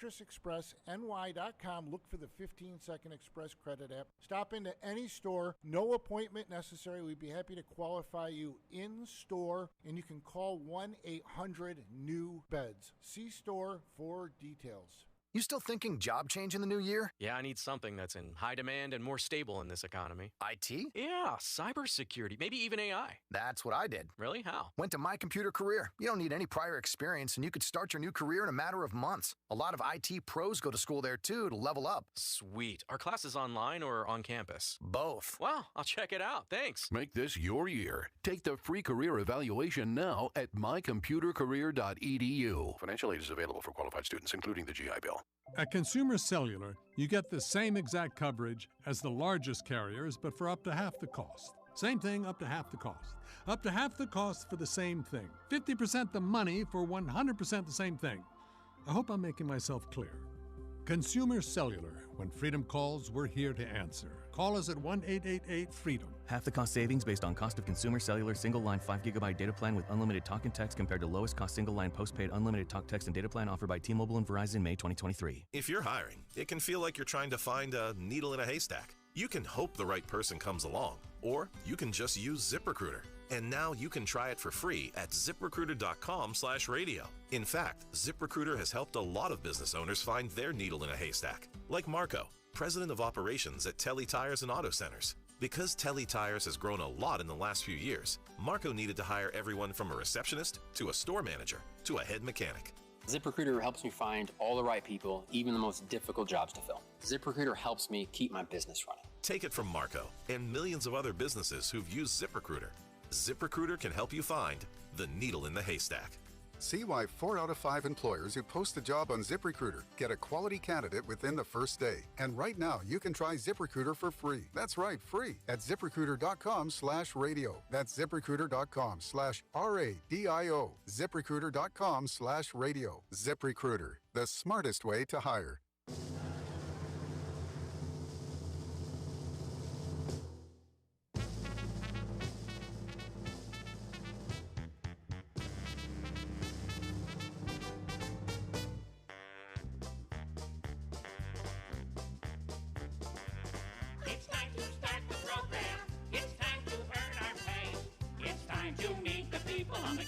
mattressexpressny.com. Look for the 15-second Express Credit app. Stop into any store. No appointment necessary. We'd be happy to qualify you in store, and you can call 1-800-NEW-BEDS. See store for details. You still thinking job change in the new year? Yeah, I need something that's in high demand and more stable in this economy. IT? Yeah, cybersecurity, maybe even AI. That's what I did. Really? How? Went to My Computer Career. You don't need any prior experience, and you could start your new career in a matter of months. A lot of IT pros go to school there, too, to level up. Sweet. Are classes online or on campus? Both. Wow, I'll check it out. Thanks. Make this your year. Take the free career evaluation now at mycomputercareer.edu. Financial aid is available for qualified students, including the GI Bill. At Consumer Cellular, you get the same exact coverage as the largest carriers, but for up to half the cost. Same thing, up to half the cost. Up to half the cost for the same thing. 50% the money for 100% the same thing. I hope I'm making myself clear. Consumer Cellular. When freedom calls, we're here to answer. Call us at 1-888-FREEDOM. Half the cost savings based on cost of Consumer Cellular single-line 5GB data plan with unlimited talk and text compared to lowest cost single-line postpaid unlimited talk, text, and data plan offered by T-Mobile and Verizon May 2023. If you're hiring, it can feel like you're trying to find a needle in a haystack. You can hope the right person comes along, or you can just use ZipRecruiter. And now you can try it for free at ZipRecruiter.com/radio. In fact, ZipRecruiter has helped a lot of business owners find their needle in a haystack, like Marco, president of operations at Telly Tires and Auto Centers. Because Telly Tires has grown a lot in the last few years, Marco needed to hire everyone from a receptionist to a store manager to a head mechanic. ZipRecruiter helps me find all the right people, even the most difficult jobs to fill. ZipRecruiter helps me keep my business running. Take it from Marco and millions of other businesses who've used ZipRecruiter. ZipRecruiter can help you find the needle in the haystack. See why 4 out of 5 employers who post a job on ZipRecruiter get a quality candidate within the first day. And right now, you can try ZipRecruiter for free. That's right, free at ZipRecruiter.com/radio. That's ZipRecruiter.com/RADIO. ZipRecruiter.com/radio. ZipRecruiter, the smartest way to hire.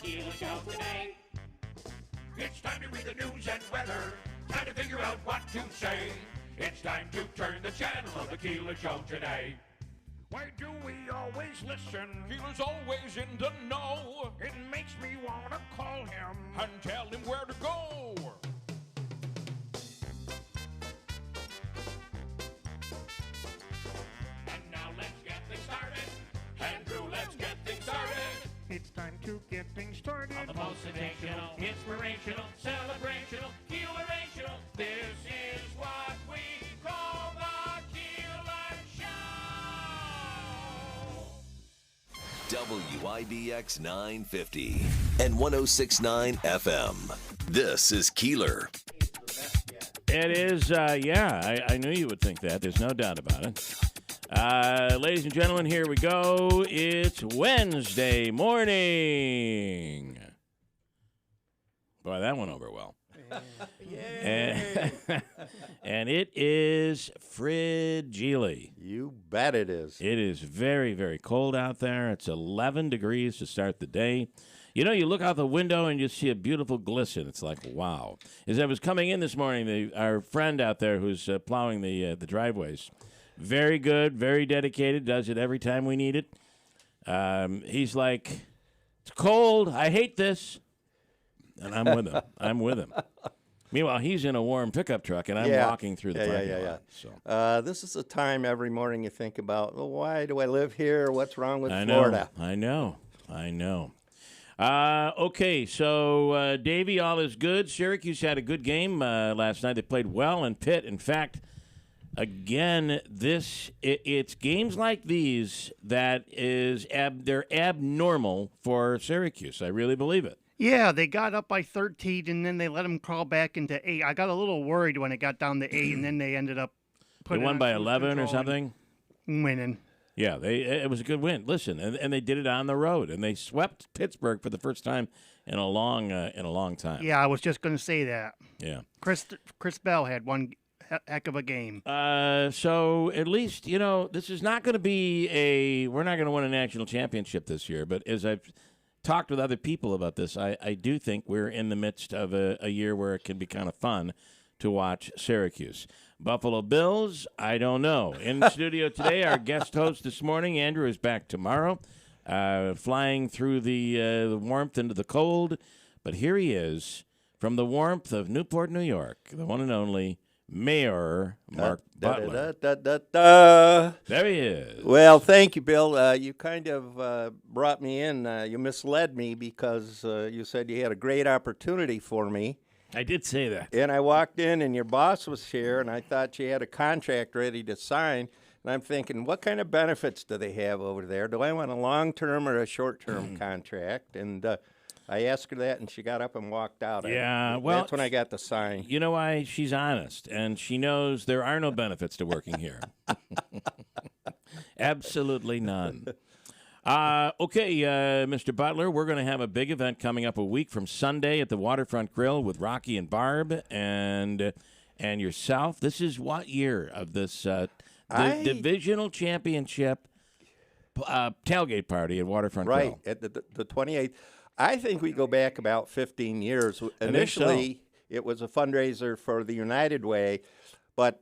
Keeler Show today. It's time to read the news and weather. Time to figure out what to say. It's time to turn the channel of the Keeler Show today. Why do we always listen? Keeler's always in the know. It makes me want to call him and tell him where to go. And now let's get things started. Andrew, let's get things started. It's time to get things started. On the most sensational, inspirational, celebrational, Keelerational. This is what we call the Keeler Show. WIBX 950 and 106.9 FM. This is Keeler. It is, I knew you would think that. There's no doubt about it. Ladies and gentlemen, here we go. It's Wednesday morning. Boy, that went over well. And it is fragile. You bet it is. It is very, very cold out there. It's 11 degrees to start the day. You know, you look out the window and you see a beautiful glisten. It's like, wow. As I was coming in this morning, our friend out there who's plowing the driveways, very good, very dedicated, does it every time we need it. He's like, it's cold, I hate this. And I'm with him. I'm with him. Meanwhile, he's in a warm pickup truck, and I'm walking through the parking lot. So. This is the time every morning you think about, well, why do I live here? What's wrong with Florida? I know. Okay, so Davey, all is good. Syracuse had a good game last night. They played well, and Pitt, in fact, again, it's games like these that they're abnormal for Syracuse. I really believe it. Yeah, they got up by 13, and then they let them crawl back into 8. I got a little worried when it got down to 8, and then they ended up putting. They won by 11 or something. Winning. Yeah, it was a good win. Listen, and they did it on the road, and they swept Pittsburgh for the first time in a long time. Yeah, I was just going to say that. Yeah. Chris Bell had one heck of a game. So at least, this is not going to be we're not going to win a national championship this year, but as I've talked with other people about this, I do think we're in the midst of a year where it can be kind of fun to watch Syracuse. Buffalo Bills, I don't know. In the studio today, our guest host this morning, Andrew, is back tomorrow, flying through the warmth into the cold. But here he is from the warmth of Newport, New York, the one and only Mayor Marc Butler. There he is. Well, thank you, Bill. You kind of brought me in. You misled me because you said you had a great opportunity for me. I did say that. And I walked in, and your boss was here, and I thought you had a contract ready to sign. And I'm thinking, what kind of benefits do they have over there? Do I want a long-term or a short-term contract? And I asked her that, and she got up and walked out. Yeah, well, that's when I got the sign. You know why? She's honest, and she knows there are no benefits to working here. Absolutely none. Okay, Mr. Butler, we're going to have a big event coming up a week from Sunday at the Waterfront Grill with Rocky and Barb and yourself. This is what year of this divisional championship tailgate party at Waterfront Grill? Right, at the 28th. I think we go back about 15 years. Initially, it was a fundraiser for the United Way, but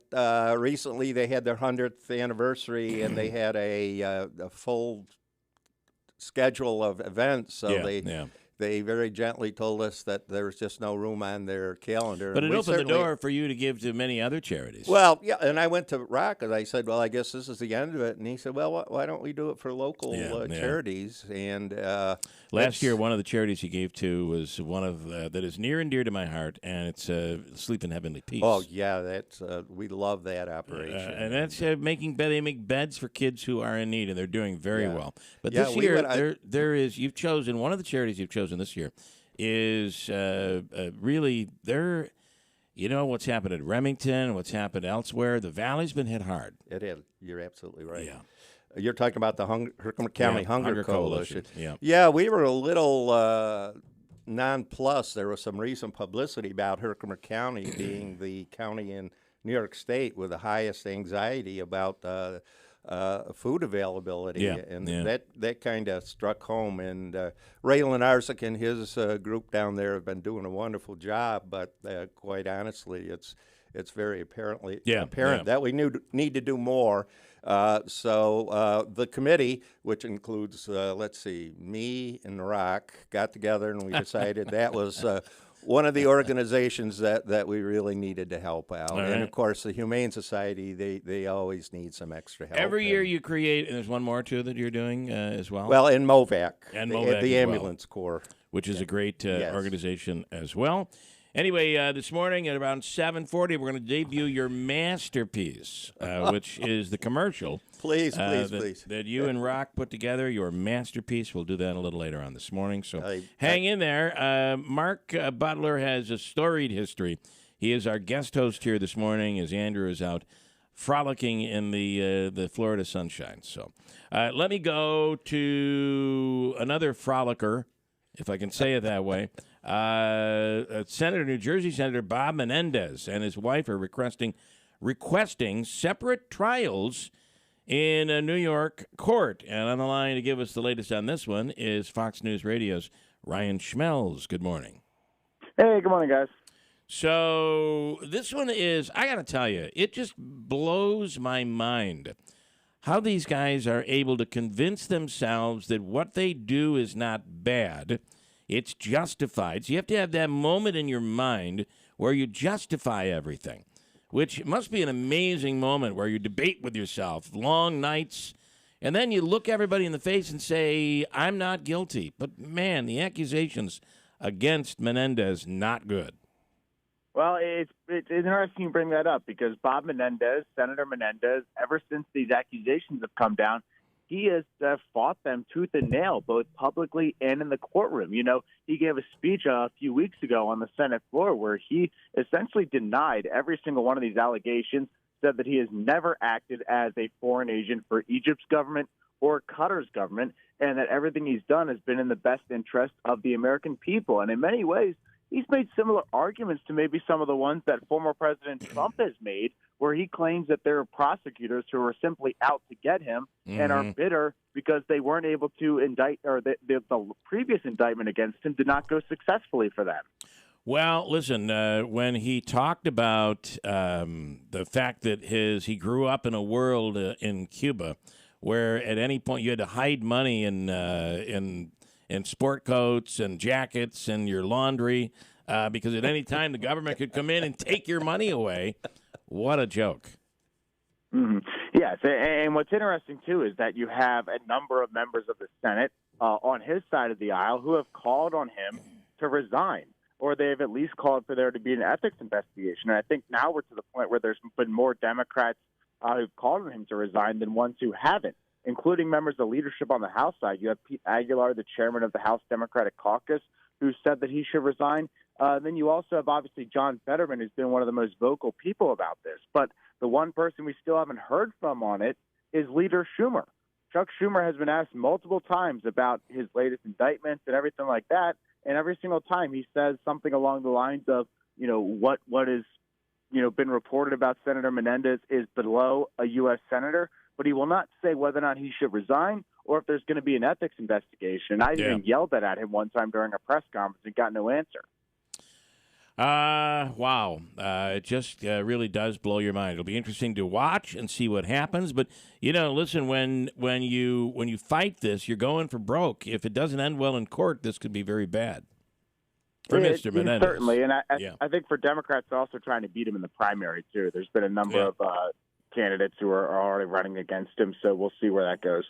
recently they had their 100th anniversary, and they had a full schedule of events, so they very gently told us that there was just no room on their calendar. But it opened the door for you to give to many other charities. Well, yeah, and I went to Rock, and I said, well, I guess this is the end of it. And he said, well, why don't we do it for local charities? And last year, one of the charities he gave to was one of that is near and dear to my heart, and it's Sleep in Heavenly Peace. Oh, yeah, that's we love that operation. And that's they make beds for kids who are in need, and they're doing very well. But this year, there is you've chosen one of the charities you've chosen this year is really there. You know what's happened at Remington, what's happened elsewhere. The Valley's been hit hard. It is. You're absolutely right. Yeah. You're talking about the Herkimer County Hunger Coalition. Yeah, we were a little nonplussed. There was some recent publicity about Herkimer County being the county in New York State with the highest anxiety about food availability, that kind of struck home. And Raylan Arsick and his group down there have been doing a wonderful job, but quite honestly, it's very apparent that we need to do more. So the committee, which includes, me and Rock, got together and we decided that was one of the organizations that we really needed to help out. All and, right. of course, the Humane Society, they always need some extra help. Every year you create, and there's one more, too, that you're doing as well? Well, in MOVAC, the the Ambulance Corps. Which is a great organization as well. Anyway, this morning at around 7:40, we're going to debut your masterpiece, which is the commercial. Please. That you and Rock put together, your masterpiece. We'll do that a little later on this morning, so hang in there. Marc Butler has a storied history. He is our guest host here this morning as Andrew is out frolicking in the Florida sunshine. So let me go to another frolicker, if I can say it that way. New Jersey Senator Bob Menendez and his wife are requesting separate trials in a New York court. And on the line to give us the latest on this one is Fox News Radio's Ryan Schmelz. Good morning. Hey, good morning, guys. So this one is, I got to tell you, it just blows my mind how these guys are able to convince themselves that what they do is not bad. It's justified. So you have to have that moment in your mind where you justify everything, which must be an amazing moment where you debate with yourself, long nights, and then you look everybody in the face and say, I'm not guilty. But, man, the accusations against Menendez, not good. Well, it's interesting you bring that up because Bob Menendez, Senator Menendez, ever since these accusations have come down, he has fought them tooth and nail, both publicly and in the courtroom. You know, he gave a speech a few weeks ago on the Senate floor where he essentially denied every single one of these allegations, said that he has never acted as a foreign agent for Egypt's government or Qatar's government, and that everything he's done has been in the best interest of the American people. And in many ways, he's made similar arguments to maybe some of the ones that former President Trump has made, where he claims that there are prosecutors who are simply out to get him and are bitter because they weren't able to indict, or the previous indictment against him did not go successfully for them. Well, listen, when he talked about the fact that he grew up in a world in Cuba where at any point you had to hide money in sport coats and jackets and your laundry because at any time the government could come in and take your money away. What a joke. Mm-hmm. Yes, and what's interesting, too, is that you have a number of members of the Senate on his side of the aisle who have called on him to resign, or they've at least called for there to be an ethics investigation. And I think now we're to the point where there's been more Democrats who've called on him to resign than ones who haven't, including members of leadership on the House side. You have Pete Aguilar, the chairman of the House Democratic Caucus, who said that he should resign. Then you also have, obviously, John Fetterman, who's been one of the most vocal people about this. But the one person we still haven't heard from on it is Leader Schumer. Chuck Schumer has been asked multiple times about his latest indictments and everything like that, and every single time he says something along the lines of, what is, been reported about Senator Menendez is below a U.S. senator, but he will not say whether or not he should resign or if there's going to be an ethics investigation. I even yelled that at him one time during a press conference and got no answer. Wow. It just really does blow your mind. It'll be interesting to watch and see what happens. But, listen, when you fight this, you're going for broke. If it doesn't end well in court, this could be very bad for Mr. Menendez. Certainly. And I think for Democrats, they're also trying to beat him in the primary, too. There's been a number of candidates who are already running against him, so we'll see where that goes.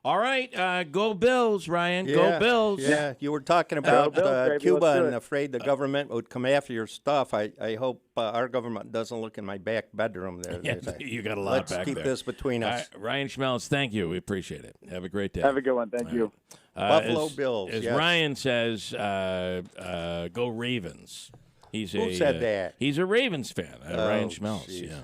All right, go Bills, Ryan. Go Bills. Yeah, you were talking about Cuba and afraid the government would come after your stuff. I hope our government doesn't look in my back bedroom there. Yeah, you got a lot Let's back keep there. this between us. Ryan Schmelz, thank you. We appreciate it. Have a great day. Have a good one. Thank you. Buffalo Bills. As yes. Ryan says, go Ravens. Who said that? He's a Ravens fan, Ryan Schmelz. Geez. Yeah.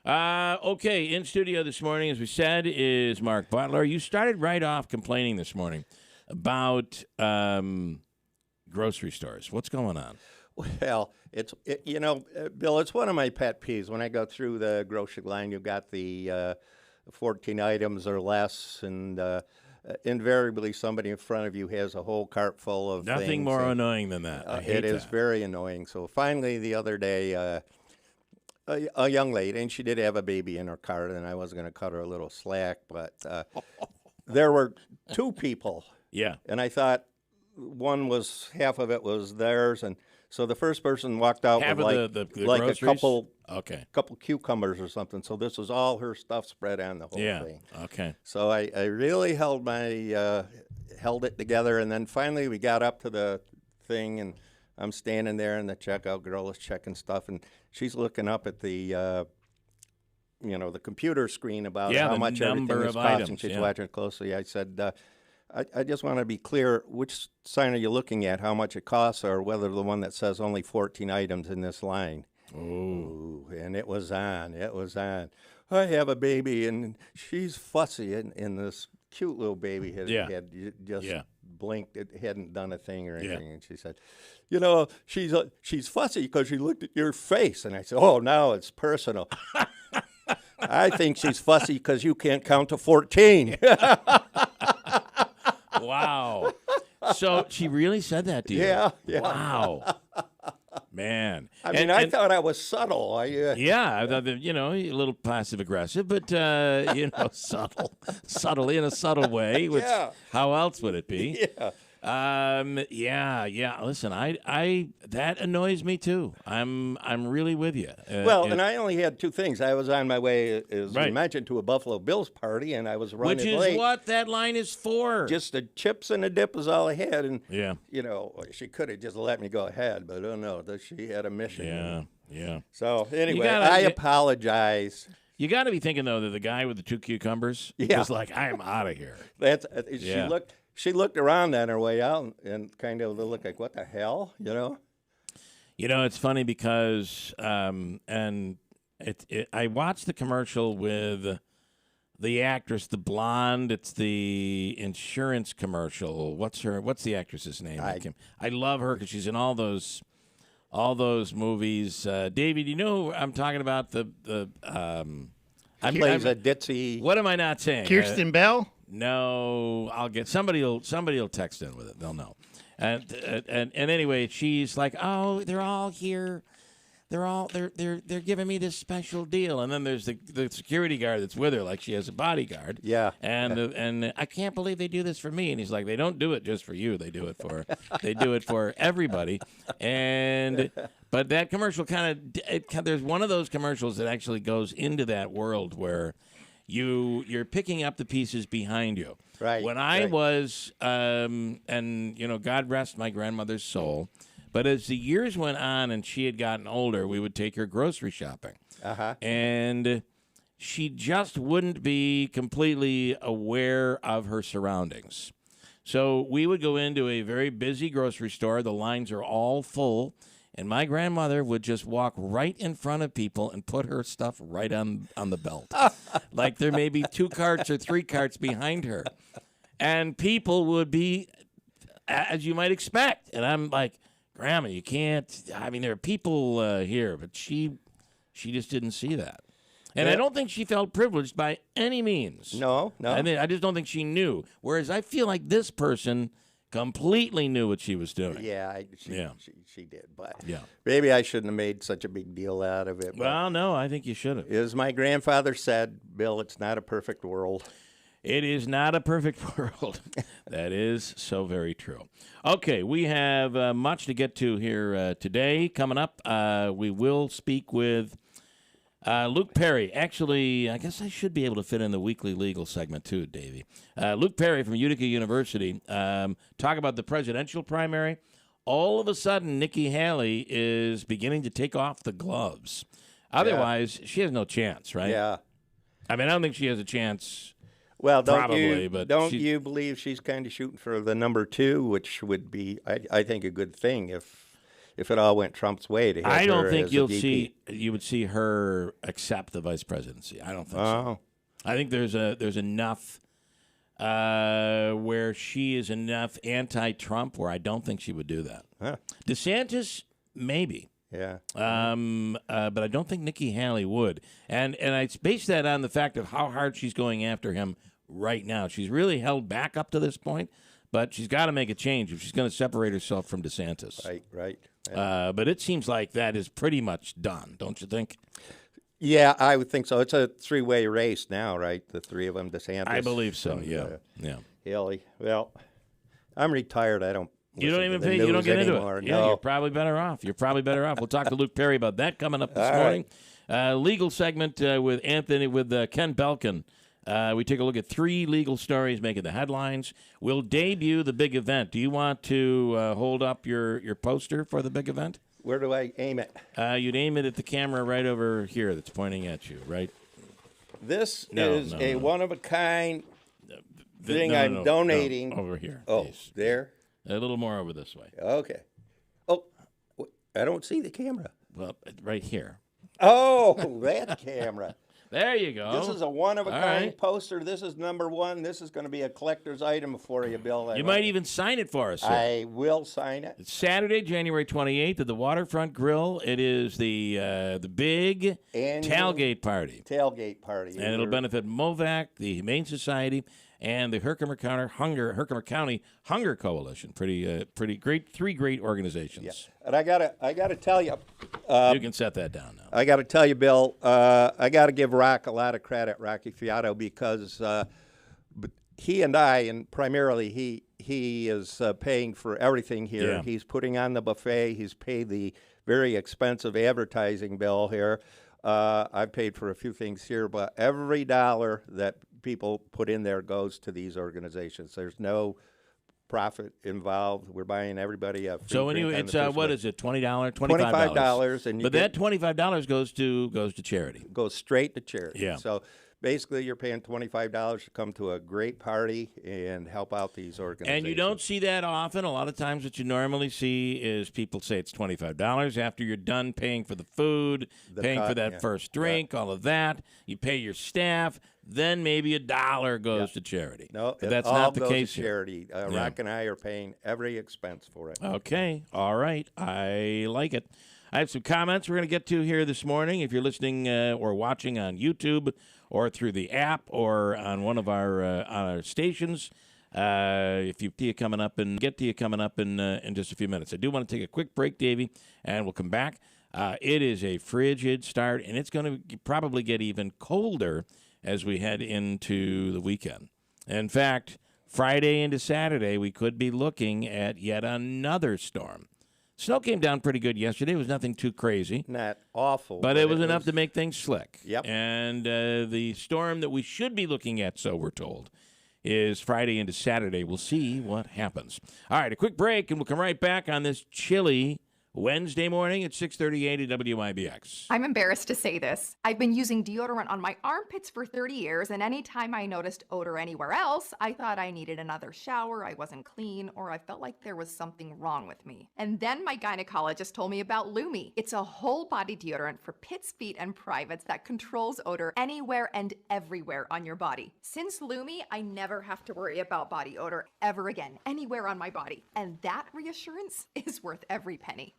Okay, in studio this morning, as we said, is Marc Butler. You started right off complaining this morning about grocery stores. What's going on? Well, Bill, it's one of my pet peeves. When I go through the grocery line, you've got the 14 items or less, and invariably somebody in front of you has a whole cart full of Nothing things. more annoying than that. I hate it is very annoying. So finally, the other day, a young lady, and she did have a baby in her cart, and I wasn't going to cut her a little slack, but there were two people. Yeah. And I thought half of it was theirs, and so the first person walked out half with of the a couple cucumbers or something. So this was all her stuff spread on the whole thing. Okay. So I really held it together, and then finally we got up to the thing, and I'm standing there, and the checkout girl is checking stuff, and she's looking up at the, the computer screen about how much everything is costing. She's watching it closely. I said, I just want to be clear, which sign are you looking at, how much it costs, or whether the one that says only 14 items in this line? Ooh. And it was on. It was on. I have a baby, and she's fussy, and this cute little baby had just blinked. It hadn't done a thing or anything. And she said, she's fussy because she looked at your face. And I said, oh, now it's personal. I think she's fussy because you can't count to 14. Wow. So she really said that to you? Yeah. Wow. Man. I thought I was subtle. Yeah, I thought that, a little passive-aggressive, but, subtle in a subtle way, which how else would it be? Yeah. Listen, I that annoys me too. I'm really with you. And I only had two things. I was on my way, as you mentioned, to a Buffalo Bills party, and I was running late. Which is what that line is for. Just the chips and the dip was all I had, and she could have just let me go ahead, but oh no, she had a mission. Yeah. So anyway, I apologize. You got to be thinking though that the guy with the two cucumbers was like, I am out of here. She looked around on her way out and kind of looked like, what the hell, it's funny because, and I watched the commercial with the actress, the blonde. It's the insurance commercial. What's the actress's name? I love her because she's in all those movies. David, you know who I'm talking about? Plays a ditzy. What am I not saying? Kirsten Bell? No, I'll get somebody will text in with it. They'll know. And anyway, she's like, oh, they're all here. They're giving me this special deal, and then there's the security guard that's with her, like she has a bodyguard. Yeah. And I can't believe they do this for me. And he's like, they don't do it just for you. They do it for everybody. But that commercial there's one of those commercials that actually goes into that world where you're picking up the pieces behind you. Right. When I was, and God rest my grandmother's soul. But as the years went on and she had gotten older, we would take her grocery shopping. Uh-huh. And she just wouldn't be completely aware of her surroundings. So we would go into a very busy grocery store. The lines are all full. And my grandmother would just walk right in front of people and put her stuff right on the belt. Like there may be 2 carts or 3 carts behind her. And people would be, as you might expect. And I'm like, Grandma, you can't. I mean, there are people here, but she just didn't see that. And I don't think she felt privileged by any means. No. I just don't think she knew. Whereas I feel like this person completely knew what she was doing. Yeah, she did. But yeah. Maybe I shouldn't have made such a big deal out of it. Well, no, I think you should have. As my grandfather said, Bill, it's not a perfect world. It is not a perfect world. That is so very true. Okay, we have much to get to here today. Coming up, we will speak with Luke Perry. Actually, I guess I should be able to fit in the weekly legal segment too, Davey. Luke Perry from Utica University. Talk about the presidential primary. All of a sudden, Nikki Haley is beginning to take off the gloves. Otherwise, she has no chance, right? Yeah. I mean, I don't think she has a chance. Well, don't you believe she's kind of shooting for the number 2, which would be, I think, a good thing if it all went Trump's way. To have I don't her think as a you would see her accept the vice presidency. I don't think so. I think there's enough where she is enough anti-Trump where I don't think she would do that. Huh. DeSantis, maybe. Yeah. But I don't think Nikki Haley would. And I base that on the fact of how hard she's going after him right now. She's really held back up to this point, but she's got to make a change if she's going to separate herself from DeSantis. Right. Yeah. But it seems like that is pretty much done, don't you think? Yeah, I would think so. It's a 3-way race now, right? The 3 of them, DeSantis. I believe so, yeah. Haley. Well, I'm retired. I don't. You don't even pay. You don't get anymore. Into it. Yeah, you're probably better off. We'll talk to Luke Perry about that coming up this morning. Legal segment with Ken Belin. We take a look at 3 legal stories making the headlines. We'll debut the big event. Do you want to hold up your poster for the big event? Where do I aim it? You'd aim it at the camera right over here that's pointing at you, right? This is a one-of-a-kind thing I'm donating. No, over here. Oh, please. There? A little more over this way. Okay. Oh, I don't see the camera. Well, right here. Oh, that camera. There you go. This is a one-of-a-kind poster. This is number 1. This is going to be a collector's item for you, Bill. You might even sign it for us, sir. I will sign it. It's Saturday, January 28th at the Waterfront Grill. It is the big tailgate party. And it'll benefit MOVAC, the Humane Society, and the Herkimer County Hunger Coalition. Pretty great, 3 great organizations. Yeah. And I gotta tell you, you can set that down now. I gotta tell you, Bill, I gotta give Rock a lot of credit, Rocky Fiato, because he and I, and primarily he is paying for everything here. Yeah. He's putting on the buffet. He's paid the very expensive advertising bill here. I've paid for a few things here, but every dollar that people put in there goes to these organizations. There's no profit involved. We're buying everybody a free so anyway, it's what is it? $20, $25, and but that $25 goes to charity. Goes straight to charity. Yeah. So Basically, you're paying $25 to come to a great party and help out these organizations. And you don't see that often. A lot of times what you normally see is people say it's $25 after you're done paying for the food, paying for that first drink, all of that. You pay your staff. Then maybe $1 goes to charity. No, but that's not the case here. Charity. Rock and I are paying every expense for it. Okay. All right. I like it. I have some comments we're going to get to here this morning. If you're listening or watching on YouTube or through the app or on one of our stations, if you see it coming up and get to you coming up in just a few minutes. I do want to take a quick break, Davey, and we'll come back. It is a frigid start, and it's going to probably get even colder as we head into the weekend. In fact, Friday into Saturday, we could be looking at yet another storm. Snow came down pretty good yesterday. It was nothing too crazy. Not awful. But it was enough to make things slick. Yep. And the storm that we should be looking at, so we're told, is Friday into Saturday. We'll see what happens. All right, a quick break, and we'll come right back on this chilly Wednesday morning at 6:38 at WIBX. I'm embarrassed to say this. I've been using deodorant on my armpits for 30 years, and anytime I noticed odor anywhere else, I thought I needed another shower, I wasn't clean, or I felt like there was something wrong with me. And then my gynecologist told me about Lumi. It's a whole body deodorant for pits, feet, and privates that controls odor anywhere and everywhere on your body. Since Lumi, I never have to worry about body odor ever again, anywhere on my body. And that reassurance is worth every penny.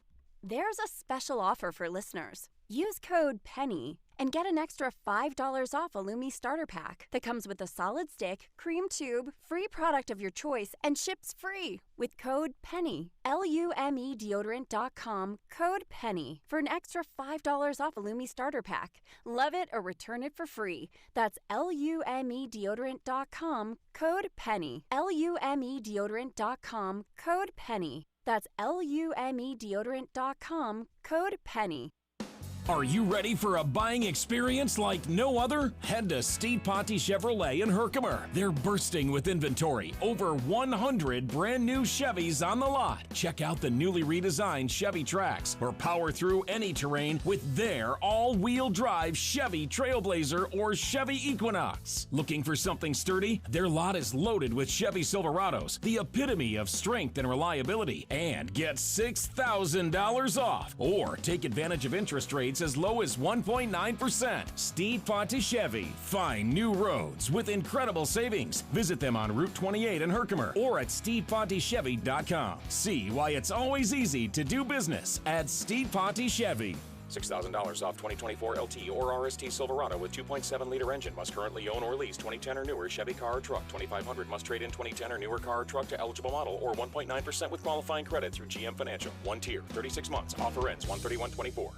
There's a special offer for listeners. Use code PENNY and get an extra $5 off a Lumi starter pack that comes with a solid stick, cream tube, free product of your choice, and ships free with code PENNY. LUMEdeodorant.com, code PENNY for an extra $5 off a Lumi starter pack. Love it or return it for free. That's LUMEdeodorant.com, code PENNY. LUMEdeodorant.com, code PENNY. That's LUMEdeodorant.com, code PENNY. Are you ready for a buying experience like no other? Head to Steve Ponte Chevrolet in Herkimer. They're bursting with inventory. Over 100 brand new Chevys on the lot. Check out the newly redesigned Chevy Trax or power through any terrain with their all-wheel drive Chevy Trailblazer or Chevy Equinox. Looking for something sturdy? Their lot is loaded with Chevy Silverados, the epitome of strength and reliability. And get $6,000 off or take advantage of interest rates as low as 1.9%. Steve Ponte Chevy. Find new roads with incredible savings. Visit them on Route 28 in Herkimer or at StevePonteChevy.com. See why it's always easy to do business at Steve Ponte Chevy. $6,000 off 2024 LT or RST Silverado with 2.7-liter engine. Must currently own or lease 2010 or newer Chevy car or truck. $2,500 must trade in 2010 or newer car or truck to eligible model or 1.9% with qualifying credit through GM Financial. One tier, 36 months. Offer ends 1/31/24.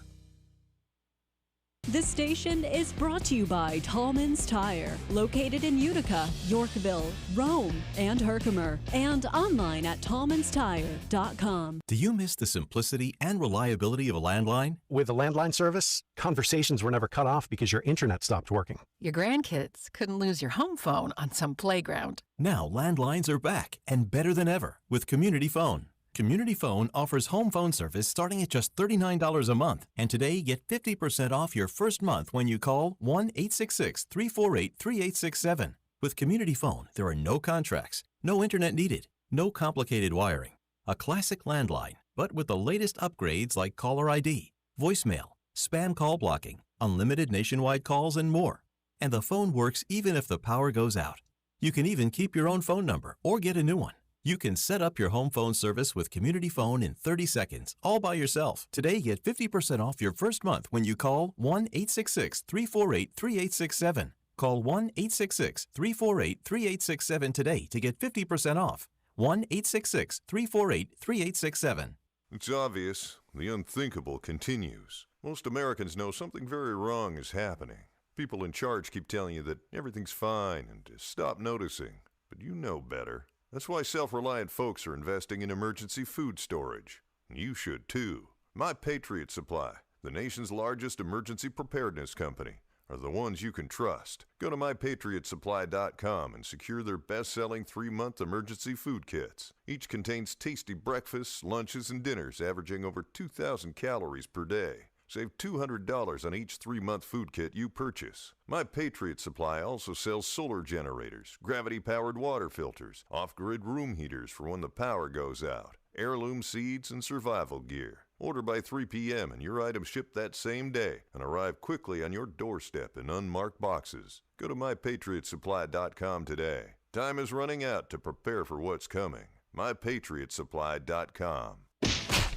This station is brought to you by Tallman's Tire, located in Utica, Yorkville, Rome, and Herkimer, and online at tallmanstire.com. Do you miss the simplicity and reliability of a landline? With a landline service, conversations were never cut off because your internet stopped working. Your grandkids couldn't lose your home phone on some playground. Now landlines are back and better than ever with Community Phone. Community Phone offers home phone service starting at just $39 a month. And today, get 50% off your first month when you call 1-866-348-3867. With Community Phone, there are no contracts, no internet needed, no complicated wiring. A classic landline, but with the latest upgrades like caller ID, voicemail, spam call blocking, unlimited nationwide calls, and more. And the phone works even if the power goes out. You can even keep your own phone number or get a new one. You can set up your home phone service with Community Phone in 30 seconds, all by yourself. Today, get 50% off your first month when you call 1-866-348-3867. Call 1-866-348-3867 today to get 50% off. 1-866-348-3867. It's obvious. The unthinkable continues. Most Americans know something very wrong is happening. People in charge keep telling you that everything's fine and to stop noticing. But you know better. That's why self-reliant folks are investing in emergency food storage. You should too. My Patriot Supply, the nation's largest emergency preparedness company, are the ones you can trust. Go to mypatriotsupply.com and secure their best-selling 3-month emergency food kits. Each contains tasty breakfasts, lunches, and dinners averaging over 2,000 calories per day. Save $200 on each 3-month food kit you purchase. My Patriot Supply also sells solar generators, gravity-powered water filters, off-grid room heaters for when the power goes out, heirloom seeds, and survival gear. Order by 3 p.m. and your items ship that same day and arrive quickly on your doorstep in unmarked boxes. Go to mypatriotsupply.com today. Time is running out to prepare for what's coming. mypatriotsupply.com.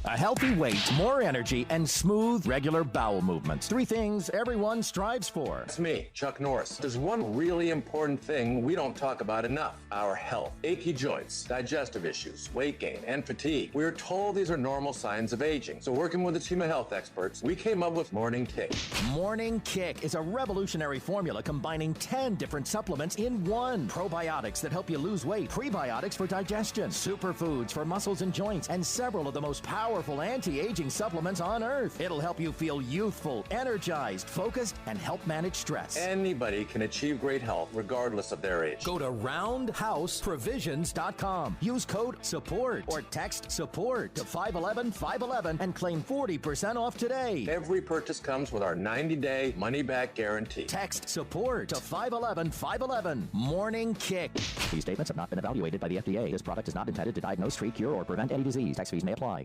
A healthy weight, more energy, and smooth, regular bowel movements. 3 things everyone strives for. It's me, Chuck Norris. There's one really important thing we don't talk about enough: our health. Achy joints, digestive issues, weight gain, and fatigue. We're told these are normal signs of aging. So working with a team of health experts, we came up with Morning Kick. Morning Kick is a revolutionary formula combining 10 different supplements in one. Probiotics that help you lose weight, prebiotics for digestion, superfoods for muscles and joints, and several of the most powerful anti-aging supplements on earth. It'll help you feel youthful, energized, focused, and help manage stress. Anybody can achieve great health regardless of their age. Go to roundhouseprovisions.com. Use code SUPPORT or text SUPPORT to 511-511 and claim 40% off today. Every purchase comes with our 90-day money-back guarantee. Text SUPPORT to 511-511. Morning Kick. These statements have not been evaluated by the FDA. This product is not intended to diagnose, treat, cure, or prevent any disease. Tax fees may apply.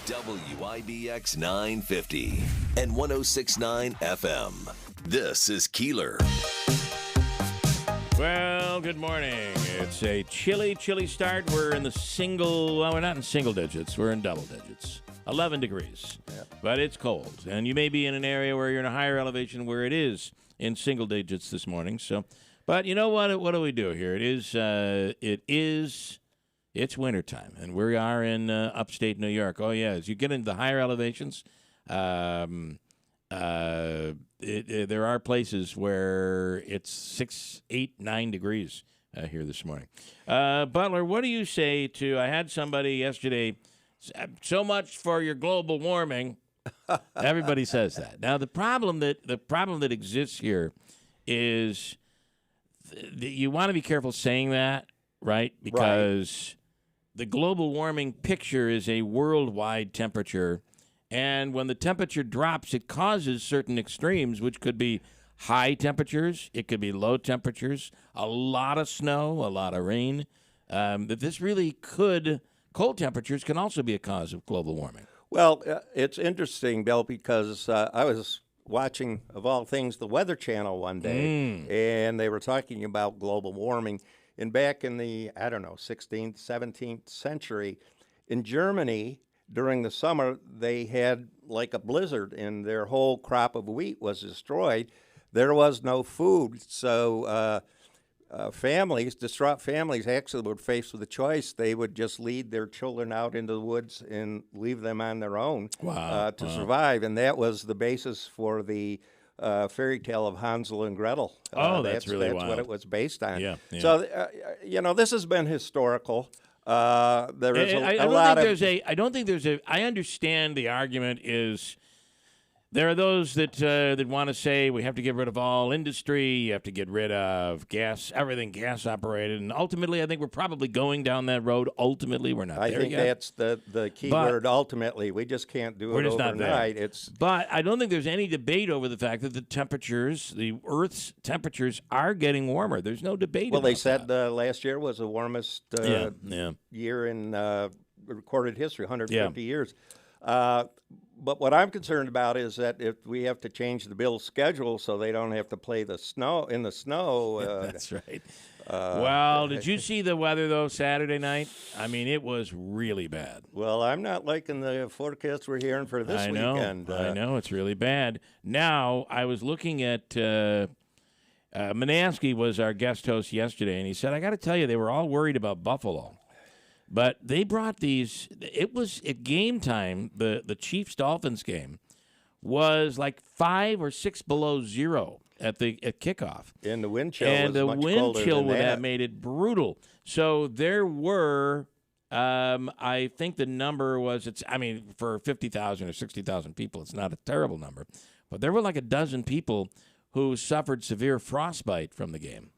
WIBX 950 and 106.9 FM. This is Keeler. Well, good morning. It's a chilly start. We're in we're not in single digits. We're in double digits. 11 degrees. Yep. But it's cold. And you may be in an area where you're in a higher elevation where it is in single digits this morning. But you know what? What do we do here? It's wintertime, and we are in upstate New York. Oh, yeah, as you get into the higher elevations, there are places where it's 6, 8, 9 degrees here this morning. Butler, what do you say to, I had somebody yesterday, so much for your global warming. Everybody says that. Now, the problem that exists here is you want to be careful saying that, right? Because the global warming picture is a worldwide temperature, and when the temperature drops, it causes certain extremes, which could be high temperatures, it could be low temperatures, a lot of snow, a lot of rain. That this really cold temperatures can also be a cause of global warming. Well, it's interesting, Bill, because I was watching, of all things, the Weather Channel one day, and they were talking about global warming. And back in the, 16th, 17th century, in Germany, during the summer, they had like a blizzard, and their whole crop of wheat was destroyed. There was no food, so distraught families actually were faced with a choice. They would just lead their children out into the woods and leave them on their own to survive, and that was the basis for the fairy tale of Hansel and Gretel. That's really wild. That's what it was based on. Yeah. So, this has been historical. There is a lot of... I understand the argument is there are those that want to say we have to get rid of all industry, you have to get rid of everything gas operated, and ultimately I think we're probably going down that road. Ultimately, we're not there yet. I think that's the key word, ultimately. We just can't do it overnight. But I don't think there's any debate over the fact that the Earth's temperatures are getting warmer. There's no debate about that. Well, they said last year was the warmest year in recorded history, 150 years. But what I'm concerned about is that if we have to change the Bills' schedule so they don't have to play in the snow. That's right. Well, did you see the weather, though, Saturday night? I mean, it was really bad. Well, I'm not liking the forecast we're hearing for this weekend. I know, it's really bad. Now, I was looking at Menansky was our guest host yesterday, and he said, I got to tell you, they were all worried about Buffalo. But they brought these. It was at game time. The Chiefs-Dolphins game was like 5 or 6 below zero at kickoff. And the wind chill would have made it brutal. So there were. I think the number was. For 50,000 or 60,000 people, it's not a terrible number, but there were like a dozen people who suffered severe frostbite from the game.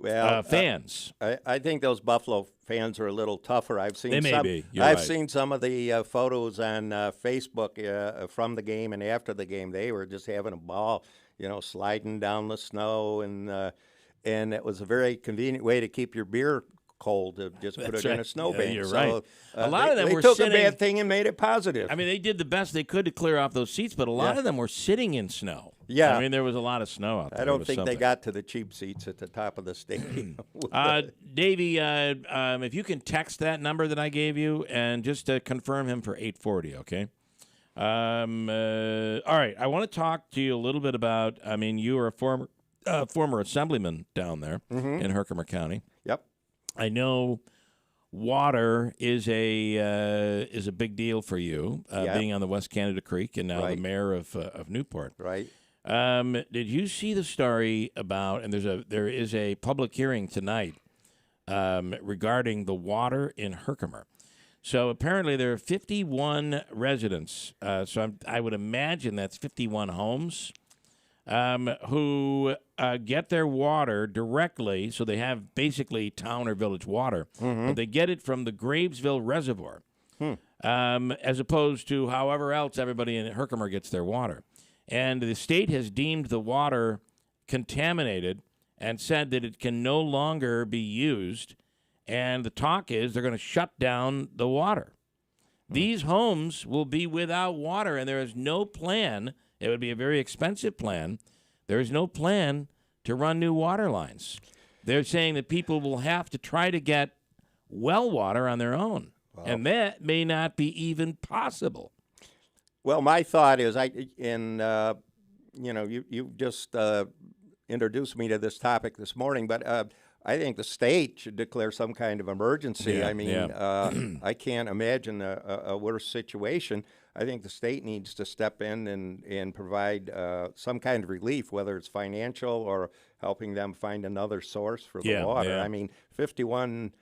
Well, fans. I think those Buffalo fans are a little tougher. I've seen They may some. be. You're I've right. seen some of the photos on Facebook from the game and after the game. They were just having a ball, sliding down the snow, and it was a very convenient way to keep your beer cold to just put That's it in right. a snowbank. Yeah, you're So, right. A lot of them they were took sitting, a bad thing and made it positive. I mean, they did the best they could to clear off those seats, but a lot of them were sitting in snow. Yeah. I mean, there was a lot of snow out there. I It don't was think something. they got to the cheap seats at the top of the stadium. Davey, if you can text that number that I gave you and just confirm him for 840, okay? All right, I want to talk to you a little bit about, you are a former assemblyman down there in Herkimer County. Yep. I know water is a big deal for you, being on the West Canada Creek and now the mayor of Newport. Right. Did you see the story about? And there is a public hearing tonight regarding the water in Herkimer. So apparently there are 51 residents. I would imagine that's 51 homes who get their water directly. So they have basically town or village water, but they get it from the Gravesville Reservoir, as opposed to however else everybody in Herkimer gets their water. And the state has deemed the water contaminated and said that it can no longer be used. And the talk is they're going to shut down the water. These homes will be without water, and there is no plan. It would be a very expensive plan. There is no plan to run new water lines. They're saying that people will have to try to get well water on their own, and that may not be even possible. Well, my thought is, you just introduced me to this topic this morning, but I think the state should declare some kind of emergency. Yeah, I can't imagine a worse situation. I think the state needs to step in and provide some kind of relief, whether it's financial or helping them find another source for the water. Yeah. I mean, 51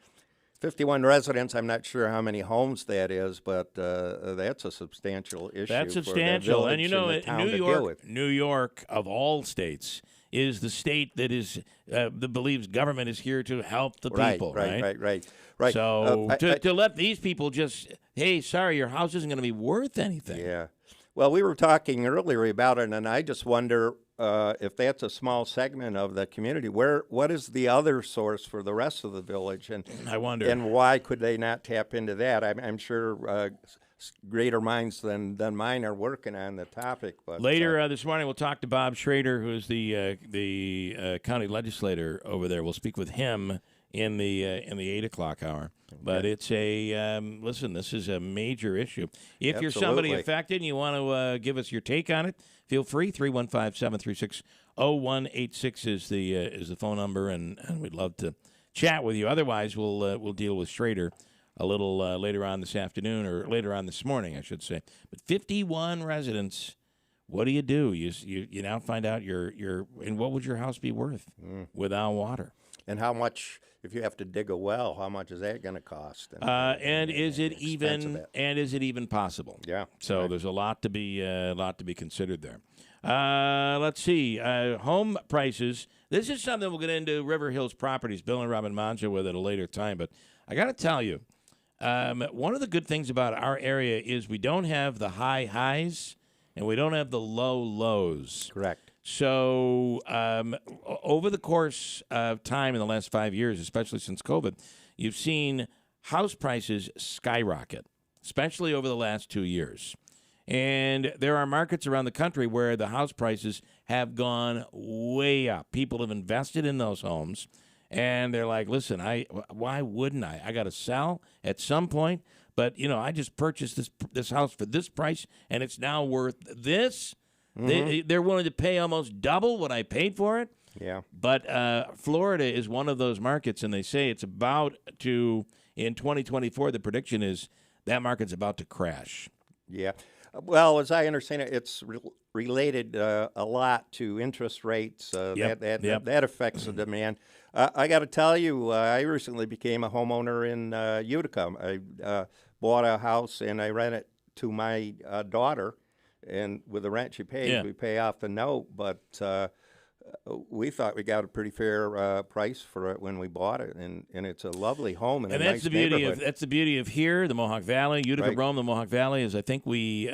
residents, I'm not sure how many homes that is, but that's a substantial issue. That's for substantial. the And you know, village and the town to deal with. New York, of all states, is the state that believes government is here to help the people. Right. So to let these people just, hey, sorry, your house isn't going to be worth anything. Yeah. Well, we were talking earlier about it, and I just wonder if that's a small segment of the community. What is the other source for the rest of the village? And I wonder. And why could they not tap into that? I'm sure greater minds than mine are working on the topic. But later this morning, we'll talk to Bob Schrader, who's the county legislator over there. We'll speak with him in the 8 o'clock hour. Okay. But it's listen, this is a major issue. If you're somebody affected and you want to give us your take on it, feel free. 315-736-0186 is the phone number, and we'd love to chat with you. Otherwise, we'll deal with Schrader a little later on this afternoon, or later on this morning, I should say. But 51 residents, what do? You now find out and what would your house be worth without water? And how much, if you have to dig a well, how much is that going to cost? And is it even possible? Yeah. So there's a lot to be considered there. Let's see. Home prices. This is something we'll get into River Hills Properties. Bill and Robin Manja with at a later time. But I got to tell you, one of the good things about our area is we don't have the high highs and we don't have the low lows. Correct. So over the course of time in the last 5 years, especially since COVID, you've seen house prices skyrocket, especially over the last 2 years. And there are markets around the country where the house prices have gone way up. People have invested in those homes, and they're like, listen, why wouldn't I? I got to sell at some point, but, I just purchased this house for this price, and it's now worth this. They're willing to pay almost double what I paid for it. Yeah. But Florida is one of those markets, and they say it's about to, in 2024, the prediction is that market's about to crash. Yeah. Well, as I understand it, it's related a lot to interest rates. That affects the demand. I got to tell you, I recently became a homeowner in Utica. I bought a house, and I rent it to my daughter. And with the rent she pays, we pay off the note. But we thought we got a pretty fair price for it when we bought it, and it's a lovely home in a that's nice the beauty neighborhood. that's the beauty of here, the Mohawk Valley, Utica, Right. Rome, the Mohawk Valley is. I think we,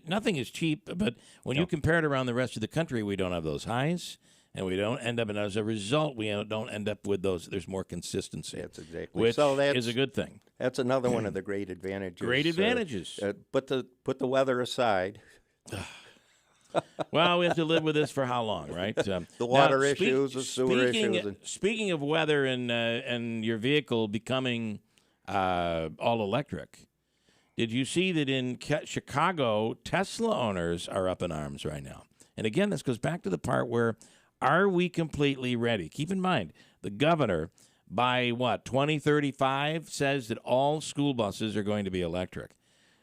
nothing is cheap, but when you compare it around the rest of the country, we don't have those highs. And we don't end up, and as a result, we don't end up with those. There's more consistency. That's exactly. Which so is a good thing. That's another one of the great advantages. Great advantages. Put the weather aside. Well, we have to live with this for how long, right? The water issues, the sewer issues. Speaking of weather and your vehicle becoming all electric, did you see that in Chicago, Tesla owners are up in arms right now? And again, this goes back to the part where, are we completely ready? Keep in mind, the governor, by 2035, says that all school buses are going to be electric.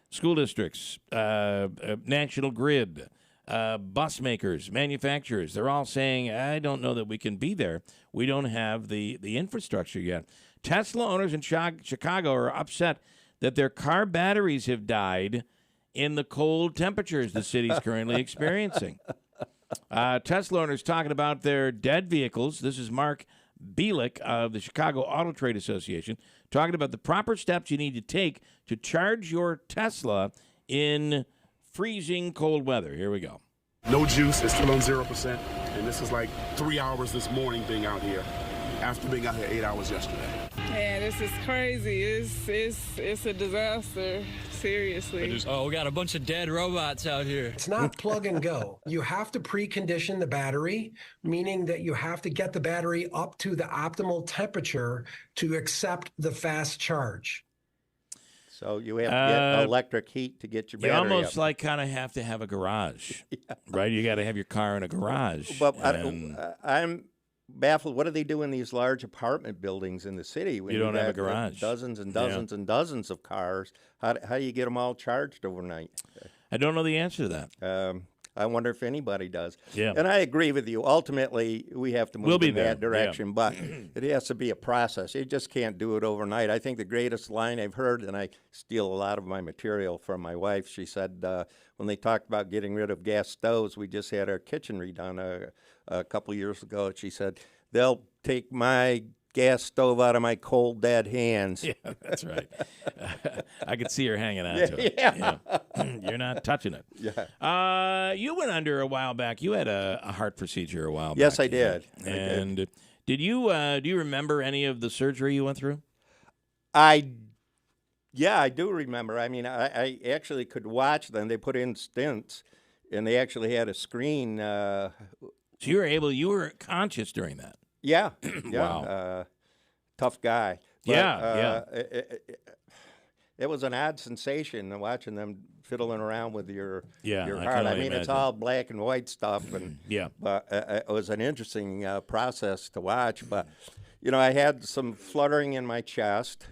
School districts, National Grid, bus makers, manufacturers, they're all saying, I don't know that we can be there. We don't have the infrastructure yet. Tesla owners in Chicago are upset that their car batteries have died in the cold temperatures the city's currently experiencing. Tesla owners talking about their dead vehicles. This is Marc of the Chicago Auto Trade Association talking about the proper steps you need to take to charge your Tesla in freezing cold weather. Here we go. No juice. It's still on 0%. And this is like 3 hours this morning being out here after being out here 8 hours yesterday. Man, this is crazy. It's a disaster. Seriously. We got a bunch of dead robots out here. It's not plug and go. You have to precondition the battery, meaning that you have to get the battery up to the optimal temperature to accept the fast charge. So you have to get electric heat to get your battery You almost up. kind of have to have a garage, right? You got to have your car in a garage. But I'm baffled. What do they do in these large apartment buildings in the city? When You don't have a garage. Dozens and dozens and dozens of cars. How do you get them all charged overnight? I don't know the answer to that. I wonder if anybody does. Yeah. And I agree with you. Ultimately, we have to move in that direction, yeah. but it has to be a process. You just can't do it overnight. I think the greatest line I've heard, and I steal a lot of my material from my wife, she said when they talked about getting rid of gas stoves, we just had our kitchen redone a couple years ago. She said, they'll take my gas stove out of my cold, dead hands. Yeah, that's right. I could see her hanging on to it. Yeah. You're not touching it. Yeah. You went under a while back. You had a heart procedure a while back. Yes, I did. And did you do you remember any of the surgery you went through? I do remember. I mean, I actually could watch them. They put in stents, and they actually had a screen. So you were conscious during that? Yeah. Wow. Tough guy. But, yeah. It was an odd sensation watching them fiddling around with your I heart. I mean, imagine. it's all black and white stuff, and but it was an interesting process to watch. But I had some fluttering in my chest,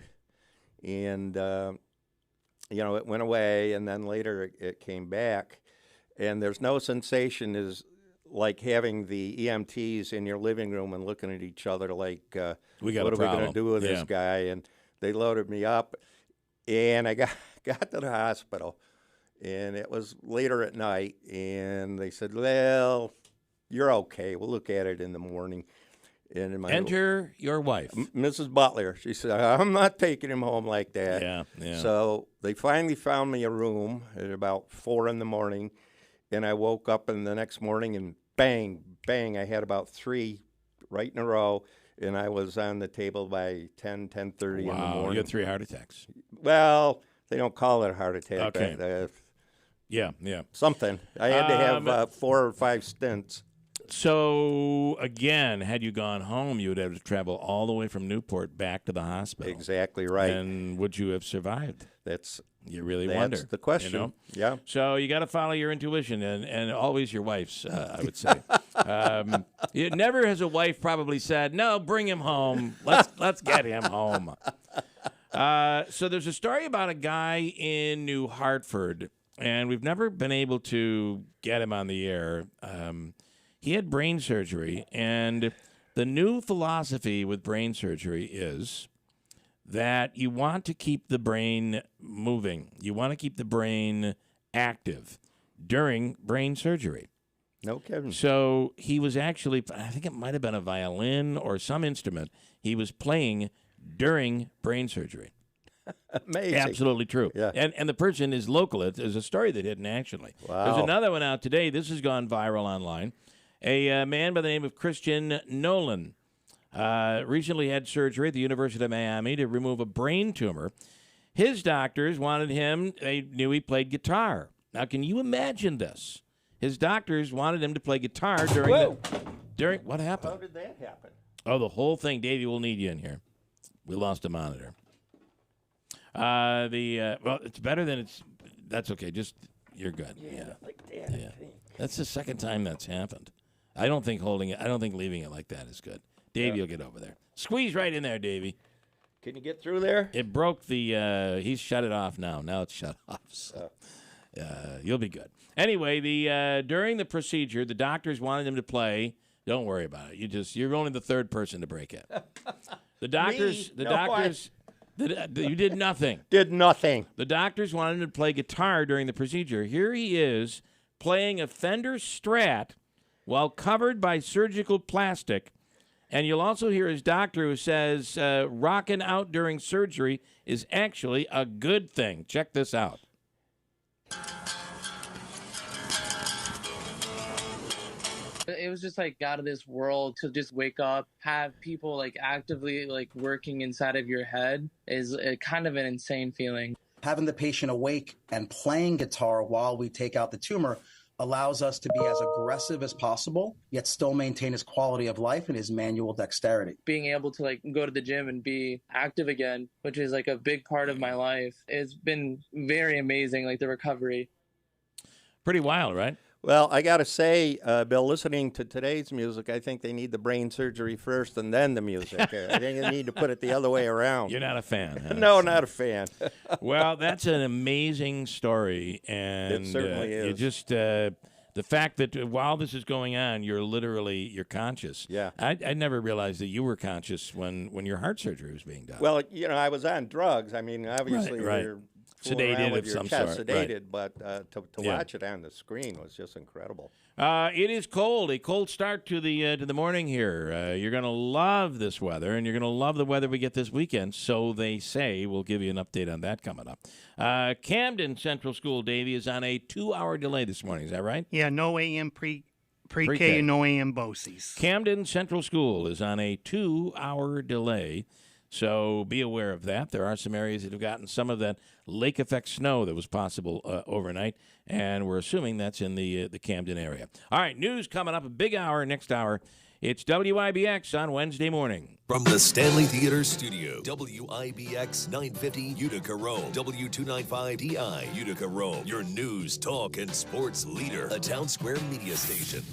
and it went away, and then later it came back, and there's no sensation as like having the EMTs in your living room and looking at each other like, what are we going to do with this guy? And they loaded me up, and I got to the hospital, and it was later at night, and they said, well, you're okay. We'll look at it in the morning. And Enter your wife. Mrs. Butler. She said, I'm not taking him home like that. Yeah. So they finally found me a room at about 4 in the morning. And I woke up in the next morning and bang, bang, I had about 3 right in a row, and I was on the table by 10:30 in the morning. Wow, you had 3 heart attacks. Well, they don't call it a heart attack. Okay. Yeah. Something. I had to have 4 or 5 stints. So, again, had you gone home, you would have to travel all the way from Newport back to the hospital. Exactly right. And would you have survived? You really That's wonder. the question. Yeah. So you got to follow your intuition, and always your wife's, I would say. Never has a wife probably said, no, bring him home. Let's get him home. So there's a story about a guy in New Hartford, and we've never been able to get him on the air. He had brain surgery, and the new philosophy with brain surgery is that you want to keep the brain moving. You want to keep the brain active during brain surgery. No kidding. So he was actually, I think it might have been a violin or some instrument he was playing during brain surgery. Amazing. Absolutely true. Yeah. And the person is local. There's a story they did nationally. Wow. There's another one out today. This has gone viral online. A man by the name of Christian Nolan recently had surgery at the University of Miami to remove a brain tumor. His doctors wanted him, they knew he played guitar. Now, can you imagine this? His doctors wanted him to play guitar during what happened? How did that happen? Oh, the whole thing. Davey, we'll need you in here. We lost a monitor. Well, it's better than it's. That's okay. Just you're good. Yeah. Like that. Yeah. That's the second time that's happened. I don't think leaving it like that is good. Davey will get over there. Squeeze right in there, Davey. Can you get through there? It broke the. He's shut it off now. Now it's shut off. So, you'll be good. Anyway, during the procedure, the doctors wanted him to play. Don't worry about it. You're only the third person to break it. The doctors. You did nothing. Did nothing. The doctors wanted him to play guitar during the procedure. Here he is playing a Fender Strat while covered by surgical plastic. And you'll also hear his doctor who says rocking out during surgery is actually a good thing. Check this out. It was just like out of this world to just wake up, have people like actively like working inside of your head is a kind of an insane feeling. Having the patient awake and playing guitar while we take out the tumor allows us to be as aggressive as possible, yet still maintain his quality of life and his manual dexterity. Being able to like go to the gym and be active again, which is like a big part of my life, it's been very amazing, like the recovery. Pretty wild, right? Well, I got to say, Bill, listening to today's music, I think they need the brain surgery first and then the music. I think they need to put it the other way around. You're not a fan, huh? No, not a fan. Well, that's an amazing story. And it certainly is. You just, the fact that while this is going on, you're conscious. Yeah. I never realized that you were conscious when your heart surgery was being done. Well, I was on drugs. I mean, obviously, right. you're sedated with of your some chest, sort. sedated, Right. but to watch it on the screen was just incredible. It is cold. A cold start to the morning here. You're going to love this weather, and you're going to love the weather we get this weekend. So they say. We'll give you an update on that coming up. Camden Central School, Davey, is on a 2-hour delay this morning. Is that right? Yeah, no AM pre-K and no AM BOCES. Camden Central School is on a 2-hour delay. So be aware of that. There are some areas that have gotten some of that lake effect snow that was possible overnight, and we're assuming that's in the Camden area. All right, news coming up, a big hour next hour. It's WIBX on Wednesday morning. From the Stanley Theater Studio, WIBX 950 Utica, Rome, W295DI Utica, Rome, your news, talk, and sports leader, a Town Square media station.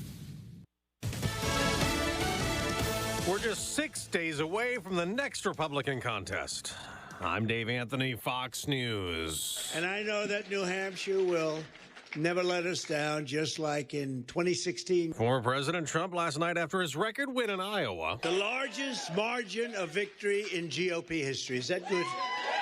We're just 6 days away from the next Republican contest. I'm Dave Anthony, Fox News. And I know that New Hampshire will never let us down, just like in 2016. Former President Trump last night after his record win in Iowa. The largest margin of victory in GOP history. Is that good?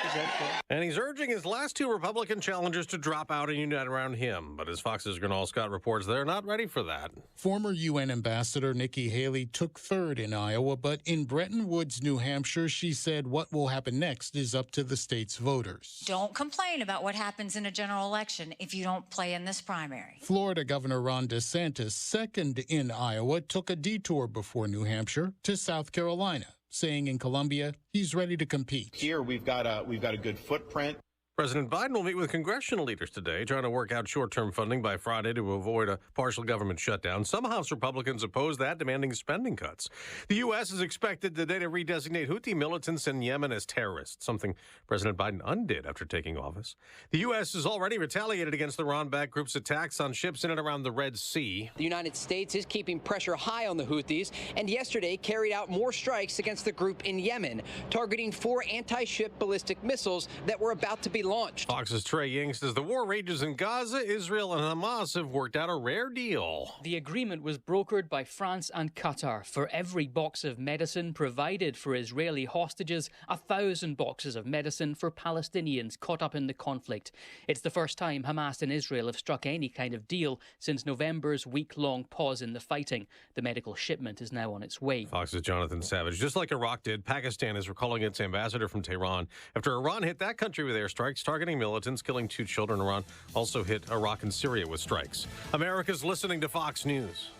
Is that good? And he's urging his last two Republican challengers to drop out and unite around him. But as Fox's Gernal Scott reports, they're not ready for that. Former UN Ambassador Nikki Haley took third in Iowa, but in Bretton Woods, New Hampshire, she said what will happen next is up to the state's voters. Don't complain about what happens in a general election if you don't play in this primary. Florida Governor Ron DeSantis, second in Iowa, took a detour before New Hampshire to South Carolina, saying in Columbia he's ready to compete. Here we've got a good footprint. President Biden will meet with congressional leaders today, trying to work out short-term funding by Friday to avoid a partial government shutdown. Some House Republicans oppose that, demanding spending cuts. The U.S. is expected today to redesignate Houthi militants in Yemen as terrorists, something President Biden undid after taking office. The U.S. has already retaliated against the Iran-backed group's attacks on ships in and around the Red Sea. The United States is keeping pressure high on the Houthis, and yesterday carried out more strikes against the group in Yemen, targeting 4 anti-ship ballistic missiles that were about to be officially launched. Fox's Trey Yang says the war rages in Gaza. Israel and Hamas have worked out a rare deal. The agreement was brokered by France and Qatar. For every box of medicine provided for Israeli hostages, 1,000 boxes of medicine for Palestinians caught up in the conflict. It's the first time Hamas and Israel have struck any kind of deal since November's week-long pause in the fighting. The medical shipment is now on its way. Fox's Jonathan Savage. Just like Iraq did, Pakistan is recalling its ambassador from Tehran after Iran hit that country with airstrikes, targeting militants, killing 2 children. Iran also hit Iraq and Syria with strikes. America's listening to Fox News.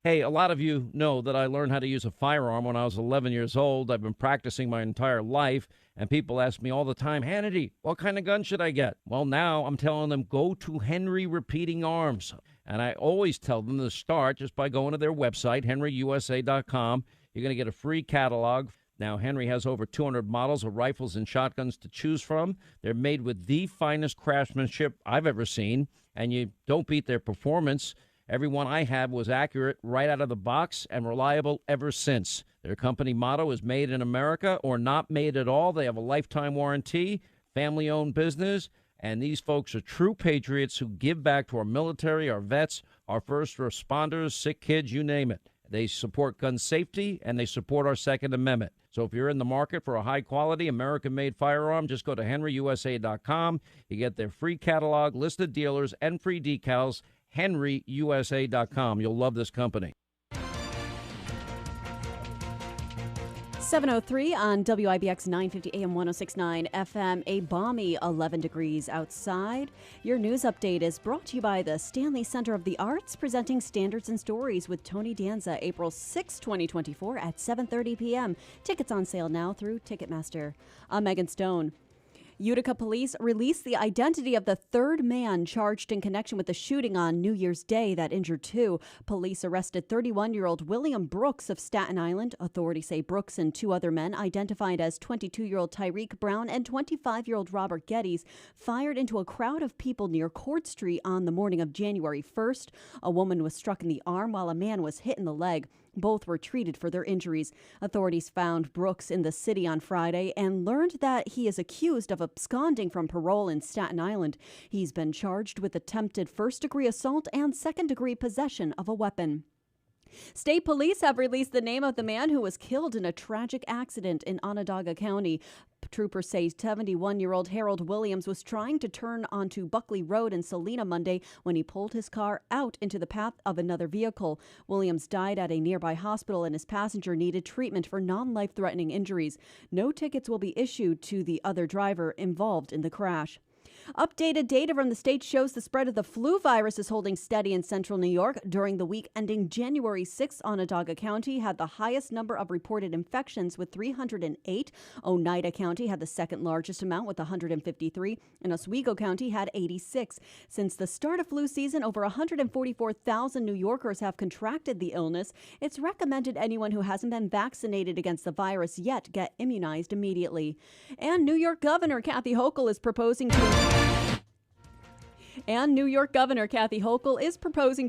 Hey, a lot of you know that I learned how to use a firearm when I was 11 years old. I've been practicing my entire life, and people ask me all the time, Hannity, what kind of gun should I get? Well, now I'm telling them, go to Henry Repeating Arms. And I always tell them to start just by going to their website, henryusa.com. You're going to get a free catalog. Now, Henry has over 200 models of rifles and shotguns to choose from. They're made with the finest craftsmanship I've ever seen, and you don't beat their performance. Every one I had was accurate right out of the box and reliable ever since. Their company motto is made in America or not made at all. They have a lifetime warranty, family-owned business, and these folks are true patriots who give back to our military, our vets, our first responders, sick kids, you name it. They support gun safety, and they support our Second Amendment. So if you're in the market for a high-quality, American-made firearm, just go to henryusa.com. You get their free catalog, list of dealers, and free decals, henryusa.com. You'll love this company. 7:03 on WIBX 950 AM 106.9 FM. A balmy 11 degrees outside. Your news update is brought to you by the Stanley Center of the Arts, presenting Standards and Stories with Tony Danza, April 6, 2024 at 7:30 p.m. Tickets on sale now through Ticketmaster. I'm Megan Stone. Utica police released the identity of the third man charged in connection with the shooting on New Year's Day that injured 2. Police arrested 31-year-old William Brooks of Staten Island. Authorities say Brooks and 2 other men, identified as 22-year-old Tyreek Brown and 25-year-old Robert Geddes, fired into a crowd of people near Court Street on the morning of January 1st. A woman was struck in the arm while a man was hit in the leg. Both were treated for their injuries. Authorities found Brooks in the city on Friday and learned that he is accused of absconding from parole in Staten Island. He's been charged with attempted first-degree assault and second-degree possession of a weapon. State police have released the name of the man who was killed in a tragic accident in Onondaga County. Troopers say 71-year-old Harold Williams was trying to turn onto Buckley Road in Salina Monday when he pulled his car out into the path of another vehicle. Williams died at a nearby hospital and his passenger needed treatment for non-life-threatening injuries. No tickets will be issued to the other driver involved in the crash. Updated data from the state shows the spread of the flu virus is holding steady in central New York. During the week ending January 6th, Onondaga County had the highest number of reported infections with 308. Oneida County had the second largest amount with 153, and Oswego County had 86. Since the start of flu season, over 144,000 New Yorkers have contracted the illness. It's recommended anyone who hasn't been vaccinated against the virus yet get immunized immediately. And New York Governor Kathy Hochul is proposing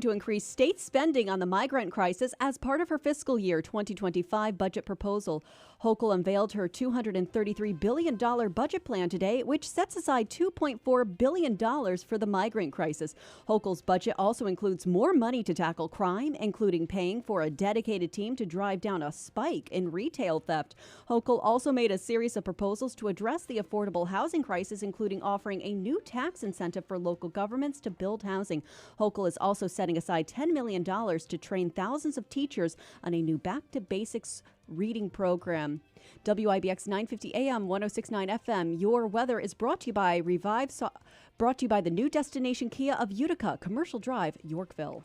to increase state spending on the migrant crisis as part of her fiscal year 2025 budget proposal. Hochul unveiled her $233 billion budget plan today, which sets aside $2.4 billion for the migrant crisis. Hochul's budget also includes more money to tackle crime, including paying for a dedicated team to drive down a spike in retail theft. Hochul also made a series of proposals to address the affordable housing crisis, including offering a new tax incentive for local governments to build housing. Hochul is also setting aside $10 million to train thousands of teachers on a new Back to Basics reading program. WIBX 950 AM 106.9 FM. Your weather is brought to you by brought to you by the new destination Kia of Utica, Commercial Drive, Yorkville.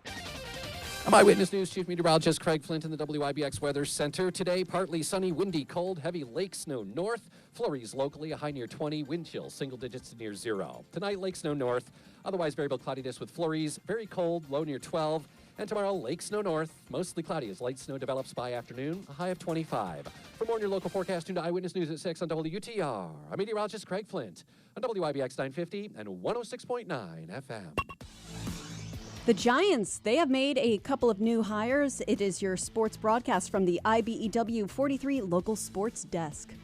I'm Eyewitness News Chief Meteorologist Craig Flint in the WIBX Weather Center. Today, partly sunny, windy, cold, heavy lake snow north. Flurries locally, a high near 20, wind chill, single digits near 0. Tonight, lake snow north, otherwise variable cloudiness with flurries, very cold, low near 12. And tomorrow, lake snow north, mostly cloudy as light snow develops by afternoon, a high of 25. For more on your local forecast, tune to Eyewitness News at 6 on WTR. I'm meteorologist Craig Flint on WIBX 950 and 106.9 FM. The Giants, they have made a couple of new hires. It is your sports broadcast from the IBEW 43 local sports desk.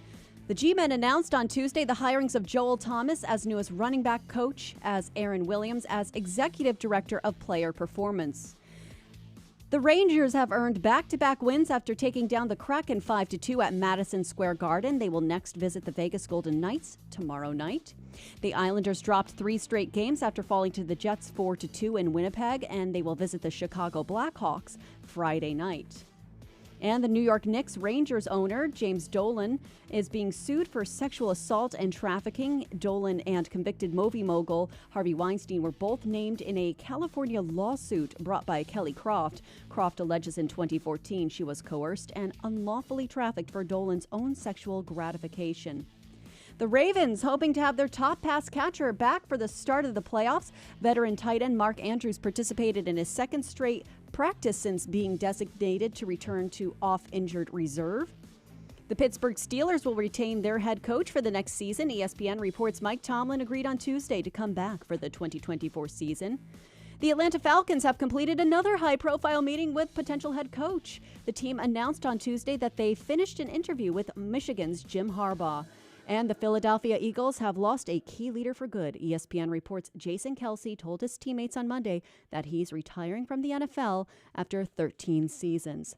The G-Men announced on Tuesday the hirings of Joel Thomas as newest running back coach, as Aaron Williams as executive director of player performance. The Rangers have earned back-to-back wins after taking down the Kraken 5-2 at Madison Square Garden. They will next visit the Vegas Golden Knights tomorrow night. The Islanders dropped 3 straight games after falling to the Jets 4-2 in Winnipeg, and they will visit the Chicago Blackhawks Friday night. And the New York Knicks Rangers owner, James Dolan, is being sued for sexual assault and trafficking. Dolan and convicted movie mogul Harvey Weinstein were both named in a California lawsuit brought by Kelly Croft. Croft alleges in 2014 she was coerced and unlawfully trafficked for Dolan's own sexual gratification. The Ravens hoping to have their top pass catcher back for the start of the playoffs. Veteran tight end Marc Andrews participated in his second straight practice since being designated to return to off-injured reserve. The Pittsburgh Steelers will retain their head coach for the next season. ESPN reports Mike Tomlin agreed on Tuesday to come back for the 2024 season. The Atlanta Falcons have completed another high-profile meeting with potential head coach. The team announced on Tuesday that they finished an interview with Michigan's Jim Harbaugh. And the Philadelphia Eagles have lost a key leader for good. ESPN reports Jason Kelce told his teammates on Monday that he's retiring from the NFL after 13 seasons.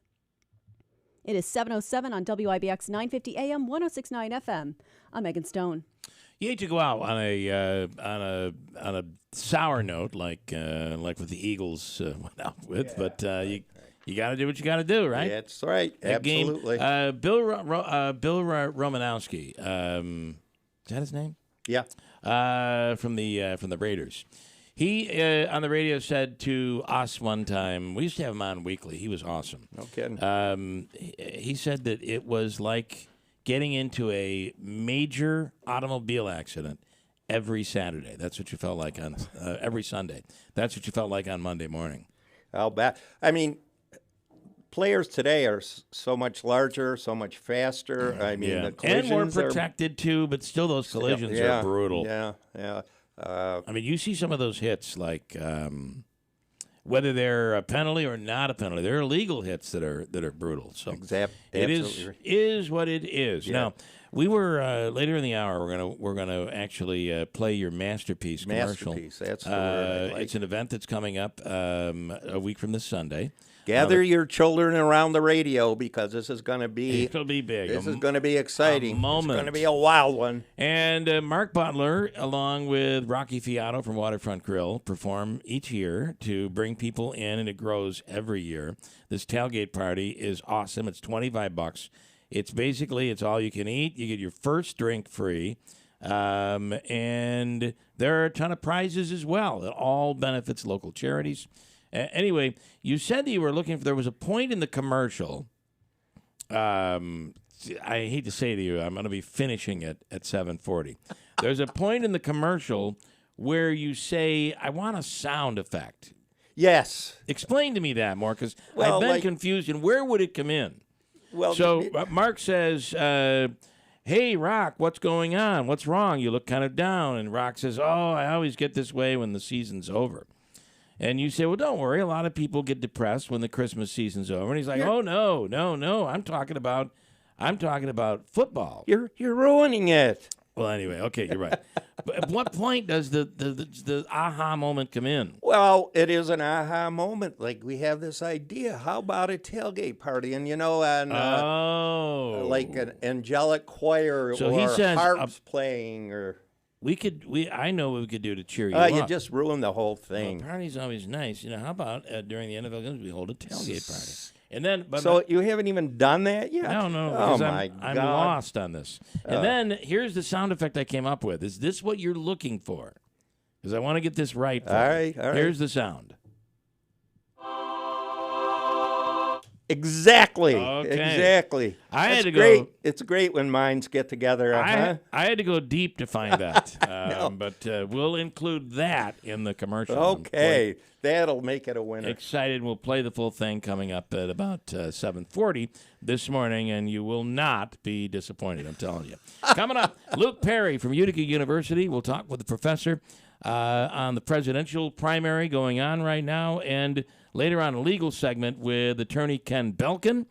It is 7:07 on WIBX 950 AM, 106.9 FM. I'm Megan Stone. You hate to go out on a sour note like what the Eagles went out with, but you got to do what you got to do, right? That's right. That Absolutely. Game, Bill Romanowski, is that his name? Yeah. From the Raiders. He on the radio said to us one time, we used to have him on weekly. He was awesome. No kidding. He said that it was like getting into a major automobile accident every Saturday. That's what you felt like on every Sunday. That's what you felt like on Monday morning. I'll bet. I mean, players today are so much larger, so much faster. I mean, the collisions and more protected too, but still those collisions are brutal. Yeah. I mean, you see some of those hits, like whether they're a penalty or not a penalty, they're illegal hits that are brutal. So it is what it is. Yeah. Now, we were later in the hour. We're gonna actually play your masterpiece commercial. Masterpiece. That's the word I like. It's an event that's coming up a week from this Sunday. Gather your children around the radio because this is going to be... It'll be big. This is going to be exciting. A moment. It's going to be a wild one. And Marc Butler, along with Rocky Fiato from Waterfront Grill, perform each year to bring people in, and it grows every year. This tailgate party is awesome. It's $25. It's basically, it's all you can eat. You get your first drink free. And there are a ton of prizes as well. It all benefits local charities. Anyway, you said that you were looking for, there was a point in the commercial. I hate to say to you, I'm going to be finishing it at 7:40. There's a point in the commercial where you say, I want a sound effect. Yes. Explain to me that more, because I've been confused. And where would it come in? Well, so Mark says, hey, Rock, what's going on? What's wrong? You look kind of down. And Rock says, I always get this way when the season's over. And you say, well, don't worry. A lot of people get depressed when the Christmas season's over. And he's like, oh, no. I'm talking about football. You're ruining it. Well, anyway, okay, you're right. But at what point does the aha moment come in? Well, it is an aha moment. Like, we have this idea. How about a tailgate party? And, like an angelic choir so or he says, harps playing or... I know what we could do to cheer you up. You just ruined the whole thing. Well, party's always nice. How about during the NFL games we hold a tailgate party? And then, you haven't even done that yet? No. Oh my God. I'm lost on this. And then here's the sound effect I came up with. Is this what you're looking for? Because I want to get this right. All right. Here's the sound. Exactly. Okay. Exactly. Great. It's great when minds get together. I had to go deep to find that, but we'll include that in the commercial. Okay, that'll make it a winner. Excited. We'll play the full thing coming up at about 7:40 this morning, and you will not be disappointed. I'm telling you. Coming up, Luke Perry from Utica University. We'll talk with the professor on the presidential primary going on right now, and later on a legal segment with attorney Ken Belin.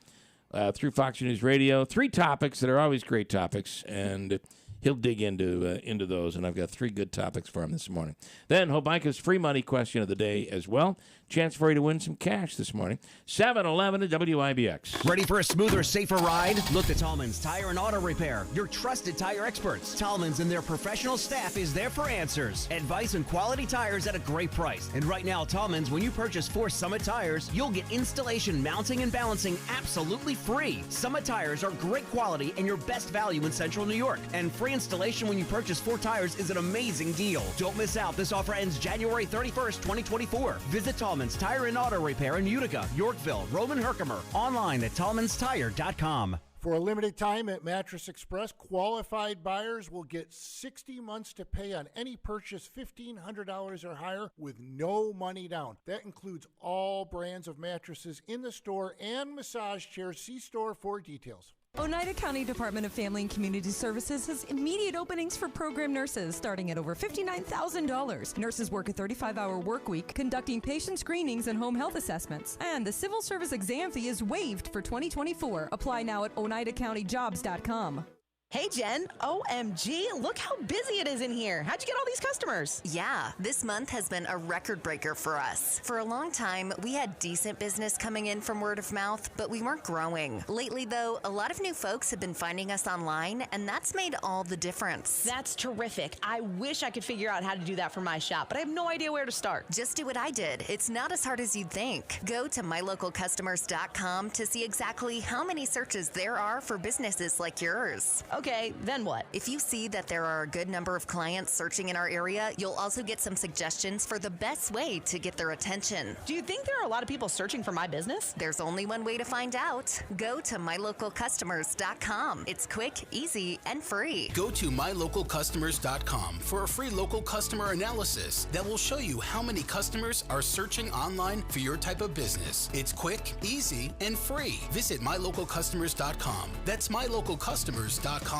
through Fox News Radio. 3 topics that are always great topics, and he'll dig into those, and I've got 3 good topics for him this morning. Then Hobica's free money question of the day as well. Chance for you to win some cash this morning. 7-11 at WIBX. Ready for a smoother, safer ride? Look to Tallman's Tire and Auto Repair, your trusted tire experts. Tallman's and their professional staff is there for answers, advice, and quality tires at a great price. And right now, Tallman's, when you purchase 4 Summit tires, you'll get installation, mounting, and balancing absolutely free. Summit tires are great quality and your best value in Central New York. And free installation when you purchase 4 tires is an amazing deal. Don't miss out. This offer ends January 31st, 2024. Visit Tallman's Tire and Auto Repair in Utica, Yorkville, Roman Herkimer. Online at tallmanstire.com. For a limited time at Mattress Express, qualified buyers will get 60 months to pay on any purchase $1,500 or higher with no money down. That includes all brands of mattresses in the store and massage chairs. See store for details. Oneida County Department of Family and Community Services has immediate openings for program nurses starting at over $59,000. Nurses work a 35-hour work week, conducting patient screenings and home health assessments. And the civil service exam fee is waived for 2024. Apply now at OneidaCountyJobs.com. Hey, Jen. OMG, look how busy it is in here. How'd you get all these customers? Yeah, this month has been a record breaker for us. For a long time, we had decent business coming in from word of mouth, but we weren't growing. Lately, though, a lot of new folks have been finding us online, and that's made all the difference. That's terrific. I wish I could figure out how to do that for my shop, but I have no idea where to start. Just do what I did. It's not as hard as you'd think. Go to mylocalcustomers.com to see exactly how many searches there are for businesses like yours. Okay, then what? If you see that there are a good number of clients searching in our area, you'll also get some suggestions for the best way to get their attention. Do you think there are a lot of people searching for my business? There's only one way to find out. Go to mylocalcustomers.com. It's quick, easy, and free. Go to mylocalcustomers.com for a free local customer analysis that will show you how many customers are searching online for your type of business. It's quick, easy, and free. Visit mylocalcustomers.com. That's mylocalcustomers.com.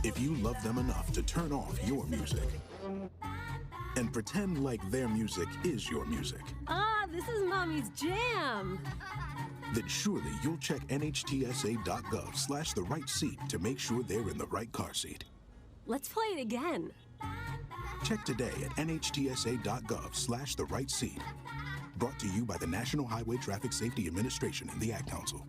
If you love them enough to turn off your music and pretend like their music is your music, this is Mommy's jam. then surely you'll check nhtsa.gov/the right seat to make sure they're in the right car seat. Let's play it again. Check today at nhtsa.gov/the right seat. Brought to you by the National Highway Traffic Safety Administration and the Ad Council.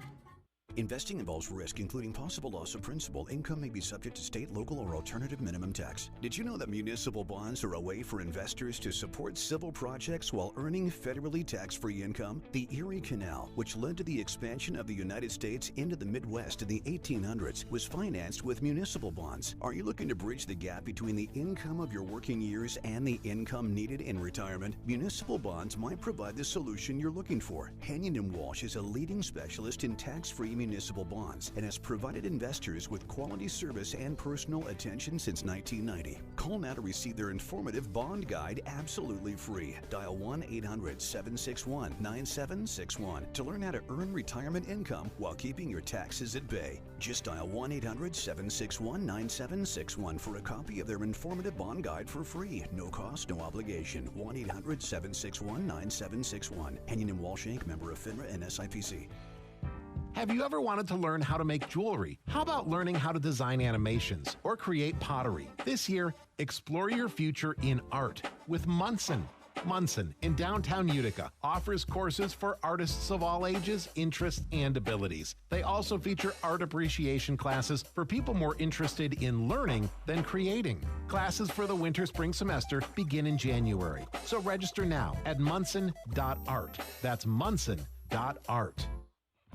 Investing involves risk, including possible loss of principal. Income may be subject to state, local, or alternative minimum tax. Did you know that municipal bonds are a way for investors to support civil projects while earning federally tax-free income? The Erie Canal, which led to the expansion of the United States into the Midwest in the 1800s, was financed with municipal bonds. Are you looking to bridge the gap between the income of your working years and the income needed in retirement? Municipal bonds might provide the solution you're looking for. Henyon & Walsh is a leading specialist in tax-free municipal bonds and has provided investors with quality service and personal attention since 1990. Call now to receive their informative bond guide absolutely free. Dial 1-800-761-9761 to learn how to earn retirement income while keeping your taxes at bay. Just dial 1-800-761-9761 for a copy of their informative bond guide for free. No cost, no obligation. 1-800-761-9761. Henyon & Walsh Inc., member of FINRA and SIPC. Have you ever wanted to learn how to make jewelry? How about learning how to design animations or create pottery? This year, explore your future in art with Munson. Munson in downtown Utica offers courses for artists of all ages, interests, and abilities. They also feature art appreciation classes for people more interested in learning than creating. Classes for the winter-spring semester begin in January. So register now at munson.art. That's munson.art.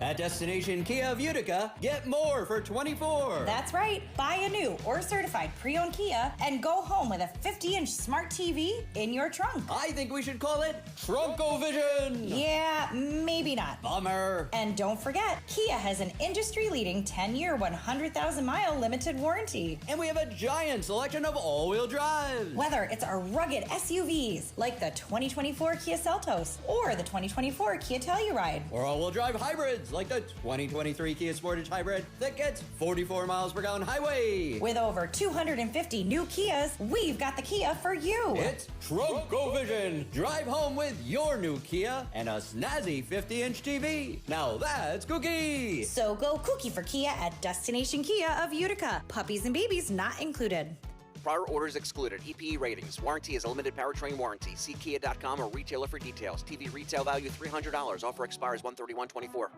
At Destination Kia of Utica, get more for $24. That's right. Buy a new or certified pre-owned Kia and go home with a 50-inch smart TV in your trunk. I think we should call it Trunkovision. Yeah, maybe not. Bummer. And don't forget, Kia has an industry-leading 10-year, 100,000-mile limited warranty. And we have a giant selection of all-wheel drives. Whether it's our rugged SUVs like the 2024 Kia Seltos or the 2024 Kia Telluride. Or all-wheel drive hybrids Kias, like the 2023 Kia Sportage Hybrid that gets 44 miles per gallon highway. With over 250 new Kias, we've got the Kia for you. It's Trunk-O-Vision. Drive home with your new Kia and a snazzy 50-inch TV. Now that's cookie. So go cookie for Kia at Destination Kia of Utica. Puppies and babies not included. Prior orders excluded. EPE ratings. Warranty is a limited powertrain warranty. See Kia.com or retailer for details. TV retail value $300. Offer expires 1/31/24.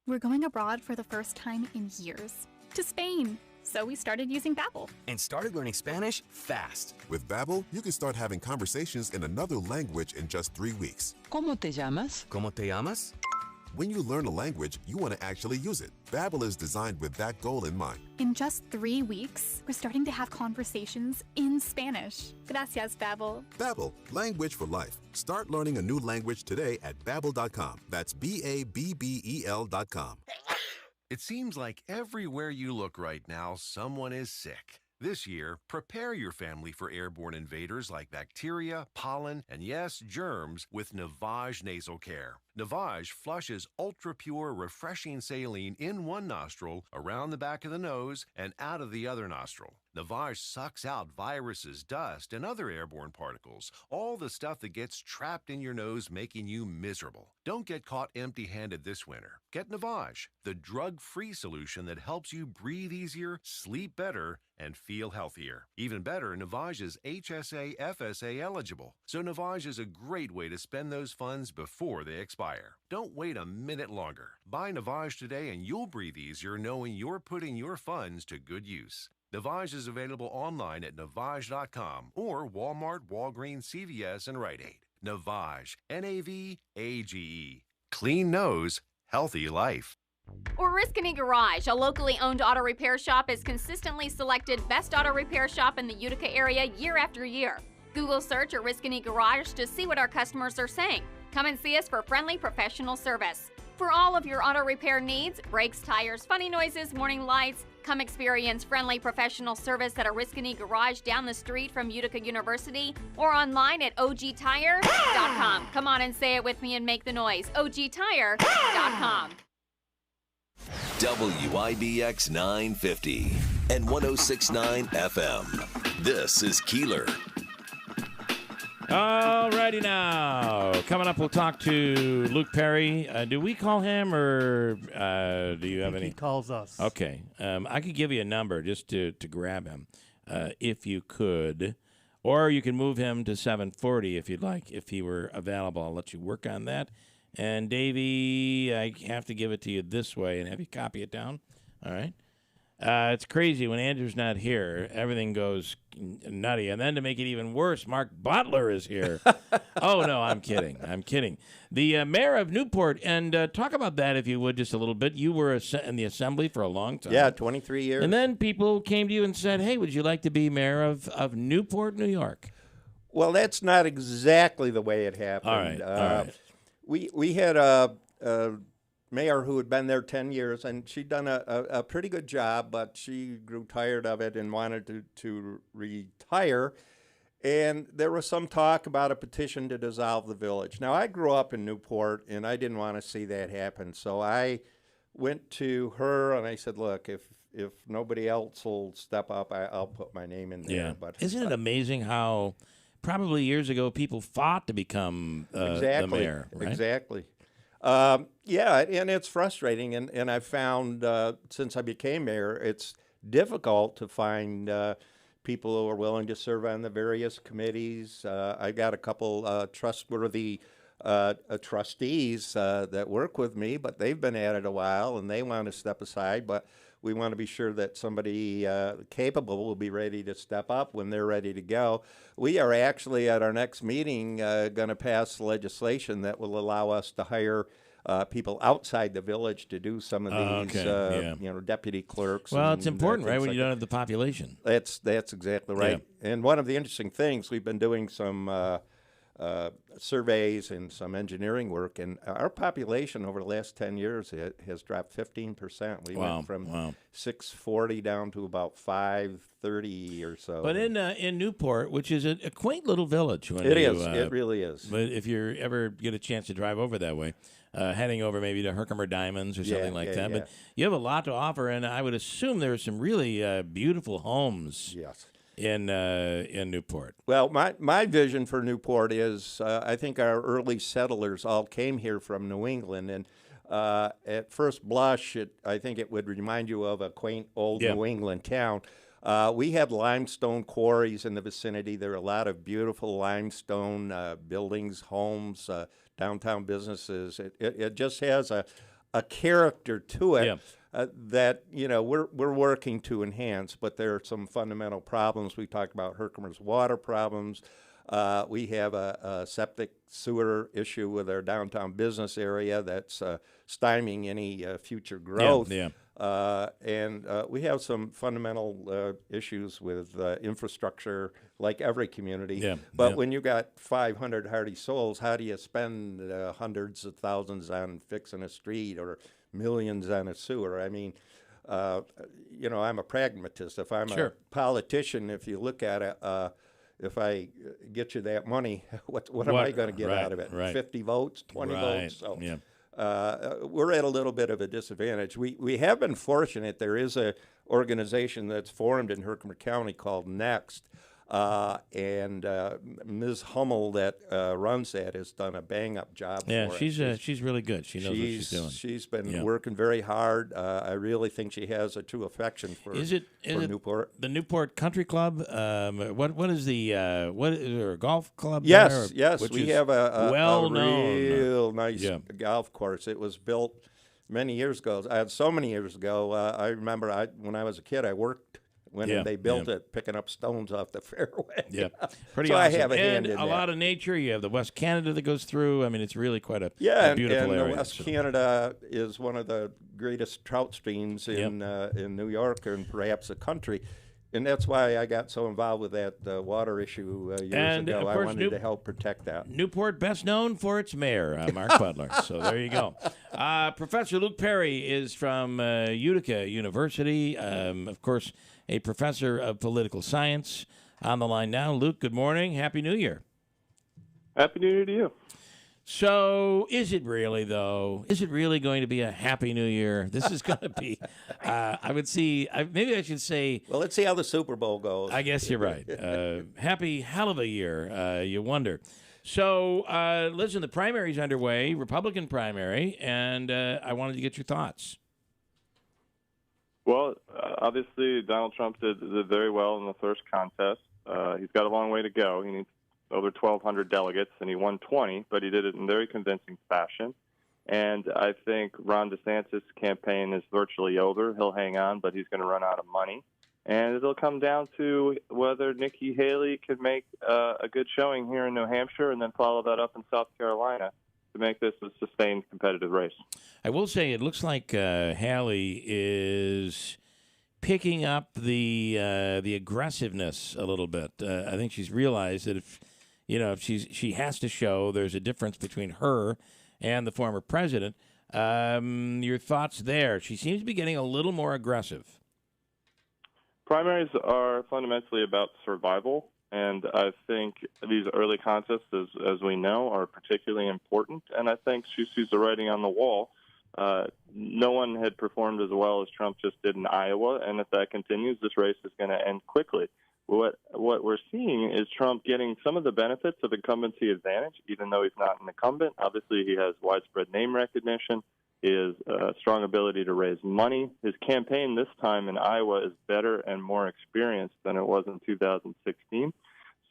We're going abroad for the first time in years. To Spain. So we started using Babbel. And started learning Spanish fast. With Babbel, you can start having conversations in another language in just 3 weeks. ¿Cómo te llamas? ¿Cómo te llamas? When you learn a language, you want to actually use it. Babbel is designed with that goal in mind. In just 3 weeks, we're starting to have conversations in Spanish. Gracias, Babbel. Babbel, language for life. Start learning a new language today at Babbel.com. That's BABBEL.com. It seems like everywhere you look right now, someone is sick. This year, prepare your family for airborne invaders like bacteria, pollen, and yes, germs with Navage Nasal Care. Navage flushes ultra-pure, refreshing saline in one nostril, around the back of the nose, and out of the other nostril. Navage sucks out viruses, dust, and other airborne particles, all the stuff that gets trapped in your nose, making you miserable. Don't get caught empty-handed this winter. Get Navage, the drug-free solution that helps you breathe easier, sleep better, and feel healthier. Even better, Navage is HSA, FSA eligible, so Navage is a great way to spend those funds before they expire. Don't wait a minute longer. Buy Navage today and you'll breathe easier knowing you're putting your funds to good use. Navage is available online at Navage.com or Walmart, Walgreens, CVS, and Rite Aid. Navage, Navage. Clean nose, healthy life. Oriskany Garage, a locally owned auto repair shop, is consistently selected best auto repair shop in the Utica area year after year. Google search Oriskany Garage to see what our customers are saying. Come and see us for friendly professional service. For all of your auto repair needs, brakes, tires, funny noises, warning lights, come experience friendly professional service at Oriskany Garage down the street from Utica University or online at ogtire.com. Come on and say it with me and make the noise. ogtire.com. WIBX 950 and 106.9 FM. This is Keeler. Alrighty now. Coming up, we'll talk to Luke Perry. Do we call him, or do you have any? He calls us. Okay. I could give you a number just to grab him, if you could. Or you can move him to 740 if you'd like, if he were available. I'll let you work on that. And, Davey, I have to give it to you this way and have you copy it down. All right? It's crazy. When Andrew's not here, everything goes nutty. And then to make it even worse, Marc Butler is here. Oh, no, I'm kidding. I'm kidding. The mayor of Newport, and talk about that, if you would, just a little bit. You were in the assembly for a long time. Yeah, 23 years. And then people came to you and said, hey, would you like to be mayor of Newport, New York? Well, that's not exactly the way it happened. All right. All right. We had a mayor who had been there 10 years, and she'd done a pretty good job, but she grew tired of it and wanted to retire. And there was some talk about a petition to dissolve the village. Now, I grew up in Newport, and I didn't want to see that happen. So I went to her, and I said, look, if nobody else will step up, I'll put my name in there. Yeah. But isn't it amazing how probably years ago people fought to become the mayor, right? Exactly. Yeah, and it's frustrating, and I've found since I became mayor, it's difficult to find people who are willing to serve on the various committees. I got a couple trustworthy trustees that work with me, but they've been at it a while, and they want to step aside, but we want to be sure that somebody capable will be ready to step up when they're ready to go. We are actually at our next meeting going to pass legislation that will allow us to hire people outside the village to do some of these, deputy clerks. Well, it's important, right, when you don't have the population. That's exactly right. Yeah. And one of the interesting things, we've been doing some surveys and some engineering work, and our population over the last 10 years has dropped 15%. We went from 640 down to about 530 or so. But in Newport, which is a quaint little village. It really is. But if you ever get a chance to drive over that way, heading over maybe to Herkimer Diamonds or something like that. But you have a lot to offer, and I would assume there are some really beautiful homes. Yes. In Newport. Well, my vision for Newport is I think our early settlers all came here from New England, and at first blush, I think it would remind you of a quaint old New England town. We have limestone quarries in the vicinity. There are a lot of beautiful limestone buildings, homes, downtown businesses. It just has a character to it. That we're working to enhance, but there are some fundamental problems. We talked about Herkimer's water problems. We have a septic sewer issue with our downtown business area that's stymieing any future growth. And we have some fundamental issues with infrastructure, like every community. But when you got 500 hardy souls, how do you spend hundreds of thousands on fixing a street or millions on a sewer? I mean, I'm a pragmatist. If I'm a politician, if you look at it, if I get you that money, what am I going to get out of it? 50 votes, 20 votes? So, we're at a little bit of a disadvantage. We have been fortunate. There is a organization that's formed in Herkimer County called Next. And Ms. Hummel that runs that has done a bang-up job for it. She's really good. She knows what she's doing. She's been working very hard. I really think she has a true affection for Newport. The Newport Country Club? What is there a golf club yes, there? Yes, we have a real nice golf course. It was built many years ago. So many years ago. I remember when I was a kid, I worked when they built it, picking up stones off the fairway. Pretty so awesome. I have a hand in a that. lot of nature. You have the West Canada that goes through. I mean, it's really quite a beautiful area. And the West Canada is one of the greatest trout streams in New York and perhaps the country. And that's why I got so involved with that water issue years ago. I wanted to help protect that. Newport, best known for its mayor, Marc Butler. So there you go. Professor Luke Perry is from Utica University. Of course, a professor of political science. On the line now. Luke, good morning. Happy New Year. Happy New Year to you. So is it really, though? Is it really going to be a Happy New Year? This is going to be, maybe I should say. Well, let's see how the Super Bowl goes. I guess you're right. Happy hell of a year, you wonder. So, listen, the primary's underway, Republican primary, and I wanted to get your thoughts. Well, obviously, Donald Trump did very well in the first contest. He's got a long way to go. He needs over 1,200 delegates, and he won 20, but he did it in very convincing fashion. And I think Ron DeSantis' campaign is virtually over. He'll hang on, but he's going to run out of money. And it'll come down to whether Nikki Haley can make a good showing here in New Hampshire and then follow that up in South Carolina to make this a sustained competitive race. I will say it looks like Haley is picking up the aggressiveness a little bit. I think she's realized that if she has to show there's a difference between her and the former president. Your thoughts there? She seems to be getting a little more aggressive. Primaries are fundamentally about survival, and I think these early contests, as we know, are particularly important, and I think she sees the writing on the wall. No one had performed as well as Trump just did in Iowa, and if that continues, this race is going to end quickly. What we're seeing is Trump getting some of the benefits of incumbency advantage, even though he's not an incumbent. Obviously, he has widespread name recognition, his strong ability to raise money. His campaign this time in Iowa is better and more experienced than it was in 2016.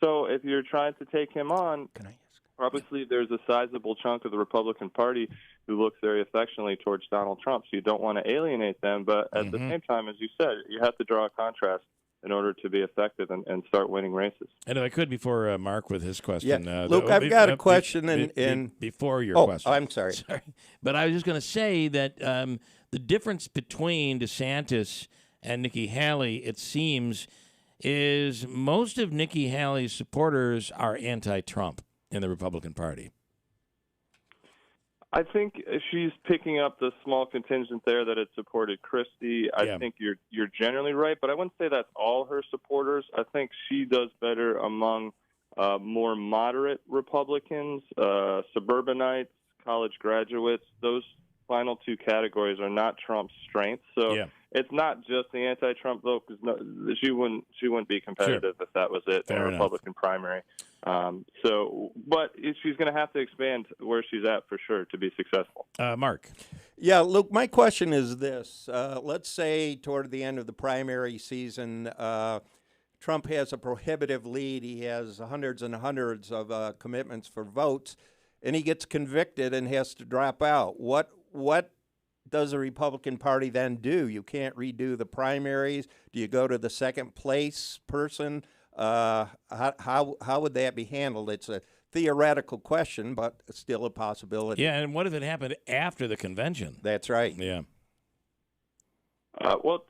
So if you're trying to take him on, obviously there's a sizable chunk of the Republican Party who looks very affectionately towards Donald Trump, so you don't want to alienate them. But at the same time, as you said, you have to draw a contrast in order to be effective and start winning races. And if I could, before Marc with his question. Luke, I've got a question. Before your question. I'm sorry. But I was just going to say that the difference between DeSantis and Nikki Haley, it seems, is most of Nikki Haley's supporters are anti-Trump. in the Republican Party? I think she's picking up the small contingent there that had supported Christie. I think you're generally right, but I wouldn't say that's all her supporters. I think she does better among more moderate Republicans, suburbanites, college graduates. Those final two categories are not Trump's strengths. So it's not just the anti-Trump vote, because she wouldn't be competitive if that was it in a Republican primary. But she's going to have to expand where she's at for sure to be successful. Mark. Yeah, Luke, my question is this. Let's say toward the end of the primary season, Trump has a prohibitive lead. He has hundreds and hundreds of commitments for votes, and he gets convicted and has to drop out. What does the Republican Party then do? You can't redo the primaries. Do you go to the second place person? How would that be handled? It's a theoretical question, but still a possibility. Yeah, and what if it happened after the convention? That's right. Yeah. Well,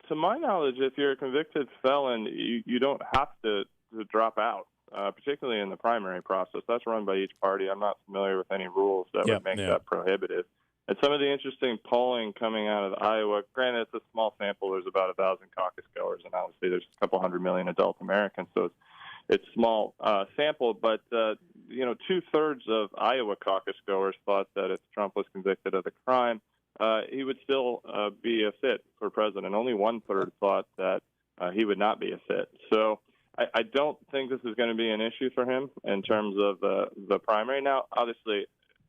to my knowledge, if you're a convicted felon, you don't have to drop out, particularly in the primary process. That's run by each party. I'm not familiar with any rules that would make that prohibitive. And some of the interesting polling coming out of Iowa, granted it's a small sample, there's about 1,000 caucus goers, and obviously there's a couple 100 million adult Americans, so it's small sample. But, 2/3 of Iowa caucus goers thought that if Trump was convicted of the crime, he would still be a fit for president. Only 1/3 thought that he would not be a fit. So I don't think this is going to be an issue for him in terms of the primary. Now, obviously,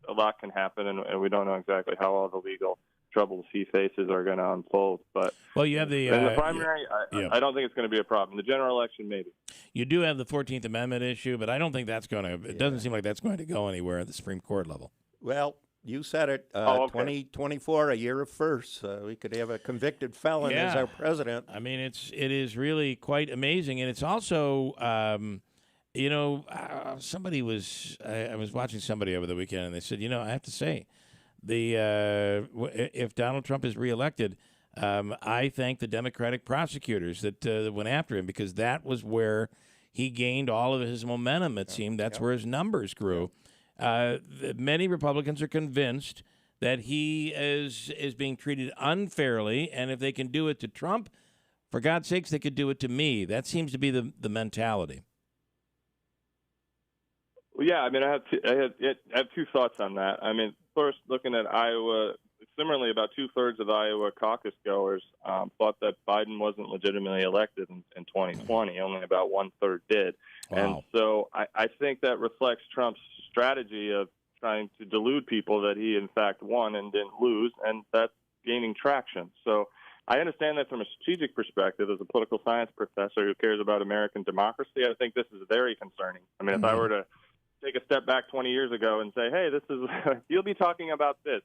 a lot can happen, and we don't know exactly how all the legal troubles he faces are going to unfold. But you have the in the primary, I don't think it's going to be a problem. The general election, maybe. You do have the 14th Amendment issue, but I don't think that's going to. It doesn't seem like that's going to go anywhere at the Supreme Court level. Well, you said it. 2024, a year of firsts. We could have a convicted felon as our president. I mean, it is really quite amazing, and it's also. Somebody was. I was watching somebody over the weekend, and they said, I have to say, if Donald Trump is reelected, I thank the Democratic prosecutors that went after him, because that was where he gained all of his momentum. It seemed that's where his numbers grew. Many Republicans are convinced that he is being treated unfairly, and if they can do it to Trump, for God's sakes, they could do it to me. That seems to be the mentality. Well, yeah, I mean, I have two thoughts on that. I mean, first, looking at Iowa, similarly, about 2/3 of Iowa caucus goers thought that Biden wasn't legitimately elected in 2020. Only about 1/3 did. Wow. And so I think that reflects Trump's strategy of trying to delude people that he, in fact, won and didn't lose, and that's gaining traction. So I understand that from a strategic perspective. As a political science professor who cares about American democracy, I think this is very concerning. I mean, if I were to take a step back 20 years ago and say, hey, this is you'll be talking about this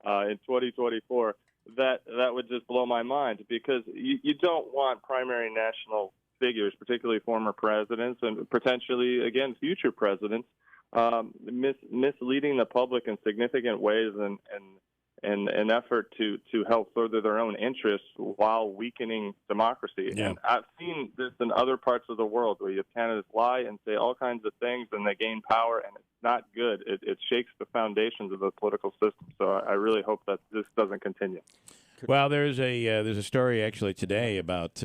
in 2024, that would just blow my mind, because you don't want primary national figures, particularly former presidents and potentially, again, future presidents, misleading the public in significant ways and an effort to help further their own interests while weakening democracy. Yeah. And I've seen this in other parts of the world where you have candidates lie and say all kinds of things and they gain power, and it's not good. It shakes the foundations of the political system. So I really hope that this doesn't continue. Well, there's a story actually today about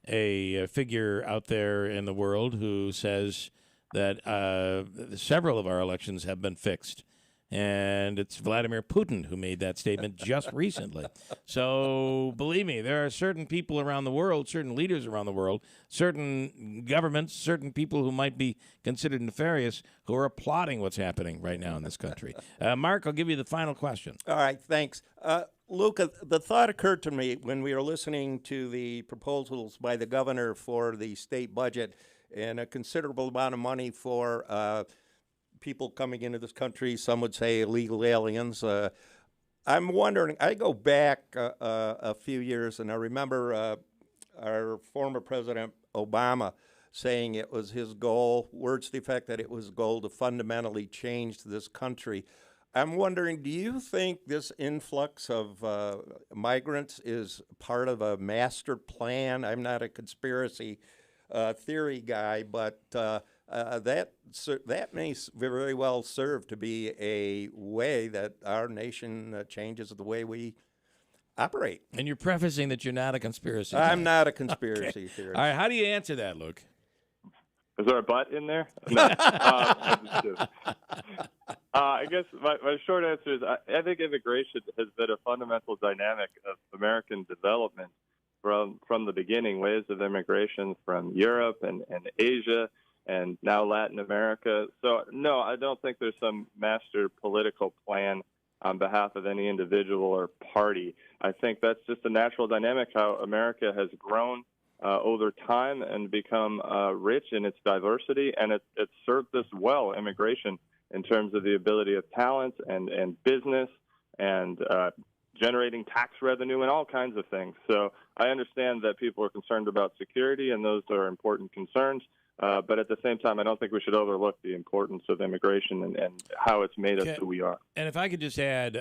a figure out there in the world who says that several of our elections have been fixed. And it's Vladimir Putin who made that statement just recently. So believe me, there are certain people around the world, certain leaders around the world, certain governments, certain people who might be considered nefarious who are applauding what's happening right now in this country. Mark, I'll give you the final question. All right, thanks. Luke, the thought occurred to me when we were listening to the proposals by the governor for the state budget and a considerable amount of money for people coming into this country. Some would say illegal aliens. I'm wondering, I go back a few years, and I remember our former President Obama saying it was his goal, words to the effect that it was his goal to fundamentally change this country. I'm wondering, do you think this influx of migrants is part of a master plan? I'm not a conspiracy theory guy, but that may very well serve to be a way that our nation changes the way we operate. And you're prefacing that you're not a conspiracy I'm guy. not a conspiracy theorist. All right, how do you answer that, Luke? Is there a butt in there? No. I guess my short answer is I think immigration has been a fundamental dynamic of American development from the beginning. Waves of immigration from Europe and Asia and now Latin America. So, no, I don't think there's some master political plan on behalf of any individual or party. I think that's just a natural dynamic, how America has grown over time and become rich in its diversity, and it served us well, immigration, in terms of the ability of talent and business and generating tax revenue and all kinds of things. So I understand that people are concerned about security, and those are important concerns. But at the same time, I don't think we should overlook the importance of immigration and how it's made us who we are. And if I could just add,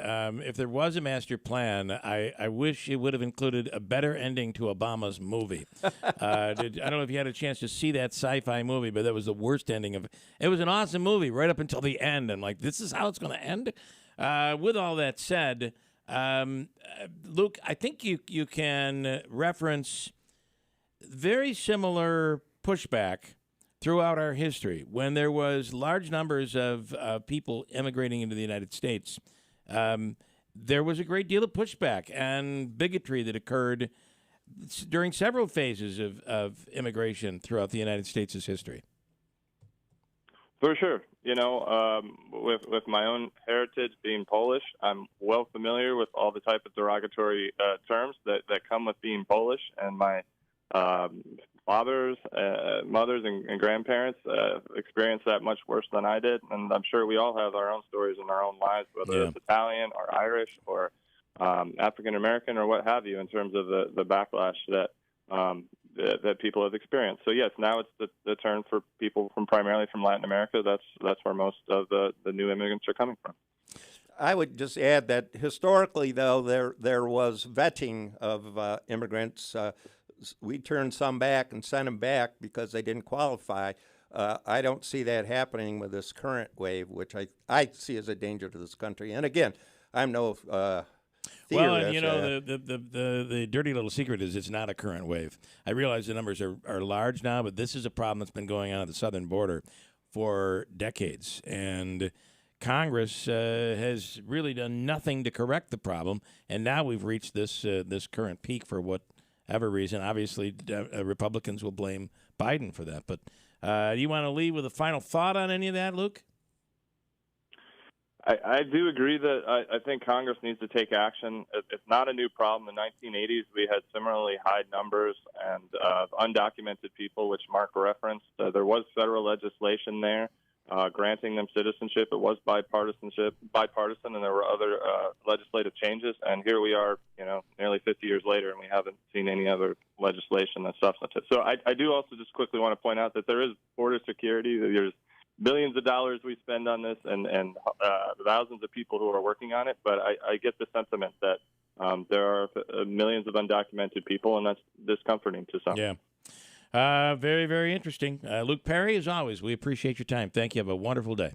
if there was a master plan, I wish it would have included a better ending to Obama's movie. I don't know if you had a chance to see that sci-fi movie, but that was the worst ending of it. It was an awesome movie right up until the end. I'm like, this is how it's going to end? With all that said, Luke, I think you can reference very similar pushback throughout our history when there was large numbers of people immigrating into the United States. There was a great deal of pushback and bigotry that occurred during several phases of immigration throughout the United States' history. For sure. You know, with my own heritage being Polish, I'm well familiar with all the type of derogatory terms that come with being Polish, and my fathers, mothers, and grandparents experienced that much worse than I did, and I'm sure we all have our own stories in our own lives, whether it's Italian or Irish or African American or what have you, in terms of the backlash that people have experienced. So yes, now it's the turn for people primarily from Latin America. That's where most of the new immigrants are coming from. I would just add that historically, though, there was vetting of immigrants. We turned some back and sent them back because they didn't qualify. I don't see that happening with this current wave, which I see as a danger to this country. And again, I'm no theorist. Well, and you know, the dirty little secret is it's not a current wave. I realize the numbers are large now, but this is a problem that's been going on at the southern border for decades. And Congress has really done nothing to correct the problem. And now we've reached this current peak for whatever reason. Obviously, Republicans will blame Biden for that. But do you want to leave with a final thought on any of that, Luke? I do agree that I think Congress needs to take action. It's not a new problem. In the 1980s, we had similarly high numbers and undocumented people, which Marc referenced. There was federal legislation there granting them citizenship. It was bipartisan, and there were other legislative changes. And here we are, nearly 50 years later, and we haven't seen any other legislation that's substantive. So I do also just quickly want to point out that there is border security. There's billions of dollars we spend on this and thousands of people who are working on it. But I get the sentiment that there are millions of undocumented people, and that's discomforting to some. Yeah. Very, very interesting. Luke Perry, as always, we appreciate your time. Thank you. Have a wonderful day.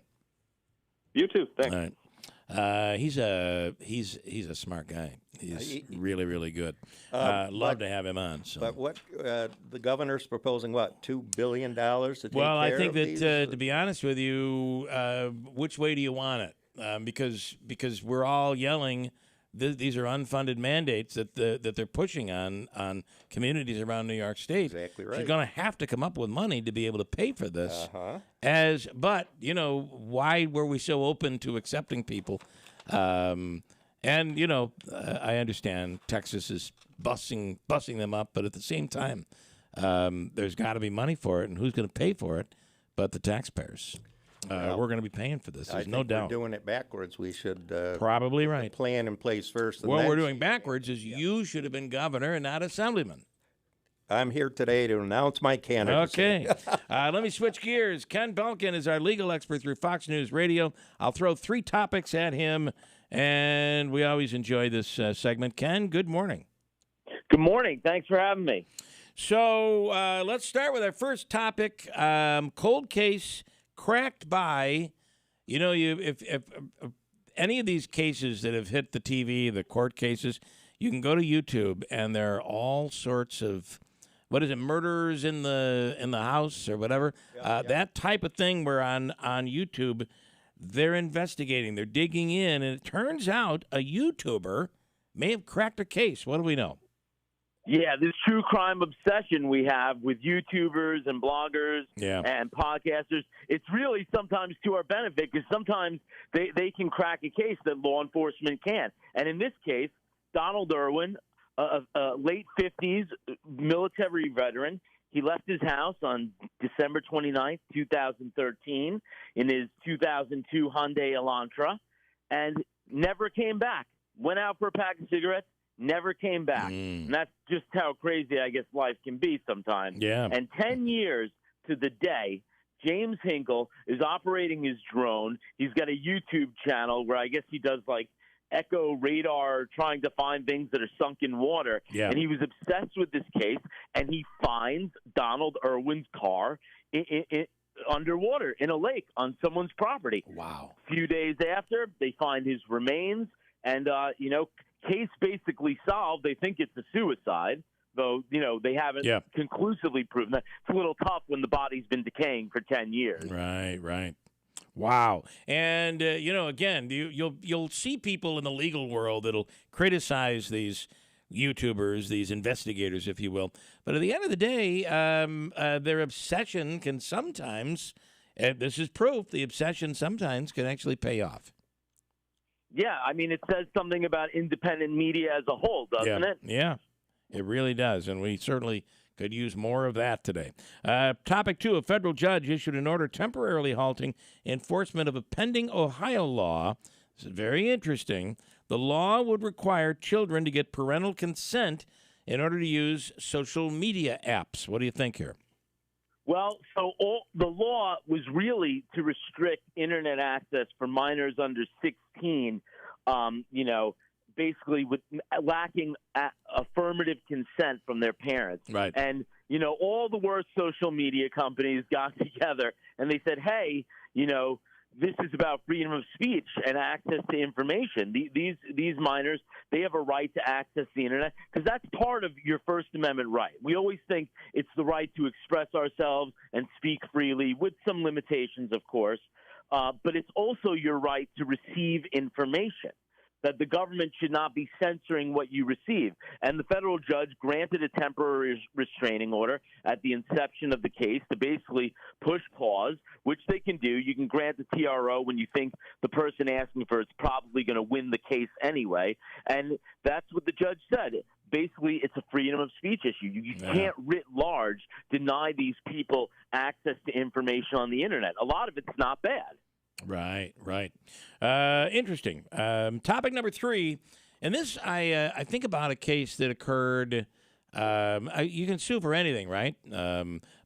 You too. Thanks. All right. He's a smart guy. He's really, really good. Love to have him on. So. But what the governor's proposing? What, $2 billion to take care I think of that these? To be honest with you, which way do you want it? Because we're all yelling. These are unfunded mandates that they're pushing on communities around New York State. Exactly right. She's going to have to come up with money to be able to pay for this. But why were we so open to accepting people? I understand Texas is busing them up, but at the same time, there's got to be money for it, and who's going to pay for it? But the taxpayers. We're going to be paying for this. There's no doubt. We're doing it backwards. We should probably right. Plan in place first. What we're doing backwards is you should have been governor and not assemblyman. I'm here today to announce my candidacy. Okay. Let me switch gears. Ken Belin is our legal expert through Fox News Radio. I'll throw 3 topics at him, and we always enjoy this segment. Ken, good morning. Good morning. Thanks for having me. So let's start with our first topic. Cold case cracked by, if any of these cases that have hit the TV, the court cases, you can go to YouTube, and there are all sorts of, murders in the house or whatever. That type of thing where on YouTube, they're investigating, they're digging in, and it turns out a YouTuber may have cracked a case. What do we know? Yeah, this true crime obsession we have with YouTubers and bloggers and podcasters, it's really sometimes to our benefit because sometimes they can crack a case that law enforcement can't. And in this case, Donald Irwin, a late 50s military veteran, he left his house on December 29th, 2013 in his 2002 Hyundai Elantra and never came back. Went out for a pack of cigarettes, never came back. And that's just how crazy, I guess, life can be sometimes. Yeah. And 10 years to the day, James Hinkle is operating his drone. He's got a YouTube channel where I guess he does, like, echo radar trying to find things that are sunk in water. Yeah. And he was obsessed with this case, and he finds Donald Irwin's car underwater in a lake on someone's property. Wow. A few days after, they find his remains, and, case basically solved. They think it's a suicide, though, they haven't conclusively proven that. It's a little tough when the body's been decaying for 10 years. Right. Wow. And, again, you'll see people in the legal world that'll criticize these YouTubers, these investigators, if you will. But at the end of the day, their obsession can sometimes, this is proof, the obsession sometimes can actually pay off. Yeah, I mean, it says something about independent media as a whole, doesn't it? Yeah, it really does, and we certainly could use more of that today. Topic 2, a federal judge issued an order temporarily halting enforcement of a pending Ohio law. This is very interesting. The law would require children to get parental consent in order to use social media apps. What do you think here? Well, so the law was really to restrict Internet access for minors under 16, basically with lacking affirmative consent from their parents. Right. And, all the worst social media companies got together and they said, hey, this is about freedom of speech and access to information. These minors, they have a right to access the Internet because that's part of your First Amendment right. We always think it's the right to express ourselves and speak freely with some limitations, of course, but it's also your right to receive information, that the government should not be censoring what you receive. And the federal judge granted a temporary restraining order at the inception of the case to basically push pause, which they can do. You can grant the TRO when you think the person asking for it's probably going to win the case anyway. And that's what the judge said. Basically, it's a freedom of speech issue. You can't writ large deny these people access to information on the Internet. A lot of it's not bad. Right. Interesting. Topic number 3, and this I think about a case that occurred. You can sue for anything, right?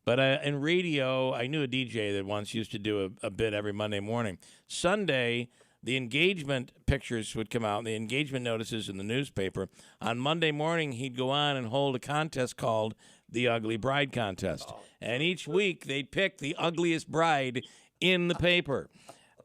But in radio, I knew a DJ that once used to do a bit every Monday morning. Sunday, the engagement pictures would come out, the engagement notices in the newspaper. On Monday morning, he'd go on and hold a contest called the Ugly Bride Contest. And each week, they'd pick the ugliest bride in the paper.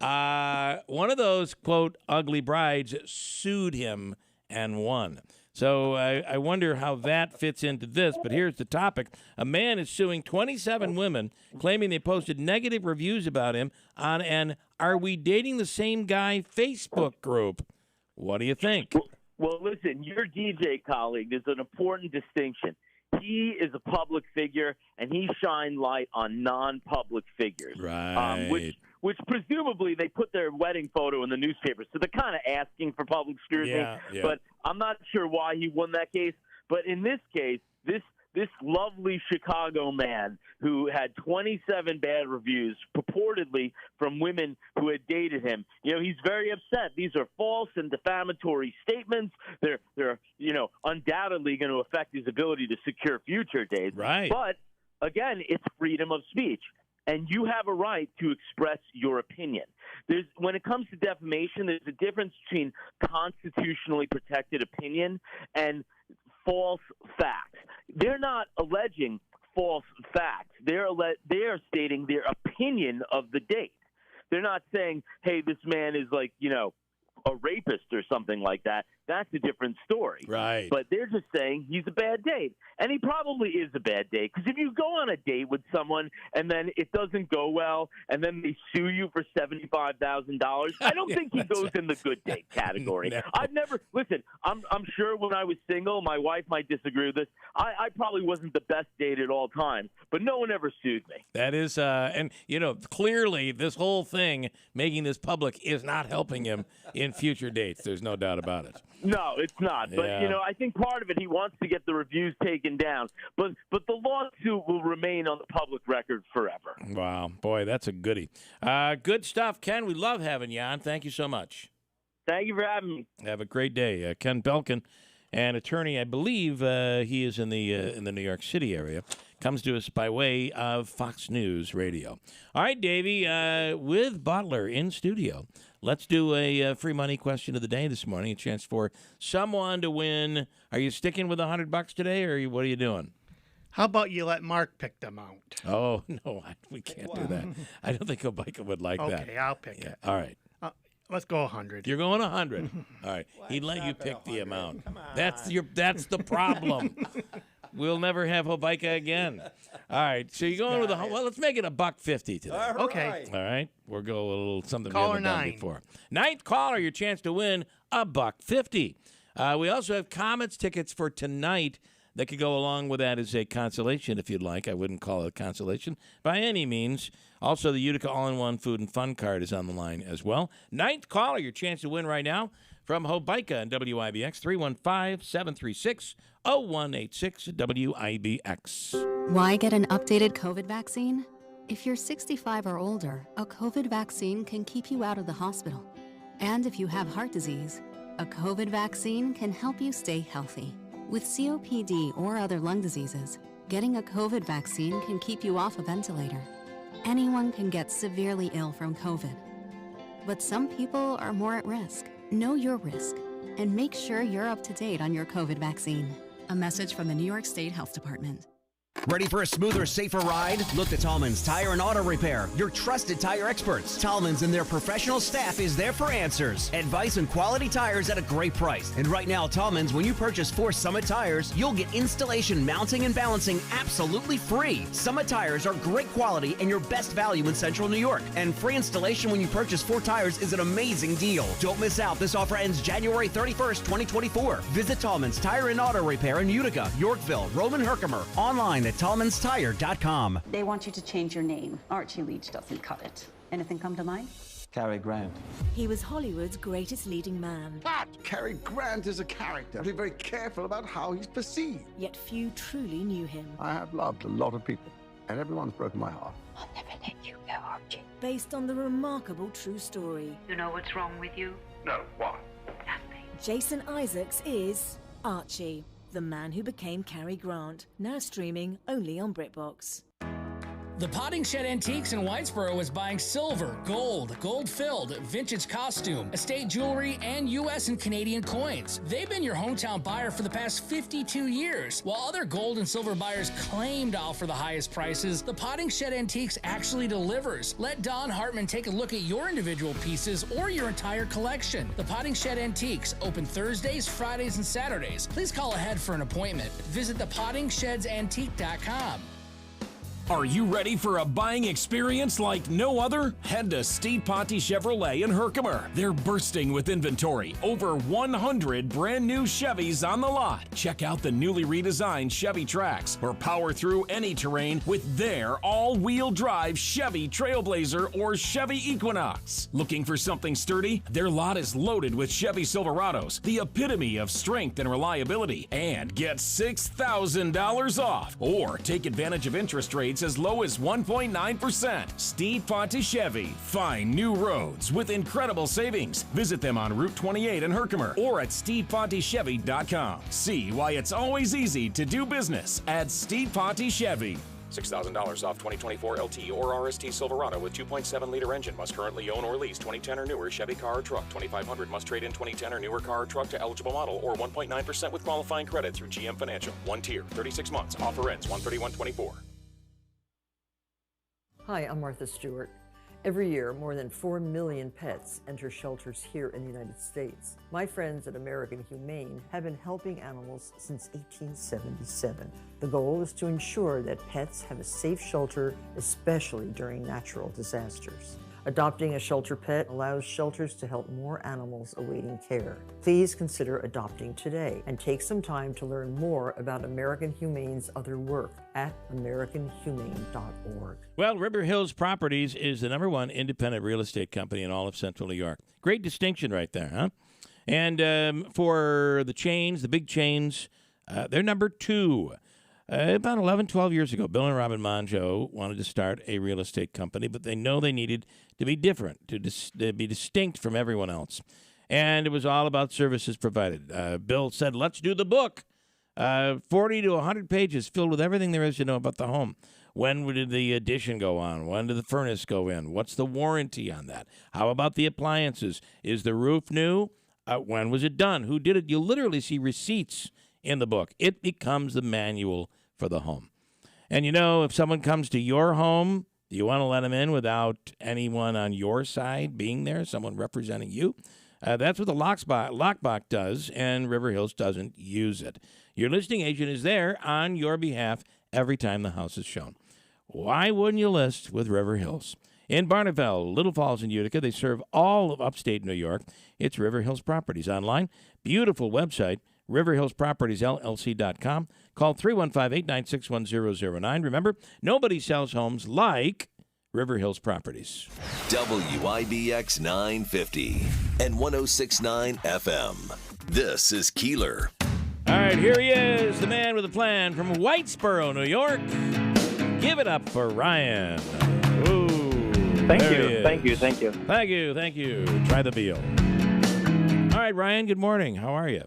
One of those, quote, ugly brides sued him and won. So I wonder how that fits into this, but here's the topic. A man is suing 27 women, claiming they posted negative reviews about him on an Are We Dating the Same Guy Facebook group. What do you think? Well, listen, your DJ colleague, there's an important distinction. He is a public figure, and he shined light on non-public figures. Right. Which presumably they put their wedding photo in the newspaper. So they're kind of asking for public scrutiny. Yeah. But I'm not sure why he won that case. But in this case, this lovely Chicago man who had 27 bad reviews purportedly from women who had dated him, he's very upset. These are false and defamatory statements. They're undoubtedly going to affect his ability to secure future dates. Right. But again, it's freedom of speech. And you have a right to express your opinion. When it comes to defamation, there's a difference between constitutionally protected opinion and false facts. They're not alleging false facts. They are stating their opinion of the date. They're not saying, hey, this man is like, a rapist or something like that. That's a different story. Right. But they're just saying he's a bad date. And he probably is a bad date. Because if you go on a date with someone and then it doesn't go well and then they sue you for $75,000, I don't think he goes in the good date category. No. I've never – listen, I'm sure when I was single, my wife might disagree with this. I probably wasn't the best date at all times, but no one ever sued me. That is and, clearly this whole thing, making this public, is not helping him in future dates. There's no doubt about it. No, it's not. But, I think part of it, he wants to get the reviews taken down. But the lawsuit will remain on the public record forever. Wow. Boy, that's a goodie. Good stuff, Ken. We love having you on. Thank you so much. Thank you for having me. Have a great day. Ken Belin, an attorney, I believe he is in the New York City area, comes to us by way of Fox News Radio. All right, Davey, with Butler in studio. Let's do a free money question of the day this morning. A chance for someone to win. Are you sticking with $100 today, or what are you doing? How about you let Marc pick them out? Oh, no, we can't do that. I don't think Obika would like that. Okay, I'll pick it. All right. Let's go 100. You're going 100. All right. He'd let you pick the amount. That's the problem. We'll never have Obika again. All right. So you're going with let's make it $150 today. Okay. All right. We'll go a little something Caller we haven't done 9. before. Ninth caller, your chance to win $150. We also have Comets tickets for tonight that could go along with that as a consolation, if you'd like. I wouldn't call it a consolation by any means. Also, the Utica All-in-One Food and Fun card is on the line as well. Ninth caller, your chance to win right now from Hobika and WIBX, 315-736-0186 WIBX. Why get an updated COVID vaccine? If you're 65 or older, a COVID vaccine can keep you out of the hospital. And if you have heart disease, a COVID vaccine can help you stay healthy. With COPD or other lung diseases, getting a COVID vaccine can keep you off a ventilator. Anyone can get severely ill from COVID. But some people are more at risk. Know your risk and make sure you're up to date on your COVID vaccine. A message from the New York State Health Department. Ready for a smoother, safer ride? Look to Tallman's Tire and Auto Repair, your trusted tire experts. Tallman's and their professional staff is there for answers, advice, and quality tires at a great price. And right now, Tallman's, when you purchase 4 Summit tires, you'll get installation, mounting, and balancing absolutely free. Summit tires are great quality and your best value in Central New York. And free installation when you purchase 4 tires is an amazing deal. Don't miss out. This offer ends January 31st, 2024. Visit Tallman's Tire and Auto Repair in Utica, Yorkville, Roman Herkimer, online at TallmansTire.com. They want you to change your name. Archie Leach doesn't cut it. Anything come to mind? Cary Grant. He was Hollywood's greatest leading man. But Cary Grant is a character. Be very careful about how he's perceived. Yet few truly knew him. I have loved a lot of people, and everyone's broken my heart. I'll never let you go, Archie. Based on the remarkable true story. You know what's wrong with you? No, what? Nothing. Jason Isaacs is Archie, the man who became Cary Grant, now streaming only on BritBox. The Potting Shed Antiques in Whitesboro is buying silver, gold-filled, vintage costume, estate jewelry, and U.S. and Canadian coins. They've been your hometown buyer for the past 52 years. While other gold and silver buyers claim to offer the highest prices, the Potting Shed Antiques actually delivers. Let Don Hartman take a look at your individual pieces or your entire collection. The Potting Shed Antiques, open Thursdays, Fridays, and Saturdays. Please call ahead for an appointment. Visit thepottingshedsAntique.com. Are you ready for a buying experience like no other? Head to Steve Ponte Chevrolet in Herkimer. They're bursting with inventory. Over 100 brand new Chevys on the lot. Check out the newly redesigned Chevy Trax or power through any terrain with their all-wheel drive Chevy Trailblazer or Chevy Equinox. Looking for something sturdy? Their lot is loaded with Chevy Silverados, the epitome of strength and reliability. And get $6,000 off or take advantage of interest rates as low as 1.9%. Steve Ponte Chevy. Find new roads with incredible savings. Visit them on Route 28 in Herkimer or at StevePonteChevy.com. See why it's always easy to do business at Steve Ponte Chevy. $6,000 off 2024 LT or RST Silverado with 2.7-liter engine. Must currently own or lease 2010 or newer Chevy car or truck. $2,500 must trade in 2010 or newer car or truck to eligible model or 1.9% with qualifying credit through GM Financial. One tier, 36 months. Offer ends 1/31/24. Hi, I'm Martha Stewart. Every year, more than 4 million pets enter shelters here in the United States. My friends at American Humane have been helping animals since 1877. The goal is to ensure that pets have a safe shelter, especially during natural disasters. Adopting a shelter pet allows shelters to help more animals awaiting care. Please consider adopting today and take some time to learn more about American Humane's other work at americanhumane.org. Well, River Hills Properties is the #1 independent real estate company in all of Central New York. Great distinction right there, huh? And for the chains, the big chains, they're #2. About 11, 12 years ago, Bill and Robin Monjo wanted to start a real estate company, but they know they needed to be different, to be distinct from everyone else. And it was all about services provided. Bill said, let's do the book. 40 to 100 pages filled with everything there is to know about the home. When did the addition go on? When did the furnace go in? What's the warranty on that? How about the appliances? Is the roof new? When was it done? Who did it? You'll literally see receipts in the book. It becomes the manual for the home. And you know, if someone comes to your home, you want to let them in without anyone on your side being there, someone representing you. That's what the lockbox does, and River Hills doesn't use it. Your listing agent is there on your behalf every time the house is shown. Why wouldn't you list with River Hills? In Barneveld, Little Falls, and Utica, they serve all of upstate New York. It's River Hills Properties. Online, beautiful website, riverhillspropertiesllc.com. Call 315-896-1009. Remember, nobody sells homes like River Hills Properties. WIBX 950 and 106.9 FM. This is Keeler. All right, here he is, the man with a plan from Whitesboro, New York. Give it up for Ryan. Ooh, Thank you. Try the veal. All right, Ryan, good morning. How are you?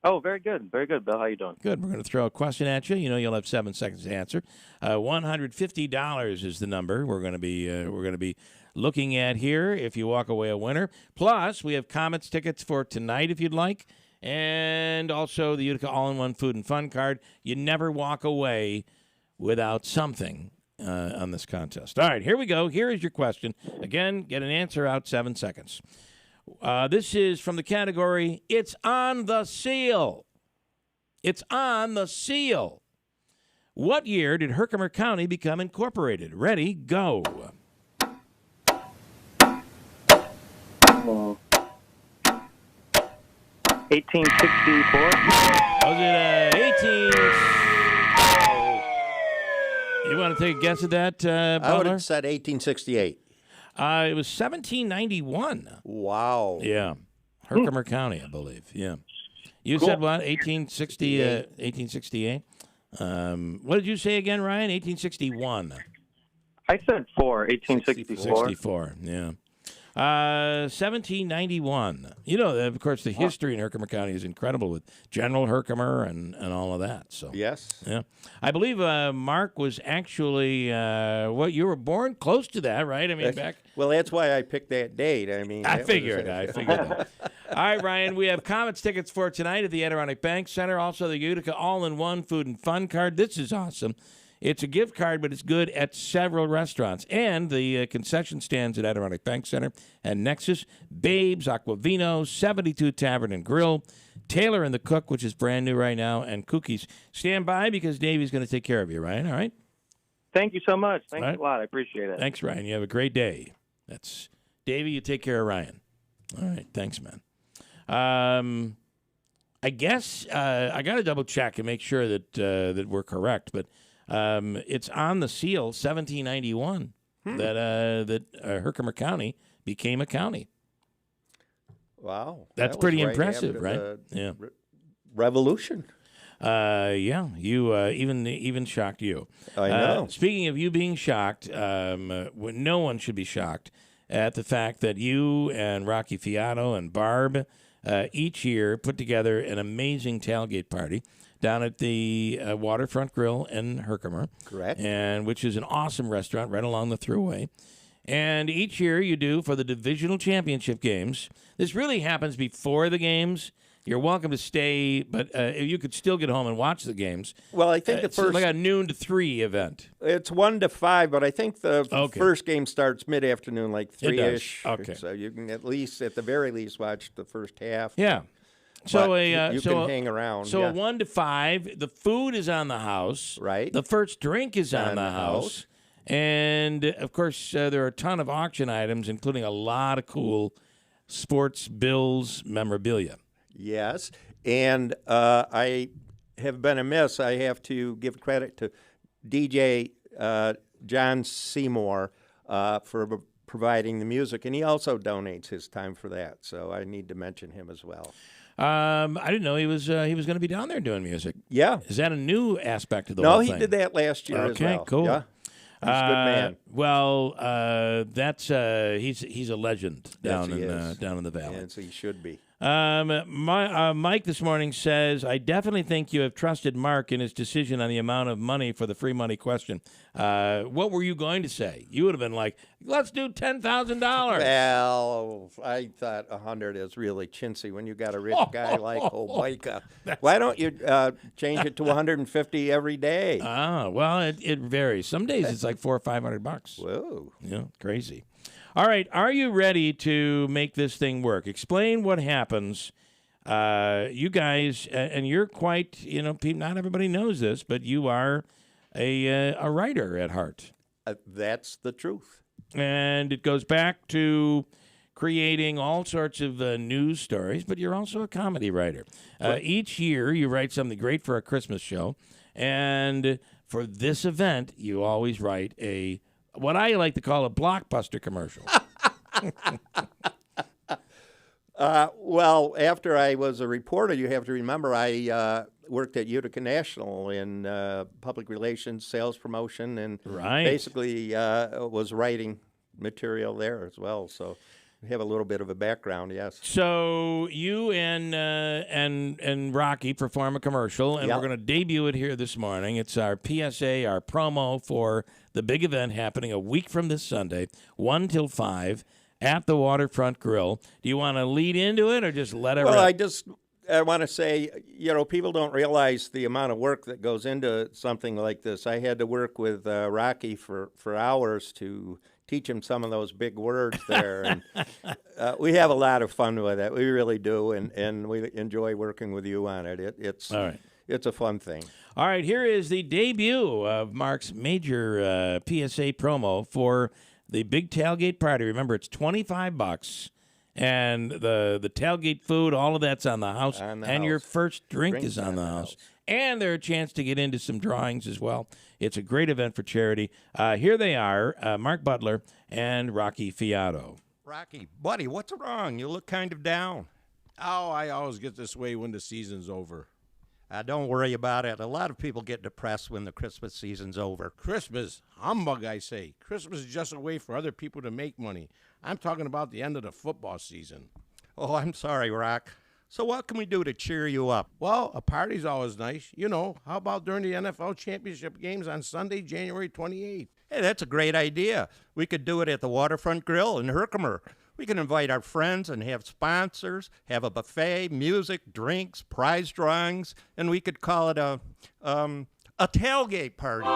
Oh, very good, Bill. How you doing? Good. We're going to throw a question at you. You know, you'll have 7 seconds to answer. $150 is the number we're going to be looking at here. If you walk away a winner, plus we have Comets tickets for tonight if you'd like, and also the Utica All-in-One Food and Fun card. You never walk away without something on this contest. All right, here we go. Here is your question. Again, get an answer out 7 seconds. This is from the category, It's on the Seal. It's on the seal. What year did Herkimer County become incorporated? Ready, go. 1864. Was it 18? You want to take a guess at that, Butler? I would have said 1868. It was 1791. Wow. Yeah. Herkimer County, I believe. Yeah. You said what? 1868? What did you say again, Ryan? 1861. I said 1864. 64, yeah. 1791. You know, of course, the history in Herkimer County is incredible with General Herkimer and all of that. So yes. Yeah. I believe Marc was actually, you were born close to that, right? I mean, back. Well, that's why I picked that date. I mean, I figured that. All right, Ryan, we have Comets tickets for tonight at the Adirondack Bank Center. Also, the Utica All-in-One Food and Fun card. This is awesome. It's a gift card, but it's good at several restaurants. And the concession stands at Adirondack Bank Center and Nexus, Babes, Aquavino, 72 Tavern and Grill, Taylor and the Cook, which is brand new right now, and Cookies. Stand by because Davey's going to take care of you, Ryan, all right? Thank you so much. Thanks a lot. I appreciate it. Thanks, Ryan. You have a great day. That's Davey, you take care of Ryan. All right. Thanks, man. I guess I got to double check and make sure that we're correct, but it's on the seal, 1791, that Herkimer County became a county. Wow, that's pretty impressive, right? Yeah, revolution. Yeah, you even shocked you. I know. Speaking of you being shocked, no one should be shocked at the fact that you and Rocky Fiato and Barb each year put together an amazing tailgate party down at the Waterfront Grill in Herkimer. Correct. And which is an awesome restaurant right along the thruway. And each year you do for the divisional championship games. This really happens before the games. You're welcome to stay, but you could still get home and watch the games. Well, I think the first... It's like a noon to 3 event. It's 1 to 5, but I think the first game starts mid-afternoon, like 3-ish. Okay. So you can at the very least, watch the first half. Yeah. So you can hang around. So a 1 to 5, the food is on the house. Right. The first drink is on the house. And, of course, there are a ton of auction items, including a lot of cool sports bills memorabilia. Yes, and I have been amiss. I have to give credit to DJ John Seymour for providing the music, and he also donates his time for that. So I need to mention him as well. I didn't know he was going to be down there doing music. Yeah, is that a new aspect of the whole thing? No, he did that last year as well. Okay, cool. Yeah. He's a good man. Well, that's he's a legend down in the valley. Yes, he should be. Mike this morning says, I definitely think you have trusted Marc in his decision on the amount of money for the free money question. What were you going to say? You would have been like, let's do $10,000. Well, I thought 100 is really chintzy when you got a rich guy like Micah. Why don't you change it to 150 every day? Well, it varies. Some days it's like $400 or $500. Whoa. Yeah, crazy. All right, are you ready to make this thing work? Explain what happens. You guys, and you're quite, not everybody knows this, but you are a writer at heart. That's the truth. And it goes back to creating all sorts of news stories, but you're also a comedy writer. Each year, you write something great for a Christmas show, and for this event, you always write what I like to call a blockbuster commercial. Well, after I was a reporter, you have to remember I worked at Utica National in public relations, sales promotion, and basically was writing material there as well. So we have a little bit of a background, yes. So you and Rocky perform a commercial, and we're going to debut it here this morning. It's our PSA, our promo for the big event happening a week from this Sunday, 1 till 5, at the Waterfront Grill. Do you want to lead into it or just let it rip? I want to say, people don't realize the amount of work that goes into something like this. I had to work with Rocky for hours to teach him some of those big words there. And we have a lot of fun with it. We really do, and we enjoy working with you on it. It's all right. It's a fun thing. All right, here is the debut of Marc's major PSA promo for the big tailgate party. Remember, it's $25, and the tailgate food, all of that's on the house, your first drink is on the house. And there's a chance to get into some drawings as well. It's a great event for charity. Here they are, Marc Butler and Rocky Fiato. Rocky, buddy, what's wrong? You look kind of down. Oh, I always get this way when the season's over. Don't worry about it. A lot of people get depressed when the Christmas season's over. Christmas? Humbug, I say. Christmas is just a way for other people to make money. I'm talking about the end of the football season. Oh, I'm sorry, Rock. So what can we do to cheer you up? Well, a party's always nice. How about during the NFL championship games on Sunday, January 28th? Hey, that's a great idea. We could do it at the Waterfront Grill in Herkimer. We can invite our friends and have sponsors, have a buffet, music, drinks, prize drawings, and we could call it a tailgate party.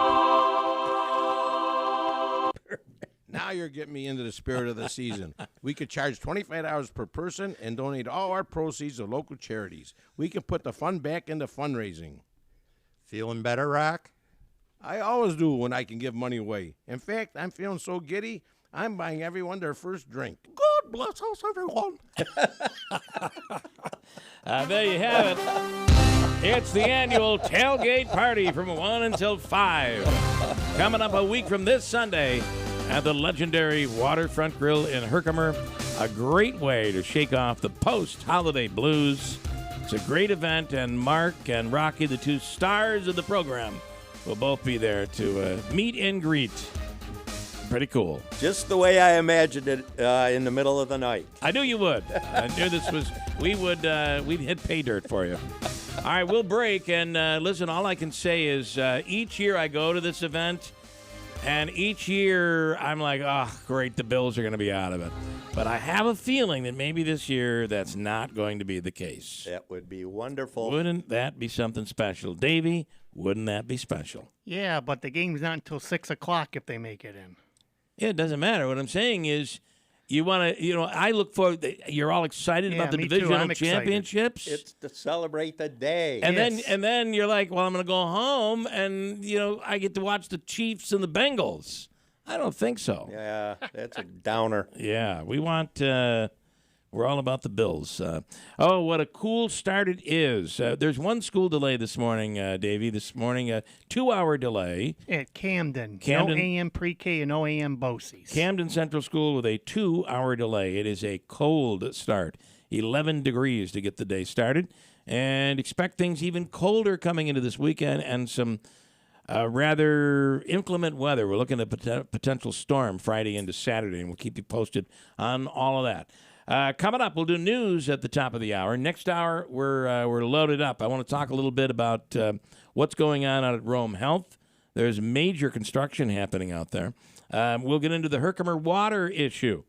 Now you're getting me into the spirit of the season. We could charge $25 per person and donate all our proceeds to local charities. We can put the fun back into fundraising. Feeling better, Rock? I always do when I can give money away. In fact, I'm feeling so giddy, I'm buying everyone their first drink. God bless us, everyone. There you have it. It's the annual tailgate party from 1 until 5. Coming up a week from this Sunday at the legendary Waterfront Grill in Herkimer. A great way to shake off the post-holiday blues. It's a great event, and Marc and Rocky, the two stars of the program, will both be there to meet and greet. Pretty cool. Just the way I imagined it in the middle of the night. I knew you would. I knew this was, we'd hit pay dirt for you. All right, we'll break. And listen, all I can say is each year I go to this event, and each year I'm like, oh, great, the Bills are going to be out of it. But I have a feeling that maybe this year that's not going to be the case. That would be wonderful. Wouldn't that be something special? Davey, wouldn't that be special? Yeah, but the game's not until 6 o'clock if they make it in. Yeah, it doesn't matter. What I'm saying is you want to, I look forward, you're all excited about the divisional championships. It's to celebrate the day. And then you're like, well, I'm going to go home and, I get to watch the Chiefs and the Bengals. I don't think so. Yeah, that's a downer. Yeah, we want, we're all about the Bills. Oh, what a cool start it is. There's one school delay this morning, Davey. This morning, a 2-hour delay. At Camden. No AM pre-K and no AM BOCES. Camden Central School with a 2-hour delay. It is a cold start. 11 degrees to get the day started. And expect things even colder coming into this weekend and some rather inclement weather. We're looking at a potential storm Friday into Saturday, and we'll keep you posted on all of that. Coming up, we'll do news at the top of the hour. Next hour, we're loaded up. I want to talk a little bit about what's going on out at Rome Health. There's major construction happening out there. We'll get into the Herkimer water issue.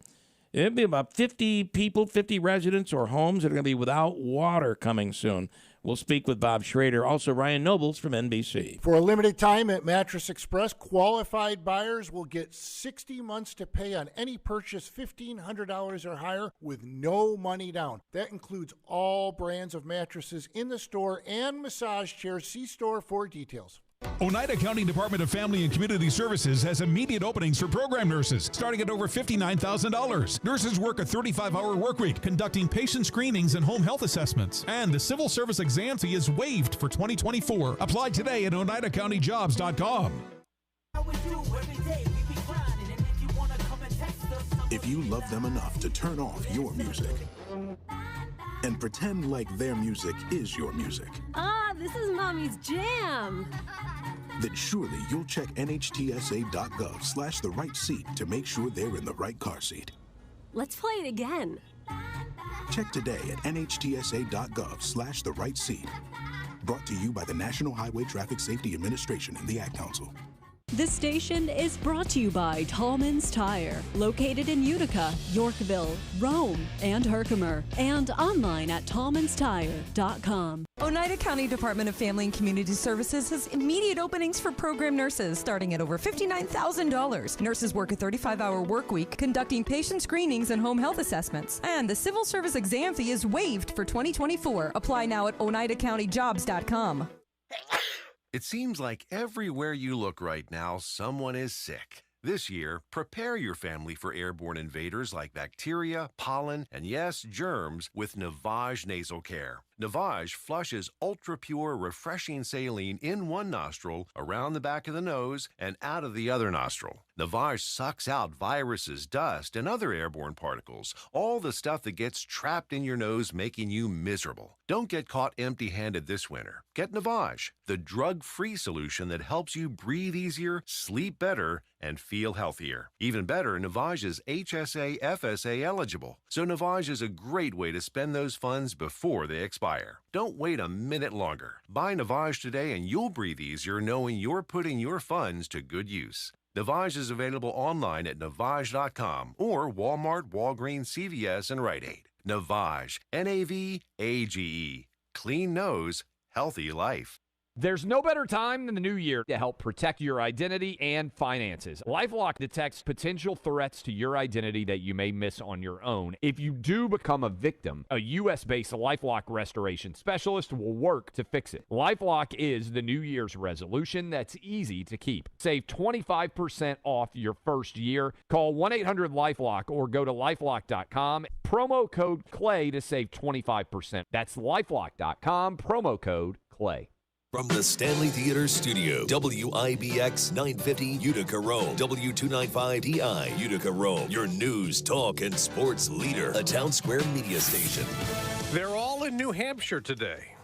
It'll be about 50 people, 50 residents or homes that are going to be without water coming soon. We'll speak with Bob Schrader. Also, Ryan Nobles from NBC. For a limited time at Mattress Express, qualified buyers will get 60 months to pay on any purchase $1,500 or higher with no money down. That includes all brands of mattresses in the store and massage chairs. See store for details. Oneida County Department of Family and Community Services has immediate openings for program nurses, starting at over $59,000. Nurses work a 35-hour work week, conducting patient screenings and home health assessments. And the civil service exam fee is waived for 2024. Apply today at OneidaCountyJobs.com. If you love them enough to turn off your music and pretend like their music is your music, this is Mommy's jam. then surely you'll check NHTSA.gov/the right seat to make sure they're in the right car seat. Let's play it again. Check today at NHTSA.gov/the right seat. Brought to you by the National Highway Traffic Safety Administration and the Ad Council. This station is brought to you by Tallman's Tire, located in Utica, Yorkville, Rome, and Herkimer, and online at tallmanstire.com. Oneida County Department of Family and Community Services has immediate openings for program nurses starting at over $59,000. Nurses work a 35-hour work week, conducting patient screenings and home health assessments. And the civil service exam fee is waived for 2024. Apply now at OneidaCountyJobs.com. It seems like everywhere you look right now, someone is sick. This year, prepare your family for airborne invaders like bacteria, pollen, and yes, germs with Navage Nasal Care. Navage flushes ultra-pure, refreshing saline in one nostril, around the back of the nose, and out of the other nostril. Navage sucks out viruses, dust, and other airborne particles, all the stuff that gets trapped in your nose, making you miserable. Don't get caught empty-handed this winter. Get Navage, the drug-free solution that helps you breathe easier, sleep better, and feel healthier. Even better, Navage is HSA FSA eligible, so Navage is a great way to spend those funds before they expire. Don't wait a minute longer. Buy Navage today and you'll breathe easier knowing you're putting your funds to good use. Navage is available online at Navage.com or Walmart, Walgreens, CVS, and Rite Aid. Navage, Navage. Clean nose, healthy life. There's no better time than the new year to help protect your identity and finances. LifeLock detects potential threats to your identity that you may miss on your own. If you do become a victim, a U.S.-based LifeLock restoration specialist will work to fix it. LifeLock is the New Year's resolution that's easy to keep. Save 25% off your first year. Call 1-800-LifeLock or go to LifeLock.com. Promo code CLAY to save 25%. That's LifeLock.com. Promo code CLAY. From the Stanley Theater Studio, WIBX 950 Utica, Rome, W295DI Utica, Rome, your news, talk, and sports leader, a Town Square media station. They're all in New Hampshire today.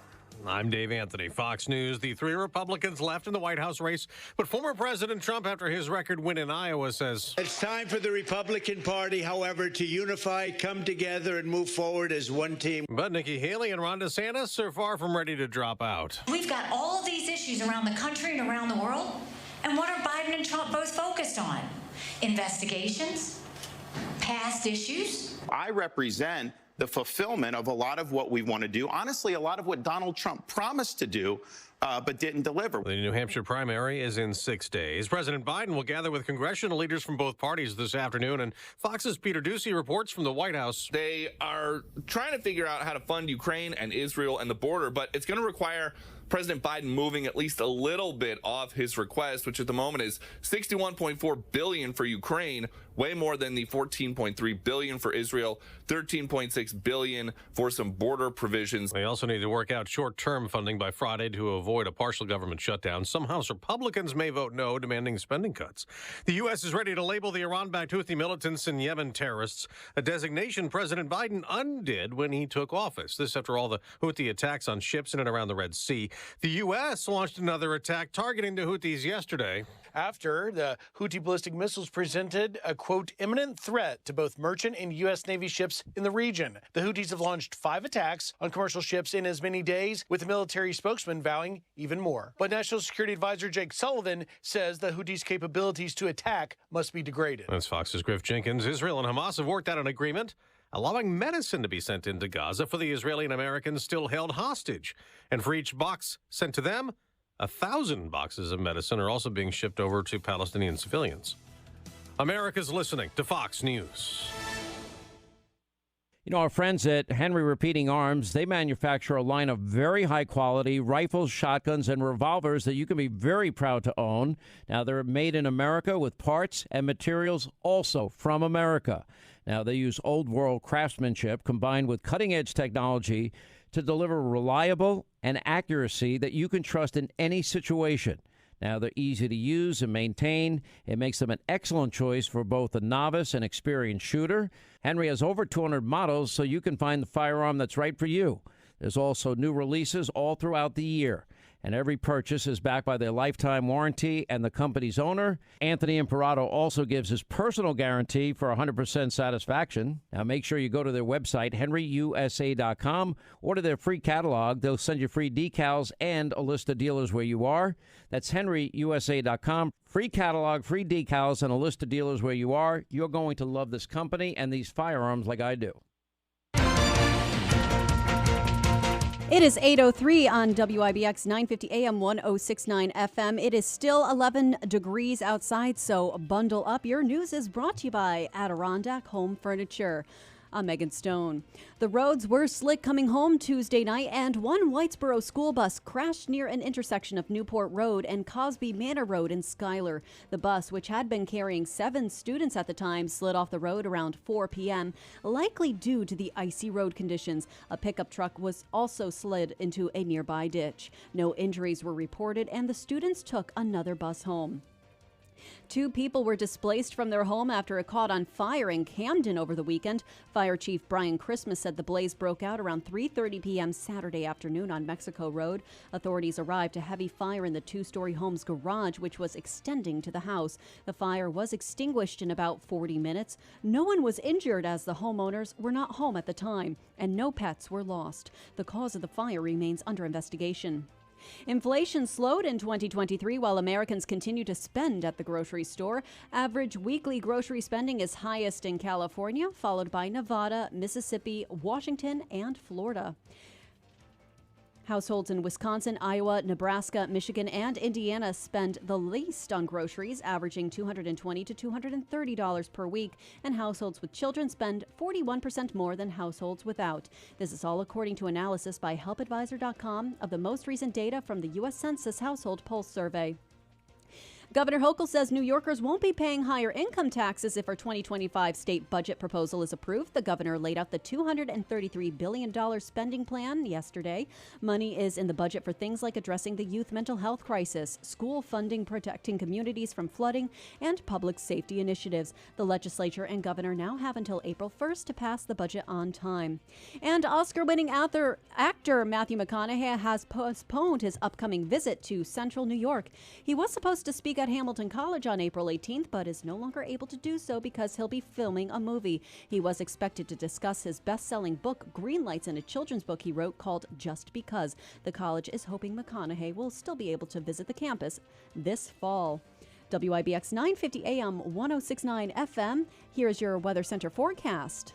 I'm Dave Anthony, Fox News. The 3 Republicans left in the White House race, but former President Trump, after his record win in Iowa, says it's time for the Republican Party, however, to unify, come together, and move forward as one team. But Nikki Haley and Ron DeSantis are far from ready to drop out. We've got all of these issues around the country and around the world, and what are Biden and Trump both focused on? Investigations? Past issues? I represent the fulfillment of a lot of what we want to do. Honestly, a lot of what Donald Trump promised to do, but didn't deliver. The New Hampshire primary is in 6 days. President Biden will gather with congressional leaders from both parties this afternoon, and Fox's Peter Ducey reports from the White House. They are trying to figure out how to fund Ukraine and Israel and the border, but it's going to require President Biden moving at least a little bit off his request, which at the moment is $61.4 billion for Ukraine, way more than the $14.3 billion for Israel, $13.6 billion for some border provisions. They also need to work out short-term funding by Friday to avoid a partial government shutdown. Some House Republicans may vote no, demanding spending cuts. The U.S. is ready to label the Iran-backed Houthi militants in Yemen terrorists, a designation President Biden undid when he took office. This after all the Houthi attacks on ships in and around the Red Sea. The U.S. launched another attack targeting the Houthis yesterday. After the Houthi ballistic missiles presented a, quote, imminent threat to both merchant and U.S. Navy ships in the region. The Houthis have launched 5 attacks on commercial ships in as many days, with the military spokesman vowing even more. But National Security Advisor Jake Sullivan says the Houthis' capabilities to attack must be degraded. That's Fox's Griff Jenkins. Israel and Hamas have worked out an agreement allowing medicine to be sent into Gaza for the Israeli and Americans still held hostage. And for each box sent to them, 1,000 boxes of medicine are also being shipped over to Palestinian civilians. America's listening to Fox News. You know, our friends at Henry Repeating Arms, they manufacture a line of very high-quality rifles, shotguns, and revolvers that you can be very proud to own. Now, they're made in America with parts and materials also from America. Now, they use old-world craftsmanship combined with cutting-edge technology to deliver reliable and accuracy that you can trust in any situation. Now, they're easy to use and maintain. It makes them an excellent choice for both a novice and experienced shooter. Henry has over 200 models, so you can find the firearm that's right for you. There's also new releases all throughout the year. And every purchase is backed by their lifetime warranty and the company's owner. Anthony Imperato also gives his personal guarantee for 100% satisfaction. Now, make sure you go to their website, henryusa.com, order their free catalog. They'll send you free decals and a list of dealers where you are. That's henryusa.com. Free catalog, free decals, and a list of dealers where you are. You're going to love this company and these firearms like I do. It is 8:03 on WIBX 950 AM 1069 FM. It is still 11 degrees outside, so bundle up. Your news is brought to you by Adirondack Home Furniture. I'm Megan Stone. The roads were slick coming home Tuesday night, and one Whitesboro school bus crashed near an intersection of Newport Road and Cosby Manor Road in Schuyler. The bus, which had been carrying 7 students at the time, slid off the road around 4 p.m., likely due to the icy road conditions. A pickup truck was also slid into a nearby ditch. No injuries were reported, and the students took another bus home. 2 people were displaced from their home after it caught on fire in Camden over the weekend. Fire Chief Brian Christmas said the blaze broke out around 3:30 p.m. Saturday afternoon on Mexico Road. Authorities arrived to heavy fire in the 2-story home's garage, which was extending to the house. The fire was extinguished in about 40 minutes. No one was injured as the homeowners were not home at the time, and no pets were lost. The cause of the fire remains under investigation. Inflation slowed in 2023 while Americans continue to spend at the grocery store. Average weekly grocery spending is highest in California, followed by Nevada, Mississippi, Washington, and Florida. Households in Wisconsin, Iowa, Nebraska, Michigan, and Indiana spend the least on groceries, averaging $220 to $230 per week, and households with children spend 41% more than households without. This is all according to analysis by HelpAdvisor.com of the most recent data from the U.S. Census Household Pulse Survey. Governor Hochul says New Yorkers won't be paying higher income taxes if our 2025 state budget proposal is approved. The governor laid out the $233 billion spending plan yesterday. Money is in the budget for things like addressing the youth mental health crisis, school funding, protecting communities from flooding, and public safety initiatives. The legislature and governor now have until April 1st to pass the budget on time. And Oscar-winning actor Matthew McConaughey has postponed his upcoming visit to Central New York. He was supposed to speak at Hamilton College on April 18th, but is no longer able to do so because he'll be filming a movie. He was expected to discuss his best-selling book, Green Lights, and a children's book he wrote called Just Because. The college is hoping McConaughey will still be able to visit the campus this fall. WIBX 950 AM 1069 FM. Here's your Weather Center forecast.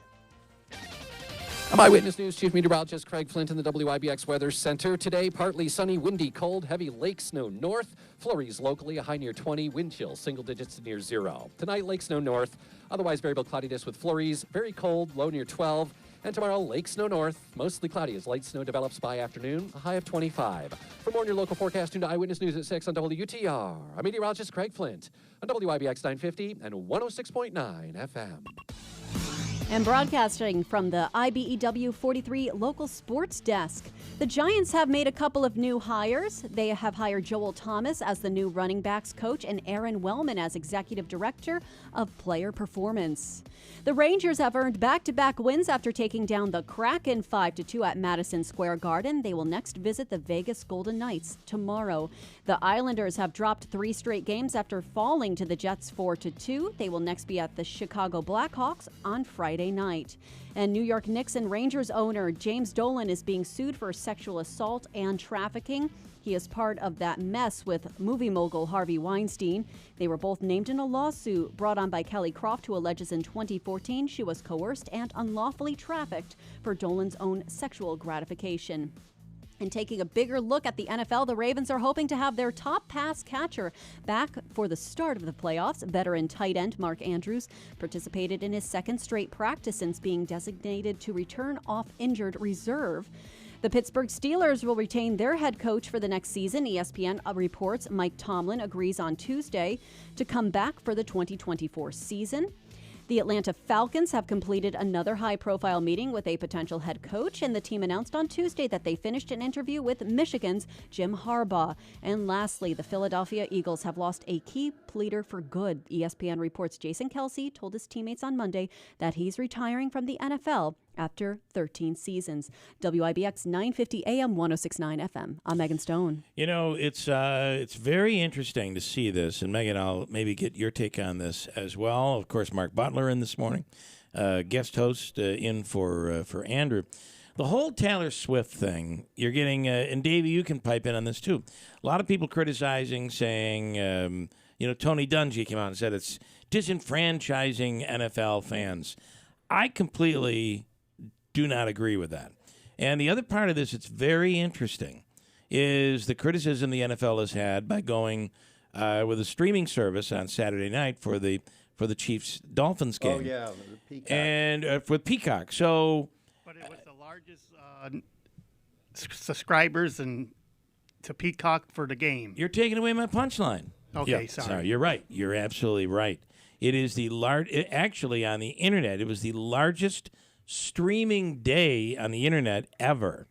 I'm Eyewitness News Chief Meteorologist Craig Flint in the WIBX Weather Center. Today, partly sunny, windy, cold, heavy lake snow north. Flurries locally, a high near 20. Wind chill, single digits to near 0. Tonight, lake snow north. Otherwise, variable cloudiness with flurries. Very cold, low near 12. And tomorrow, lake snow north. Mostly cloudy as light snow develops by afternoon. A high of 25. For more on your local forecast, tune to Eyewitness News at 6 on WTR. I'm meteorologist Craig Flint on WIBX 950 and 106.9 FM. And broadcasting from the IBEW 43 local sports desk, the Giants have made a couple of new hires. They have hired Joel Thomas as the new running backs coach and Aaron Wellman as executive director of player performance. The Rangers have earned back-to-back wins after taking down the Kraken 5-2 at Madison Square Garden. They will next visit the Vegas Golden Knights tomorrow. The Islanders have dropped 3 straight games after falling to the Jets 4-2. They will next be at the Chicago Blackhawks on Friday night. And New York Knicks and Rangers owner James Dolan is being sued for sexual assault and trafficking. He is part of that mess with movie mogul Harvey Weinstein. They were both named in a lawsuit brought on by Kelly Croft, who alleges in 2014 she was coerced and unlawfully trafficked for Dolan's own sexual gratification. And taking a bigger look at the NFL, the Ravens are hoping to have their top pass catcher back for the start of the playoffs. Veteran tight end Marc Andrews participated in his second straight practice since being designated to return off injured reserve. The Pittsburgh Steelers will retain their head coach for the next season. ESPN reports Mike Tomlin agrees on Tuesday to come back for the 2024 season. The Atlanta Falcons have completed another high-profile meeting with a potential head coach, and the team announced on Tuesday that they finished an interview with Michigan's Jim Harbaugh. And lastly, the Philadelphia Eagles have lost a key leader for good. ESPN reports Jason Kelce told his teammates on Monday that he's retiring from the NFL after 13 seasons. WIBX 950 AM 1069 FM. I'm Megan Stone. You know, it's very interesting to see this, and Megan, I'll maybe get your take on this as well. Of course, Marc Butler in this morning, guest host in for Andrew. The whole Taylor Swift thing, you're getting, and Davey, you can pipe in on this too. A lot of people criticizing, saying, Tony Dungy came out and said it's disenfranchising NFL fans. I completely do not agree with that. And the other part of this, it's very interesting, is the criticism the NFL has had by going with a streaming service on Saturday night for the Chiefs-Dolphins game. Oh, yeah, the Peacock. And for Peacock. So, but it was the largest subscribers to Peacock for the game. You're taking away my punchline. Okay, yeah, sorry. You're right. You're absolutely right. It is the actually on the internet, it was the largest streaming day on the internet ever.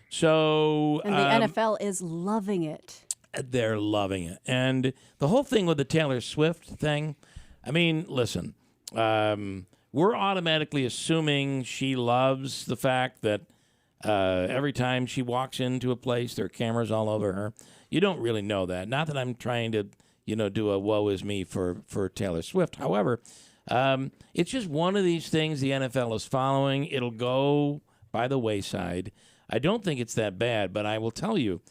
So, and the NFL is loving it. They're loving it. And the whole thing with the Taylor Swift thing, I mean, listen, we're automatically assuming she loves the fact that every time she walks into a place, there are cameras all over her. You don't really know that. Not that I'm trying to, do a woe is me for Taylor Swift. However, it's just one of these things the NFL is following. It'll go by the wayside. I don't think it's that bad, but I will tell you,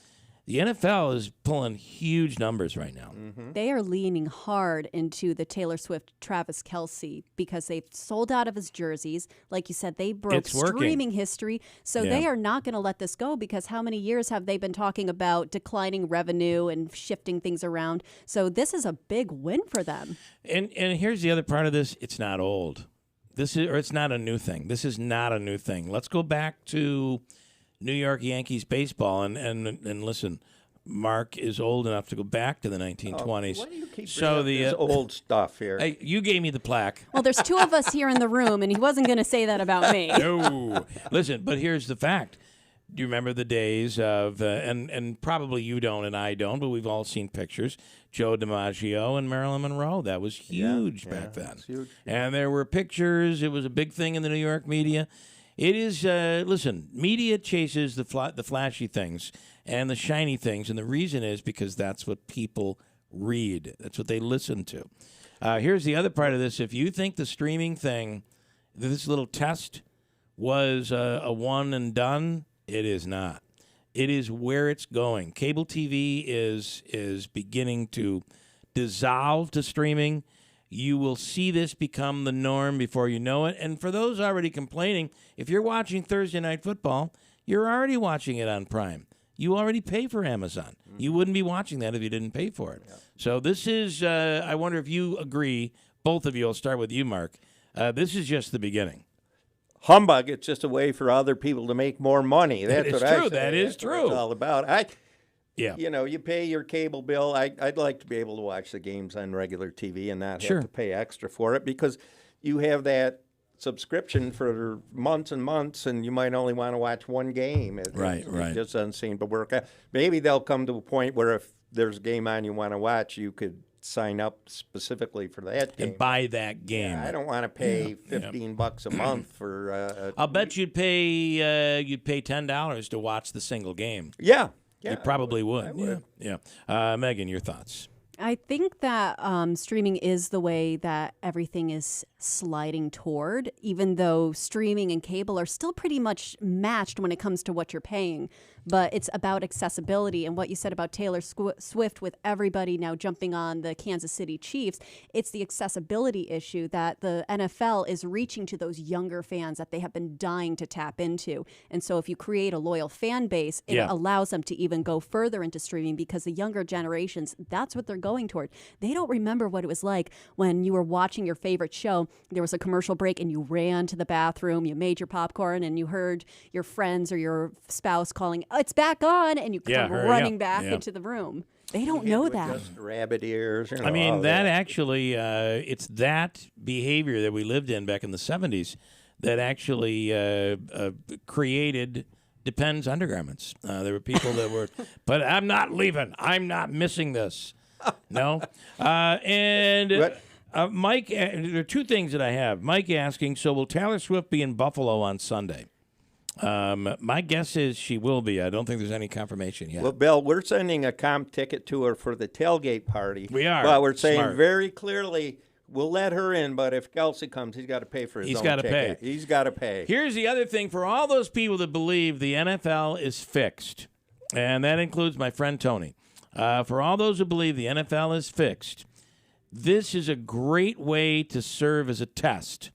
the NFL is pulling huge numbers right now. Mm-hmm. They are leaning hard into the Taylor Swift, Travis Kelce, because they've sold out of his jerseys. Like you said, they broke streaming history. So they are not going to let this go, because how many years have they been talking about declining revenue and shifting things around? So this is a big win for them. And here's the other part of this. It's not old. It's not a new thing. This is not a new thing. Let's go back to New York Yankees baseball and listen, Mark is old enough to go back to the 1920s. Why do you keep so bringing up this old stuff here? Hey, you gave me the plaque. Well, there's two of us here in the room, and he wasn't going to say that about me. No. Listen, but here's the fact. Do you remember the days of, and probably you don't and I don't, but we've all seen pictures, Joe DiMaggio and Marilyn Monroe. That was huge back then. Huge. And there were pictures. It was a big thing in the New York media. It is, listen, media chases the flashy things and the shiny things, and the reason is because that's what people read. That's what they listen to. Here's the other part of this. If you think the streaming thing, this little test was a one and done, it is not. It is where it's going. Cable TV is beginning to dissolve to streaming. You will see this become the norm before you know it. And for those already complaining, if you're watching Thursday Night Football, you're already watching it on Prime. You already pay for Amazon. You wouldn't be watching that if you didn't pay for it. Yeah. So this is, I wonder if you agree, both of you, I'll start with you, Mark. This is just the beginning. Humbug, it's just a way for other people to make more money. That's That is what I true. say. That is That's what true. It's all about. Yeah. You know, you pay your cable bill. I'd like to be able to watch the games on regular TV and not have to pay extra for it because you have that subscription for months and months, and you might only want to watch one game. It just doesn't seem to work out. Maybe they'll come to a point where if there's a game on you want to watch, you could sign up specifically for that game. And buy that game. Yeah, I don't want to pay $15 a month for. I'll bet you'd pay $10 to watch the single game. Yeah. You probably would. I would. Yeah. Megan, your thoughts? I think that streaming is the way that everything is sliding toward, even though streaming and cable are still pretty much matched when it comes to what you're paying. But it's about accessibility. And what you said about Taylor Swift with everybody now jumping on the Kansas City Chiefs, it's the accessibility issue that the NFL is reaching to those younger fans that they have been dying to tap into. And so if you create a loyal fan base, it allows them to even go further into streaming because the younger generations, that's what they're going toward. They don't remember what it was like when you were watching your favorite show, there was a commercial break and you ran to the bathroom, you made your popcorn and you heard your friends or your spouse calling, "Oh, it's back on," and you come running back into the room. They don't know that. Just rabbit ears. You know, I mean, that actually, it's that behavior that we lived in back in the 70s that actually created Depends undergarments. There were people that were, but I'm not leaving. I'm not missing this. No. Mike, there are two things that I have. Mike asking, so will Taylor Swift be in Buffalo on Sunday? My guess is she will be. I don't think there's any confirmation yet. Well, Bill, we're sending a comp ticket to her for the tailgate party. We are. Well, we're saying Smart. very clearly we'll let her in, but if Kelsey comes, he's got to pay for his own ticket. He's got to pay. Here's the other thing for all those people that believe the NFL is fixed, and that includes my friend Tony. For all those who believe the NFL is fixed, this is a great way to serve as a test.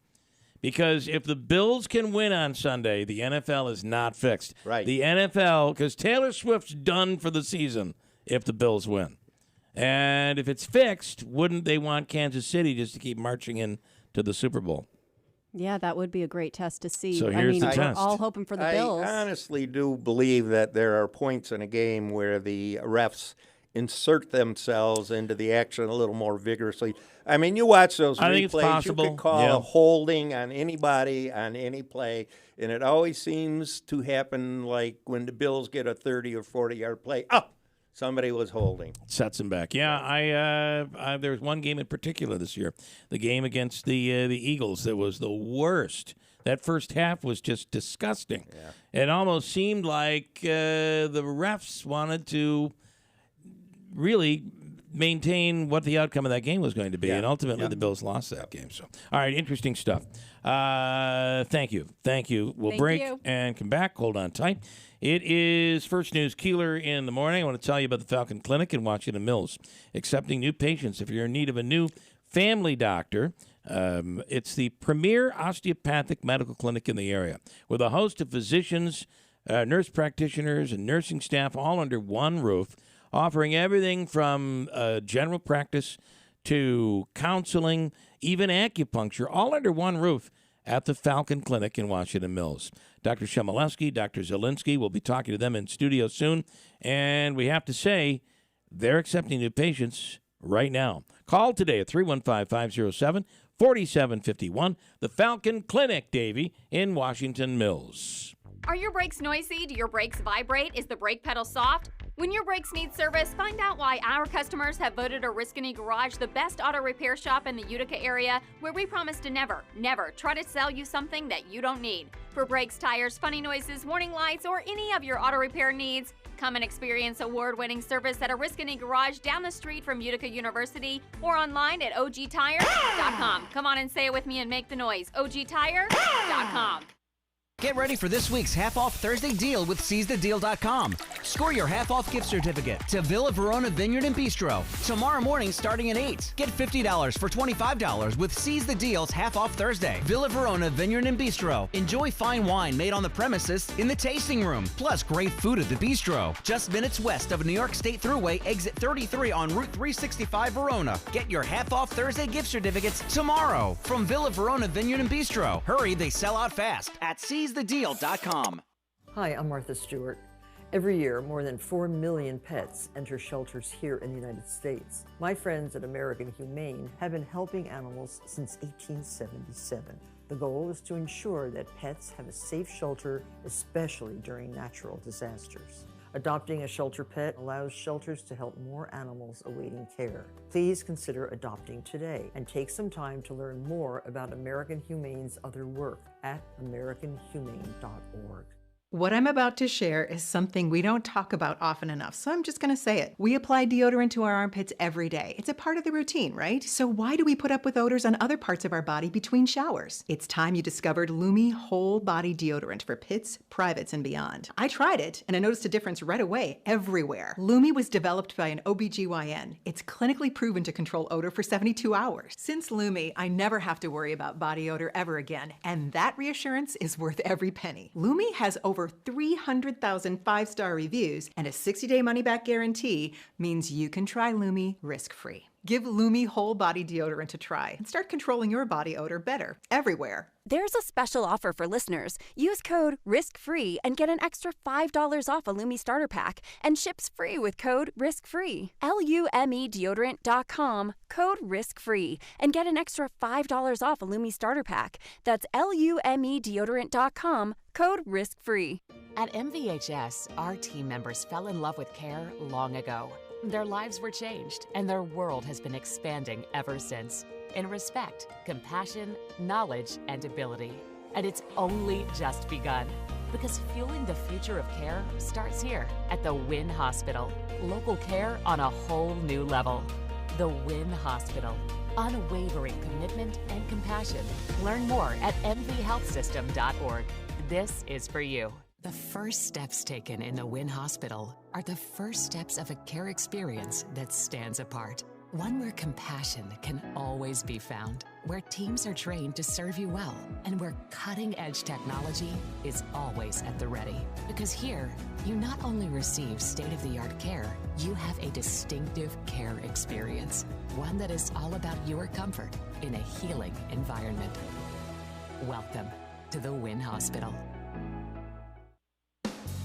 Because if the Bills can win on Sunday, the NFL is not fixed. Right. The NFL, because Taylor Swift's done for the season if the Bills win. And if it's fixed, wouldn't they want Kansas City just to keep marching in to the Super Bowl? Yeah, that would be a great test to see. So here's the we're test. all hoping for the Bills. I honestly do believe that there are points in a game where the refs insert themselves into the action a little more vigorously. I mean, you watch those I think it's replays, possible. you could call a holding on anybody on any play, and it always seems to happen like when the Bills get a 30 or 40-yard play. Oh, somebody was holding. Sets them back. Yeah, there was one game in particular this year, the game against the Eagles that was the worst. That first half was just disgusting. Yeah. It almost seemed like the refs wanted to really maintain what the outcome of that game was going to be, and ultimately the Bills lost that game. So, all right, interesting stuff. Thank you. We'll break and come back. Hold on tight. It is First News Keeler in the morning. I want to tell you about the Falcon Clinic in Washington Mills, accepting new patients. If you're in need of a new family doctor, it's the premier osteopathic medical clinic in the area with a host of physicians, nurse practitioners, and nursing staff all under one roof, offering everything from general practice to counseling, even acupuncture, all under one roof at the Falcon Clinic in Washington Mills. Dr. Shemolewski, Dr. Zielinski will be talking to them in studio soon. And we have to say, they're accepting new patients right now. Call today at 315-507-4751. The Falcon Clinic, Davey, in Washington Mills. Are your brakes noisy? Do your brakes vibrate? Is the brake pedal soft? When your brakes need service, find out why our customers have voted Oriskany Garage the best auto repair shop in the Utica area, where we promise to never, never try to sell you something that you don't need. For brakes, tires, funny noises, warning lights, or any of your auto repair needs, come and experience award-winning service at Oriskany Garage down the street from Utica University or online at ogtire.com. Come on and say it with me and make the noise. ogtire.com. Get ready for this week's half-off Thursday deal with SeizeTheDeal.com. Score your half-off gift certificate to Villa Verona Vineyard and Bistro tomorrow morning starting at 8. Get $50 for $25 with Seize the Deal's half-off Thursday. Villa Verona Vineyard and Bistro. Enjoy fine wine made on the premises in the tasting room, plus great food at the bistro. Just minutes west of New York State Thruway, exit 33 on Route 365 Verona. Get your half-off Thursday gift certificates tomorrow from Villa Verona Vineyard and Bistro. Hurry, they sell out fast at SeizeTheDeal.com. Hi, I'm Martha Stewart. Every year, more than 4 million pets enter shelters here in the United States. My friends at American Humane have been helping animals since 1877. The goal is to ensure that pets have a safe shelter, especially during natural disasters. Adopting a shelter pet allows shelters to help more animals awaiting care. Please consider adopting today and take some time to learn more about American Humane's other work at americanhumane.org. What I'm about to share is something we don't talk about often enough, so I'm just going to say it. We apply deodorant to our armpits every day. It's a part of the routine, right? So why do we put up with odors on other parts of our body between showers? It's time you discovered Lumi Whole Body Deodorant for pits, privates, and beyond. I tried it, and I noticed a difference right away, everywhere. Lumi was developed by an OBGYN. It's clinically proven to control odor for 72 hours. Since Lumi, I never have to worry about body odor ever again, and that reassurance is worth every penny. Lumi has over 300,000 5-star reviews, and a 60-day money-back guarantee means you can try Lumi risk-free. Give Lumi Whole Body Deodorant a try and start controlling your body odor better, everywhere. There's a special offer for listeners. Use code RISKFREE and get an extra $5 off a Lumi starter pack, and ships free with code RISKFREE. LUMEdeodorant.com, code RISKFREE, and get an extra $5 off a Lumi starter pack. That's LUMEdeodorant.com, code RISKFREE. At MVHS, our team members fell in love with care long ago. Their lives were changed, and their world has been expanding ever since. In respect, compassion, knowledge, and ability. And it's only just begun. Because fueling the future of care starts here at the Wynn Hospital. Local care on a whole new level. The Wynn Hospital. Unwavering commitment and compassion. Learn more at mvhealthsystem.org. This is for you. The first steps taken in the Wynn Hospital are the first steps of a care experience that stands apart. One where compassion can always be found, where teams are trained to serve you well, and where cutting-edge technology is always at the ready. Because here, you not only receive state-of-the-art care, you have a distinctive care experience, one that is all about your comfort in a healing environment. Welcome to the Wynn Hospital.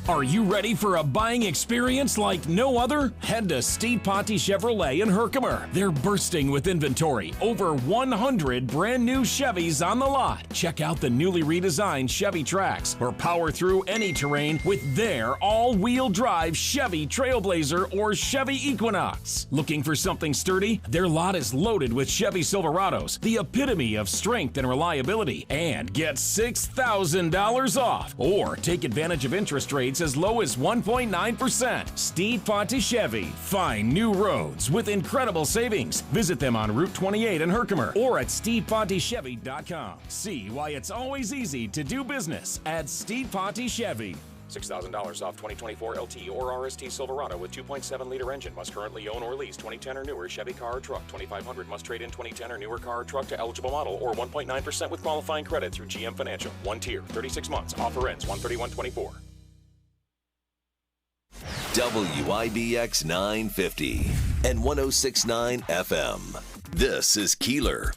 Are you ready for a buying experience like no other? Head to Steve Ponte Chevrolet in Herkimer. They're bursting with inventory. Over 100 brand new Chevys on the lot. Check out the newly redesigned Chevy Trax or power through any terrain with their all-wheel drive Chevy Trailblazer or Chevy Equinox. Looking for something sturdy? Their lot is loaded with Chevy Silverados, the epitome of strength and reliability. And get $6,000 off or take advantage of interest rates as low as 1.9%. Steve Ponte Chevy. Find new roads with incredible savings. Visit them on Route 28 in Herkimer or at StevePonteChevy.com. See why it's always easy to do business at Steve Ponte Chevy. $6,000 off 2024 LT or RST Silverado with 2.7-liter engine. Must currently own or lease 2010 or newer Chevy car or truck. $2,500 must trade in 2010 or newer car or truck to eligible model or 1.9% with qualifying credit through GM Financial. One tier, 36 months. Offer ends 1/31/24. WIBX 950 and 106.9 FM. This is Keeler.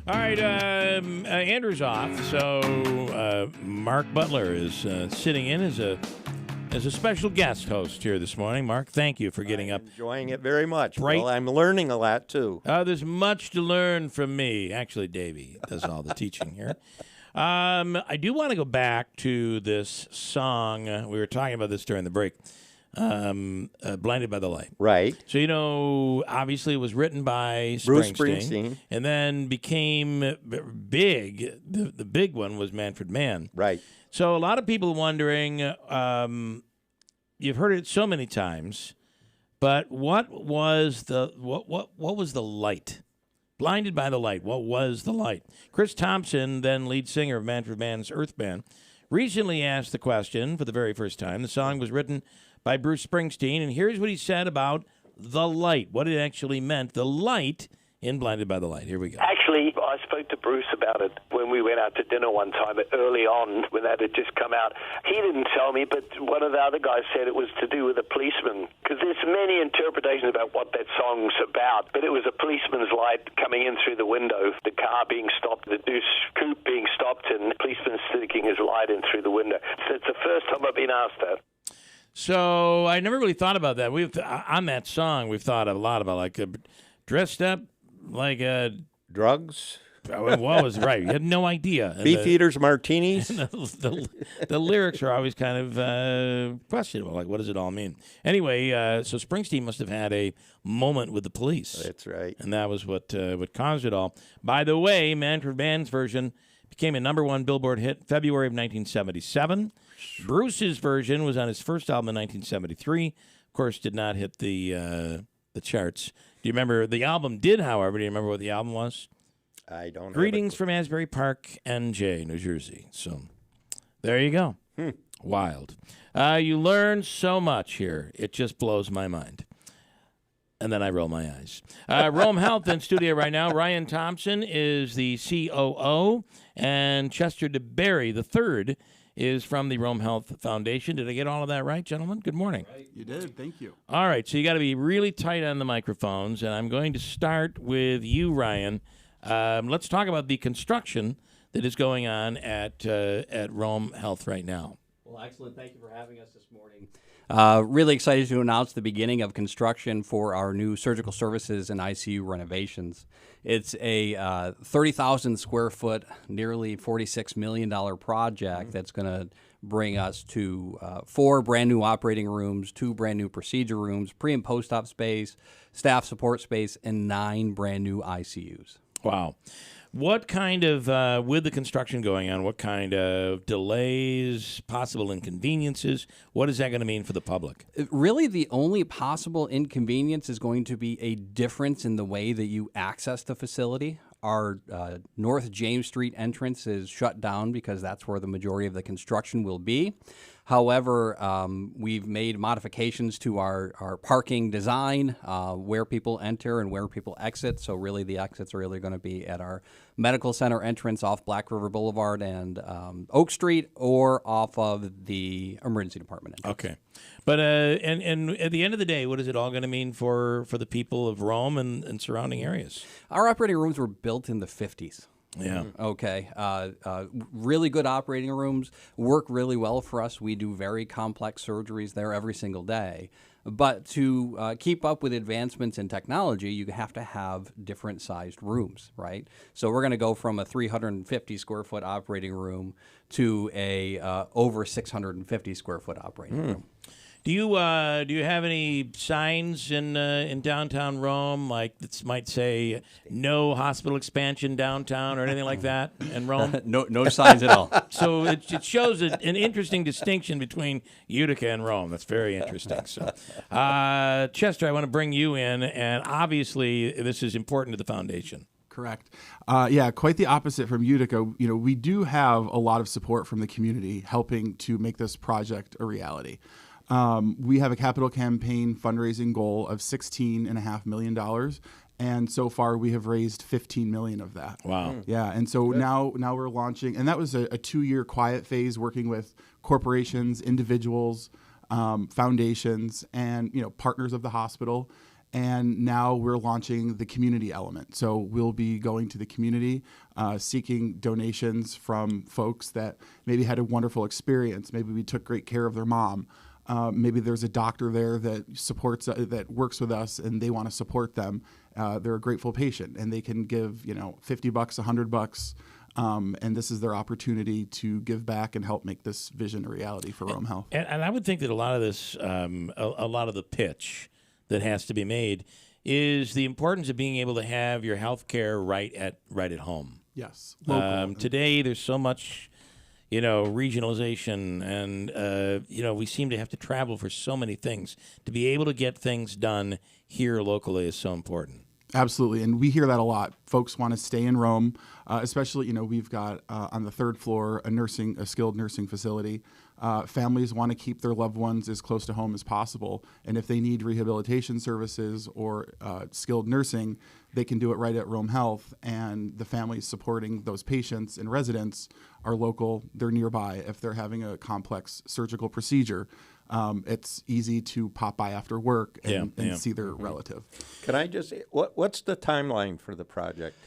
All right, Andrew's off, so Marc Butler is sitting in as a special guest host here this morning. Marc, thank you for getting up. Enjoying it very much. Right. Well, I'm learning a lot, too. There's much to learn from me. Actually, Davey does all the teaching here. I do want to go back to this song. We were talking about this during the break. Blinded by the Light. Right. So, obviously it was written by Bruce Springsteen. And then became big. The big one was Manfred Mann. Right. So, a lot of people wondering, you've heard it so many times, but what was the light? Blinded by the Light. What was the light? Chris Thompson, then lead singer of Manfred Mann's Earth Band, recently asked the question for the very first time. The song was written by Bruce Springsteen, and here's what he said about the light, what it actually meant, the light in Blinded by the Light. Here we go. Actually, I spoke to Bruce about it when we went out to dinner one time early on when that had just come out. He didn't tell me, but one of the other guys said it was to do with a policeman, because there's many interpretations about what that song's about, but it was a policeman's light coming in through the window, the car being stopped, the Deuce coupe being stopped, and the policeman sticking his light in through the window. So it's the first time I've been asked that. So I never really thought about that. On that song, we've thought a lot about like dressed up like drugs. What was right? You had no idea. Beef eaters, martinis. The lyrics are always kind of questionable. Like, what does it all mean? Anyway, so Springsteen must have had a moment with the police. That's right, and that was what caused it all. By the way, Manfred Mann's version became a #1 Billboard hit February of 1977. Bruce's version was on his first album in 1973. Of course, did not hit the charts. Do you remember the album? Did, however, do you remember what the album was? I don't. Greetings from Asbury Park, NJ, New Jersey. So, there you go. Wild. You learn so much here. It just blows my mind. And then I roll my eyes. Rome Health in studio right now. Ryan Thompson is the COO, and Chester DeBerry III is from the Rome Health Foundation. Did I get all of that right, gentlemen? Good morning. You did. Thank you. All right, so you got to be really tight on the microphones, and I'm going to start with you, Ryan. Let's talk about the construction that is going on at Rome Health right now. Well, excellent. Thank you for having us this morning. Really excited to announce the beginning of construction for our new surgical services and ICU renovations. It's a 30,000 square foot, nearly $46 million project that's going to bring us to 4 brand new operating rooms, 2 brand new procedure rooms, pre and post-op space, staff support space, and 9 brand new ICUs. Wow. What kind of, with the construction going on, what kind of delays, possible inconveniences, what is that going to mean for the public? Really, the only possible inconvenience is going to be a difference in the way that you access the facility. Our North James Street entrance is shut down because that's where the majority of the construction will be. However, we've made modifications to our parking design, where people enter and where people exit. So really the exits are really going to be at our medical center entrance off Black River Boulevard and Oak Street, or off of the emergency department entrance. Okay. But and at the end of the day, what is it all going to mean for the people of Rome and surrounding areas? Our operating rooms were built in the 50s. Yeah. Okay. Really good operating rooms, work really well for us. We do very complex surgeries there every single day. But to keep up with advancements in technology, you have to have different sized rooms, right? So we're going to go from a 350 square foot operating room to a over 650 square foot operating room. Do you have any signs in downtown Rome, like that might say no hospital expansion downtown or anything like that in Rome? No signs at all. So it shows an interesting distinction between Utica and Rome. That's very interesting. So, Chester, I want to bring you in, and obviously this is important to the foundation. Correct. Yeah, quite the opposite from Utica. You know, we do have a lot of support from the community helping to make this project a reality. We have a capital campaign fundraising goal of $16.5 million, and so far we have raised $15 million of that. Wow! Yeah, and so now we're launching, and that was a 2-year quiet phase, working with corporations, individuals, foundations, and partners of the hospital. And now we're launching the community element. So we'll be going to the community, seeking donations from folks that maybe had a wonderful experience. Maybe we took great care of their mom. Maybe there's a doctor there that supports, that works with us, and they want to support them. They're a grateful patient, and they can give, $50, $100. And this is their opportunity to give back and help make this vision a reality for Rome Health. And I would think that a lot of this, a lot of the pitch that has to be made is the importance of being able to have your health care right at home. Yes. Today, there's so much, regionalization, and we seem to have to travel for so many things. To be able to get things done here locally is so important. Absolutely, and we hear that a lot. Folks want to stay in Rome, especially, we've got on the third floor a skilled nursing facility. Families want to keep their loved ones as close to home as possible, and if they need rehabilitation services or skilled nursing, they can do it right at Rome Health, and the families supporting those patients and residents are local, they're nearby. If they're having a complex surgical procedure, it's easy to pop by after work and see their relative. Can I just, what's the timeline for the project?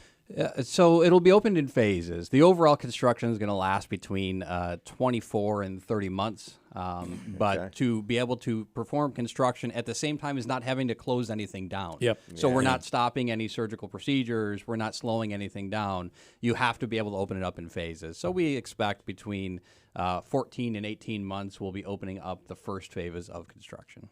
So it'll be opened in phases. The overall construction is going to last between 24 and 30 months. But to be able to perform construction at the same time as not having to close anything down. Yep. So we're not stopping any surgical procedures. We're not slowing anything down. You have to be able to open it up in phases. So we expect between 14 and 18 months, we'll be opening up the first phases of construction.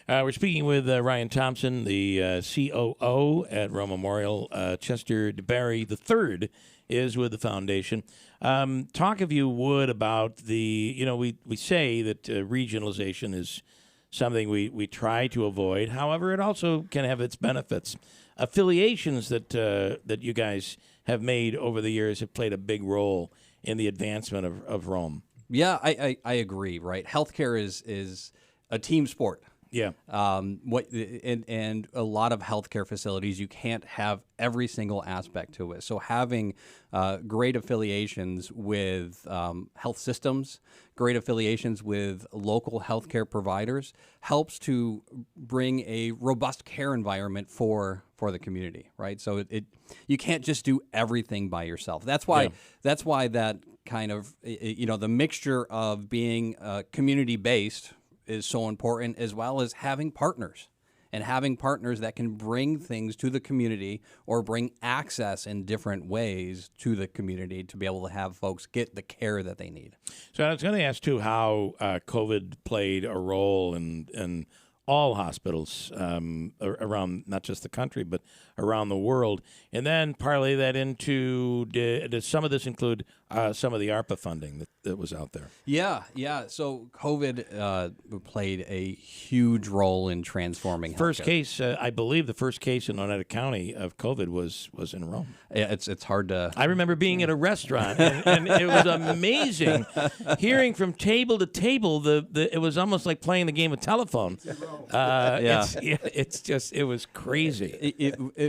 We're speaking with Ryan Thompson, the COO at Rome Memorial. Chester DeBarry III is with the foundation. Talk, if you would, about the, we say that regionalization is something we try to avoid. However, it also can have its benefits. Affiliations that you guys have made over the years have played a big role in the advancement of Rome. Yeah, I agree, right? Healthcare is a team sport. Yeah. And a lot of healthcare facilities, you can't have every single aspect to it. So having great affiliations with health systems, great affiliations with local healthcare providers helps to bring a robust care environment for the community, right? So you can't just do everything by yourself. That's why that kind of the mixture of being community based is so important, as well as having partners that can bring things to the community or bring access in different ways to the community to be able to have folks get the care that they need. So I was going to ask, too, how COVID played a role in all hospitals around not just the country, but around the world. And then parlay that into, does some of this include some of the ARPA funding that was out there? Yeah. So COVID played a huge role in transforming First healthcare. case, I believe the first case in Oneida County of COVID was in Rome. Yeah, it's hard to... I remember being at a restaurant, and it was amazing hearing from table to table. It was almost like playing the game of telephone. It was crazy.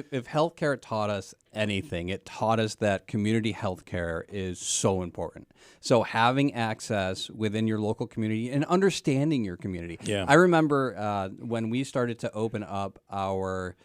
If healthcare taught us anything, it taught us that community healthcare is so important. So having access within your local community and understanding your community. Yeah. I remember when we started to open up our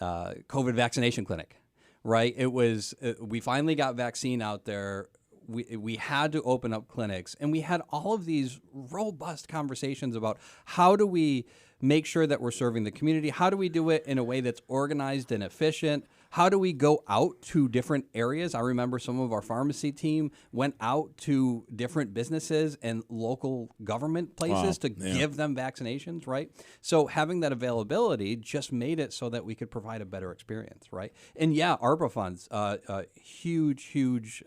COVID vaccination clinic, right? It was, we finally got vaccine out there. We had to open up clinics, and we had all of these robust conversations about how do we make sure that we're serving the community? How do we do it in a way that's organized and efficient? How do we go out to different areas? I remember some of our pharmacy team went out to different businesses and local government places to give them vaccinations, right? So having that availability just made it so that we could provide a better experience, right? And yeah, ARPA funds, huge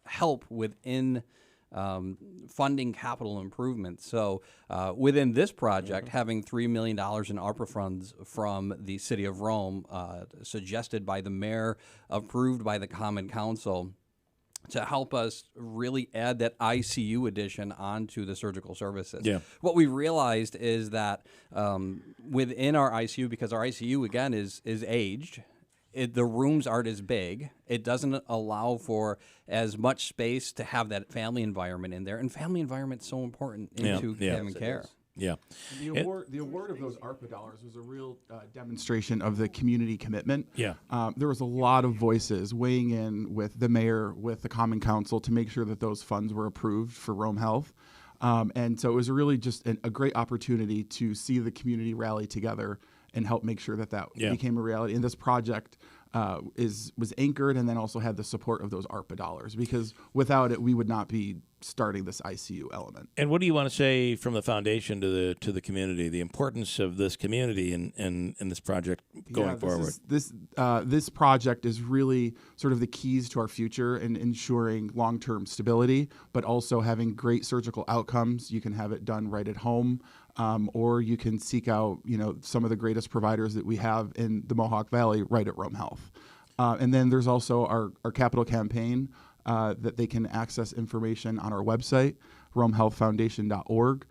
help within funding capital improvements. So within this project, having $3 million in ARPA funds from the City of Rome, suggested by the mayor, approved by the Common Council, to help us really add that ICU addition onto the surgical services. Yeah. What we realized is that within our ICU, because our ICU, again, is aged, the rooms aren't as big. It doesn't allow for as much space to have that family environment in there. And family environment is so important into having care. Yeah. And the award of those ARPA dollars was a real demonstration of the community commitment. Yeah. There was a lot of voices weighing in with the mayor, with the Common Council to make sure that those funds were approved for Rome Health. And so it was really just a great opportunity to see the community rally together and help make sure that became a reality. And this project was anchored and then also had the support of those ARPA dollars, because without it, we would not be starting this ICU element. And what do you want to say from the foundation to the community, the importance of this community in this project going forward? This project is really sort of the keys to our future in ensuring long-term stability, but also having great surgical outcomes. You can have it done right at home, or you can seek out, some of the greatest providers that we have in the Mohawk Valley right at Rome Health. And then there's also our capital campaign that they can access information on our website, romehealthfoundation.org,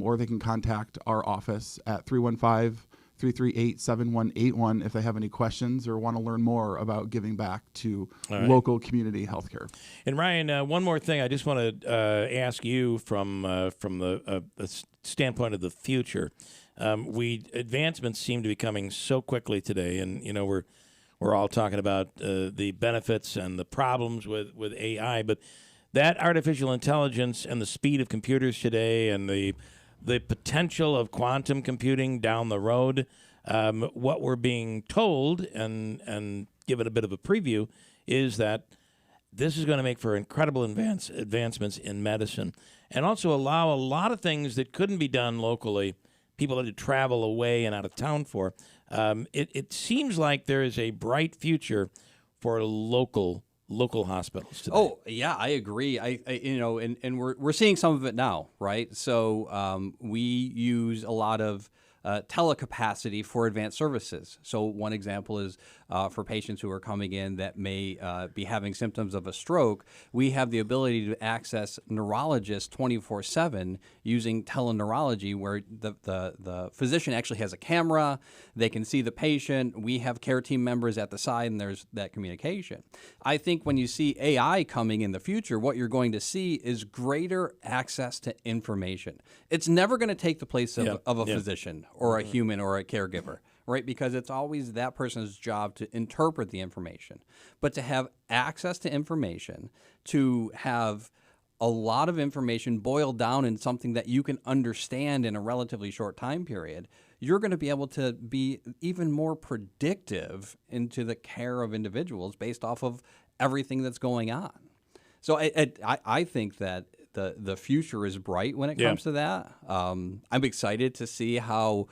or they can contact our office at 315-338-7181 if they have any questions or want to learn more about giving back to local community healthcare. And Ryan, one more thing I just want to ask you from the standpoint of the future. Advancements seem to be coming so quickly today, and we're all talking about the benefits and the problems with AI, but that artificial intelligence and the speed of computers today and the potential of quantum computing down the road, what we're being told and given a bit of a preview is that this is going to make for incredible advancements in medicine and also allow a lot of things that couldn't be done locally, people had to travel away and out of town for. It seems like there is a bright future for local hospitals today. Oh yeah, I agree. And we're seeing some of it now, right? So we use a lot of telecapacity for advanced services. So one example is for patients who are coming in that may be having symptoms of a stroke, we have the ability to access neurologists 24/7 using teleneurology, where the physician actually has a camera, they can see the patient, we have care team members at the side, and there's that communication. I think when you see AI coming in the future, what you're going to see is greater access to information. It's never going to take the place of a physician or a human or a caregiver, right? Because it's always that person's job to interpret the information. But to have access to information, to have a lot of information boiled down in something that you can understand in a relatively short time period, you're going to be able to be even more predictive into the care of individuals based off of everything that's going on. So I think that the future is bright when it comes to that. I'm excited to see how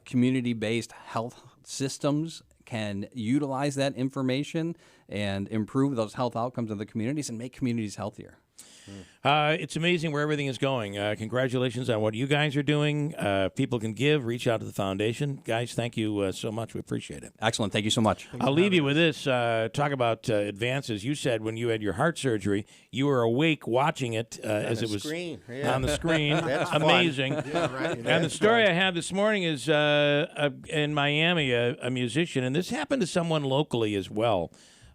community-based health systems can utilize that information and improve those health outcomes of the communities and make communities healthier. It's amazing where everything is going. Congratulations on what you guys are doing. People can give, reach out to the foundation. Guys, thank you so much. We appreciate it. Excellent. Thank you so much. I'll leave you with this. Talk about advances. You said when you had your heart surgery, you were awake watching it as it was on the screen. That's amazing. Yeah, right. And the story I have this morning is in Miami, a musician, and this happened to someone locally as well.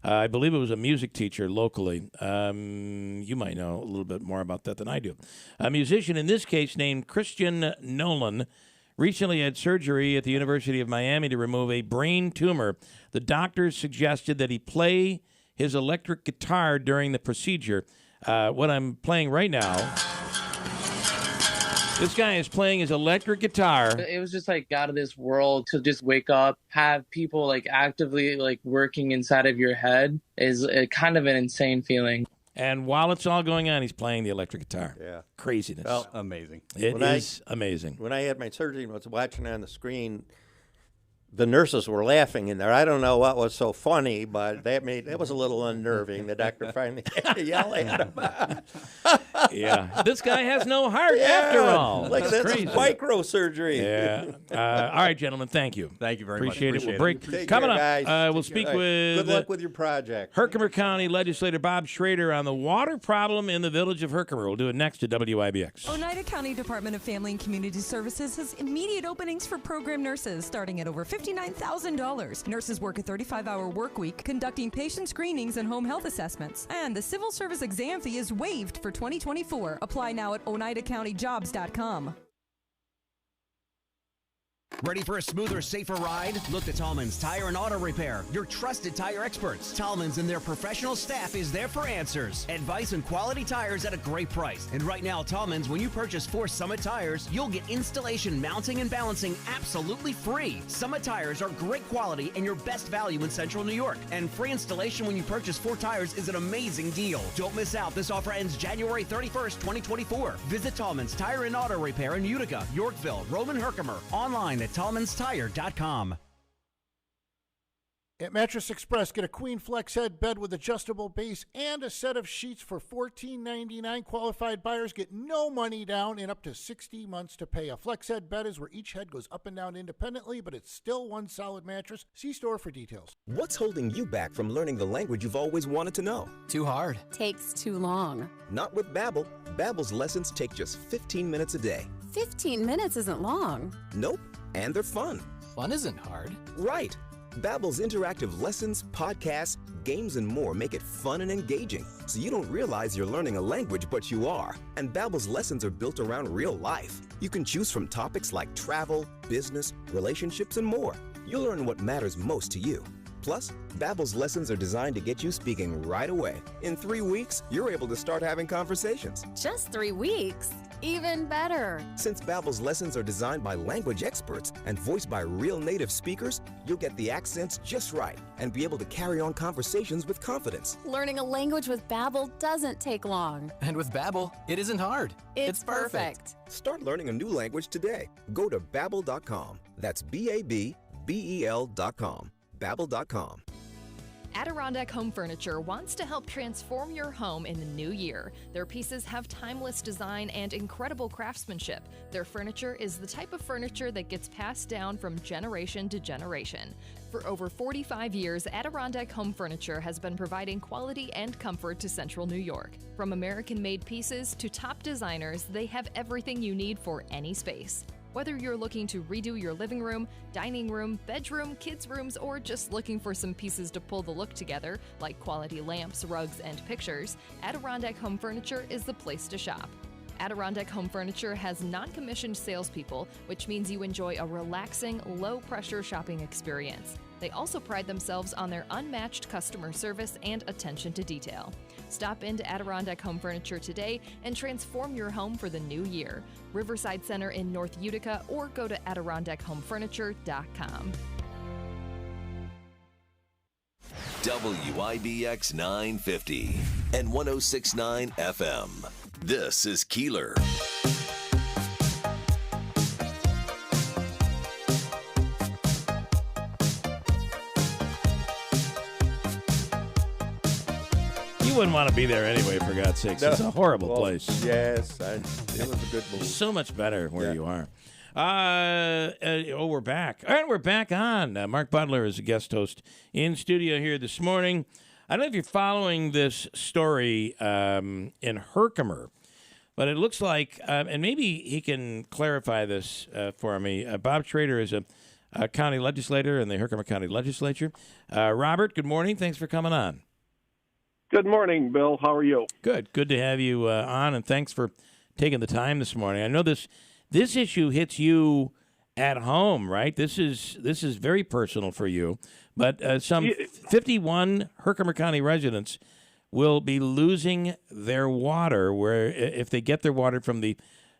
I believe it was a music teacher locally. You might know a little bit more about that than I do. A musician, in this case, named Christian Nolan, recently had surgery at the University of Miami to remove a brain tumor. The doctors suggested that he play his electric guitar during the procedure. What I'm playing right now... This guy is playing his electric guitar. It was just like out of this world to just wake up, have people like actively like working inside of your head is kind of an insane feeling. And while it's all going on, he's playing the electric guitar. Yeah. Craziness. Well, amazing. It is amazing. When I had my surgery and was watching on the screen, the nurses were laughing in there. I don't know what was so funny, but that was a little unnerving. The doctor finally had to yell at him. Yeah. This guy has no heart after all. Like that's crazy. Microsurgery. Yeah. All right, gentlemen, thank you. Thank you very much. Appreciate it. We'll break. Take Coming care, up, guys. we'll speak with... Good luck with your project. Herkimer County Legislator Bob Schrader on the water problem in the village of Herkimer. We'll do it next to WIBX. Oneida County Department of Family and Community Services has immediate openings for program nurses starting at over $59,000. Nurses work a 35-hour work week, conducting patient screenings and home health assessments. And the civil service exam fee is waived for 2024. Apply now at OneidaCountyJobs.com. Ready for a smoother, safer ride? Look to Tallman's Tire and Auto Repair, your trusted tire experts. Tallman's and their professional staff is there for answers, advice, and quality tires at a great price. And right now, Tallman's, when you purchase 4 Summit tires, you'll get installation, mounting, and balancing absolutely free. Summit tires are great quality and your best value in Central New York. And free installation when you purchase 4 tires is an amazing deal. Don't miss out. This offer ends January 31st, 2024. Visit Tallman's Tire and Auto Repair in Utica, Yorkville, Roman Herkimer. Online at TallmansTire.com. At Mattress Express, get a queen flex head bed with adjustable base and a set of sheets for $14.99. Qualified buyers get no money down and up to 60 months to pay. A flex head bed is where each head goes up and down independently, but it's still one solid mattress. See store for details. What's holding you back from learning the language you've always wanted to know? Too hard. Takes too long. Not with Babbel. Babbel's lessons take just 15 minutes a day. 15 minutes isn't long. Nope, and they're fun. Fun isn't hard. Right. Babbel's interactive lessons, podcasts, games, and more make it fun and engaging, so you don't realize you're learning a language, but you are. And Babbel's lessons are built around real life. You can choose from topics like travel, business, relationships, and more. You'll learn what matters most to you. Plus, Babbel's lessons are designed to get you speaking right away. In 3 weeks, you're able to start having conversations. Just 3 weeks? Even better. Since Babbel's lessons are designed by language experts and voiced by real native speakers, you'll get the accents just right and be able to carry on conversations with confidence. Learning a language with Babbel doesn't take long. And with Babbel, it isn't hard. It's perfect. Start learning a new language today. Go to Babbel.com. That's Babbel.com. Babbel.com. Adirondack Home Furniture wants to help transform your home in the new year. Their pieces have timeless design and incredible craftsmanship. Their furniture is the type of furniture that gets passed down from generation to generation. For over 45 years, Adirondack Home Furniture has been providing quality and comfort to Central New York. From American-made pieces to top designers, they have everything you need for any space. Whether you're looking to redo your living room, dining room, bedroom, kids' rooms, or just looking for some pieces to pull the look together, like quality lamps, rugs, and pictures, Adirondack Home Furniture is the place to shop. Adirondack Home Furniture has non-commissioned salespeople, which means you enjoy a relaxing, low-pressure shopping experience. They also pride themselves on their unmatched customer service and attention to detail. Stop into Adirondack Home Furniture today and transform your home for the new year. Riverside Center in North Utica, or go to AdirondackHomeFurniture.com. WIBX 950 and 106.9 FM. This is Keeler. You wouldn't want to be there anyway, for God's sakes. No. It's a horrible place. Yes, it was a good move. So much better where you are. We're back. All right, we're back on. Marc Butler is a guest host in studio here this morning. I don't know if you're following this story in Herkimer, but it looks like, and maybe he can clarify this for me. Bob Schrader is a county legislator in the Herkimer County Legislature. Robert, good morning. Thanks for coming on. Good morning, Bill. How are you? Good. Good to have you on, and thanks for taking the time this morning. I know this issue hits you at home, right? This is very personal for you. But some 51 Herkimer County residents will be losing their water if they get their water from the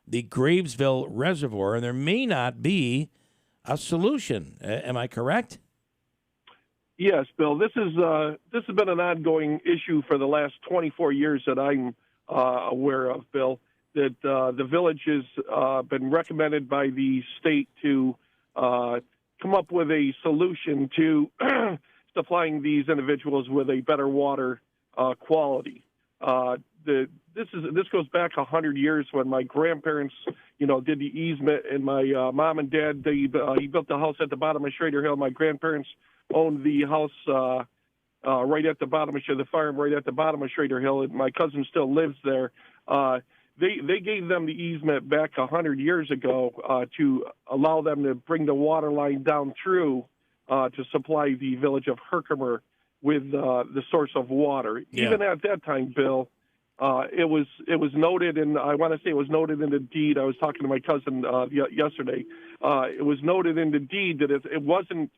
Gravesville Reservoir, and there may not be a solution. Am I correct? Yes, Bill. This has been an ongoing issue for the last 24 years that I'm aware of, Bill. That the village has been recommended by the state to come up with a solution to supplying these individuals with a better water quality. This goes back 100 years when my grandparents, did the easement, and my mom and dad he built the house at the bottom of Schrader Hill. My grandparents owned the house right at the bottom of the farm, right at the bottom of Schrader Hill, and my cousin still lives there. They gave them the easement back 100 years ago to allow them to bring the water line down through to supply the village of Herkimer with the source of water. Yeah. Even at that time, Bill, it was noted, and I want to say it was noted in the deed. I was talking to my cousin yesterday. It was noted in the deed that it wasn't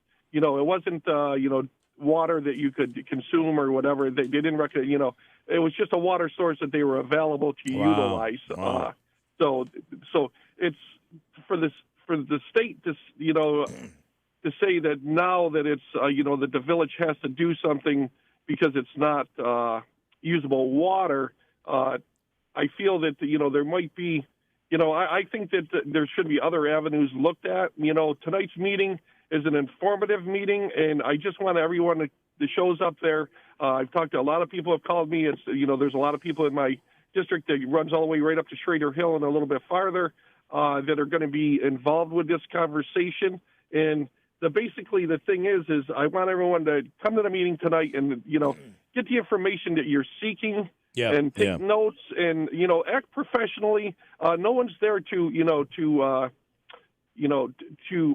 water that you could consume or whatever. They didn't recognize, it was just a water source that they were available to utilize. Wow. So it's for the state to say that now that it's that the village has to do something because it's not usable water. I feel that there might be, I think that there should be other avenues looked at. Tonight's meeting is an informative meeting, and I just want everyone that shows up there. I've talked to a lot of people have called me. It's there's a lot of people in my district that runs all the way right up to Schrader Hill and a little bit farther that are going to be involved with this conversation. And basically the thing is I want everyone to come to the meeting tonight and get the information that you're seeking. Yeah, and take notes and act professionally. No one's there to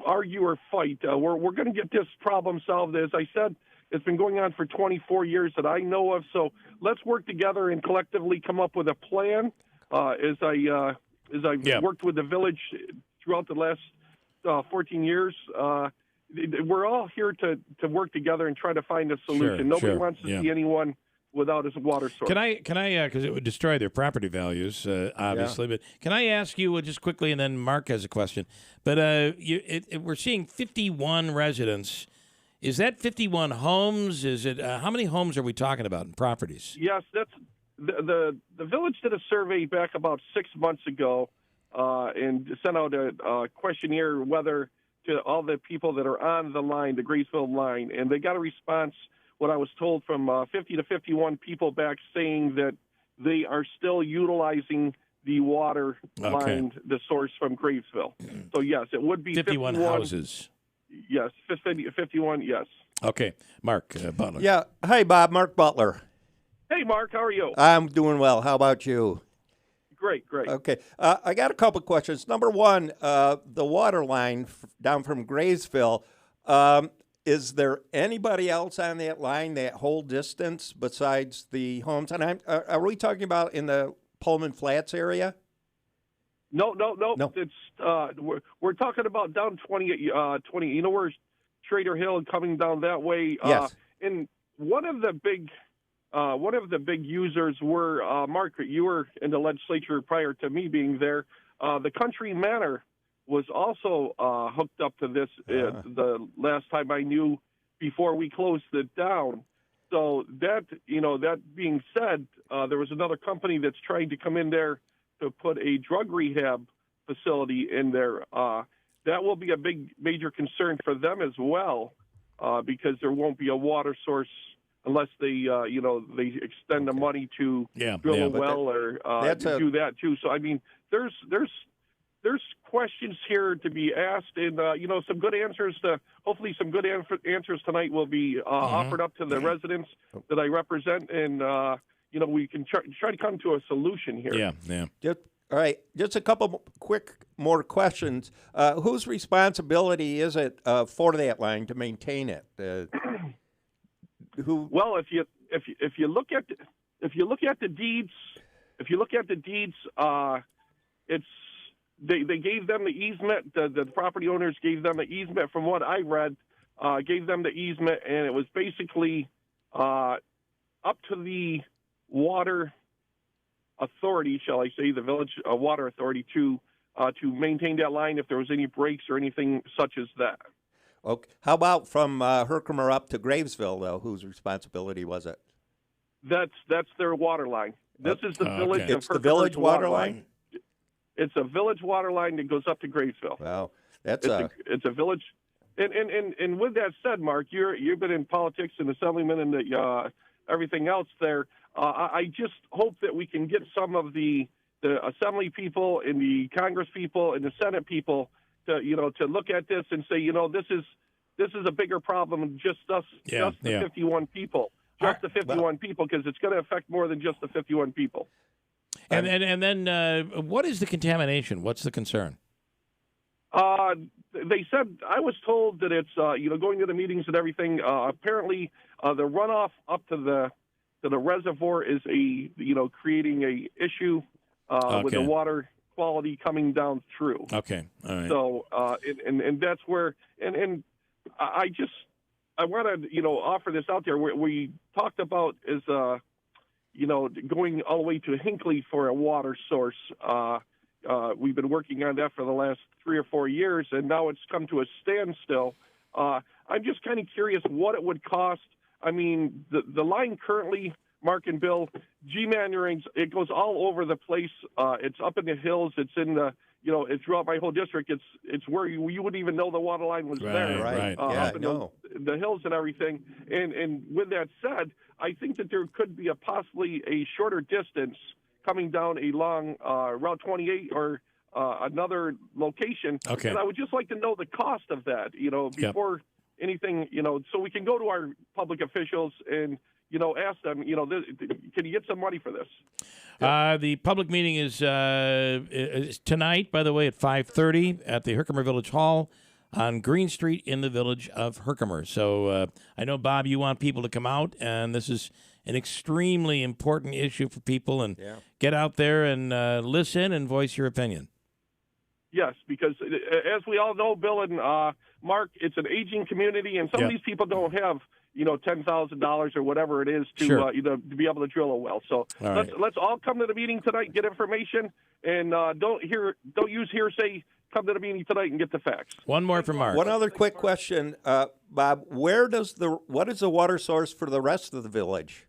argue or fight. We're going to get this problem solved. As I said, it's been going on for 24 years that I know of. So let's work together and collectively come up with a plan. As I worked with the village throughout the last 14 years, we're all here to work together and try to find a solution. Nobody wants to see anyone without his water source. Can I? Because it would destroy their property values, obviously. But can I ask you just quickly, and then Mark has a question. But we're seeing 51 residents. Is that 51 homes? Is it how many homes are we talking about in properties? Yes, that's the village did a survey back about 6 months ago, and sent out a questionnaire whether to all the people that are on the line, the Graysville line, and they got a response. What I was told from 50 to 51 people back saying that they are still utilizing the water line, the source from Graysville. So, yes, it would be 51 houses. Yes, 51, yes. Okay. Mark Butler. Yeah. Hi, Bob. Mark Butler. Hey, Mark. How are you? I'm doing well. How about you? Great. Okay. I got a couple questions. Number one, the water line down from Graysville, is there anybody else on that line that whole distance besides the homes? And are we talking about in the Pullman Flats area? No. It's we're talking about down 20. Where Schrader Hill and coming down that way. Yes. And one of the big users were Marc. You were in the legislature prior to me being there. The Country Manor was also hooked up to this the last time I knew before we closed it down. So that being said, there was another company that's trying to come in there to put a drug rehab facility in there. That will be a major concern for them as well, because there won't be a water source unless they they extend the money to drill a well or do that too. So I mean, there's questions here to be asked, and some good answers. Hopefully, some good answers tonight will be offered up to the residents that I represent, and we can try to come to a solution here. Yeah. All right, just a couple more questions. Whose responsibility is it for that line to maintain it? Who? Well, if you look at the deeds, it's. They gave them the easement. The property owners gave them the easement. From what I read, gave them the easement, and it was basically up to the water authority, shall I say, the village water authority, to maintain that line if there was any breaks or anything such as that. Okay. How about from Herkimer up to Gravesville, though? Whose responsibility was it? That's their water line. This is the village. It's the village water line. It's a village water line that goes up to Gravesville. Wow, it's a village. And with that said, Mark, you've been in politics and assemblyman and everything else there. I just hope that we can get some of the assembly people and the Congress people and the Senate people to look at this and say, this is a bigger problem than just us, the 51 people, the 51 people, because it's going to affect more than just the 51 people. And then what is the contamination? What's the concern? They said, I was told that it's, going to the meetings and everything. Apparently, the runoff up to that a reservoir is creating a issue with the water quality coming down through. Okay, all right. So and that's where and I want to offer this out there. We talked about is going all the way to Hinckley for a water source. We've been working on that for the last 3 or 4 years, and now it's come to a standstill. I'm just kind of curious what it would cost. I mean, the line currently, Mark and Bill, G-Man rings, it goes all over the place. It's up in the hills. It's in the, it's throughout my whole district. It's where you wouldn't even know the water line was there. Right. Up in the hills and everything. And with that said, I think that there could be possibly a shorter distance coming down along Route 28 or another location. Okay. And I would just like to know the cost of that, before anything, so we can go to our public officials and, ask them, can you get some money for this? The public meeting is tonight, by the way, at 5:30 at the Herkimer Village Hall on Green Street in the village of Herkimer. So I know, Bob, you want people to come out, and this is an extremely important issue for people, and get out there and listen and voice your opinion. Yes, because as we all know, Bill and Mark, it's an aging community, and some of these people don't have, $10,000 or whatever it is to to be able to drill a well. So let's all come to the meeting tonight, get information, and don't use hearsay. Come to the meeting tonight and get the facts. One more from Mark. One other quick question, Bob. What is the water source for the rest of the village?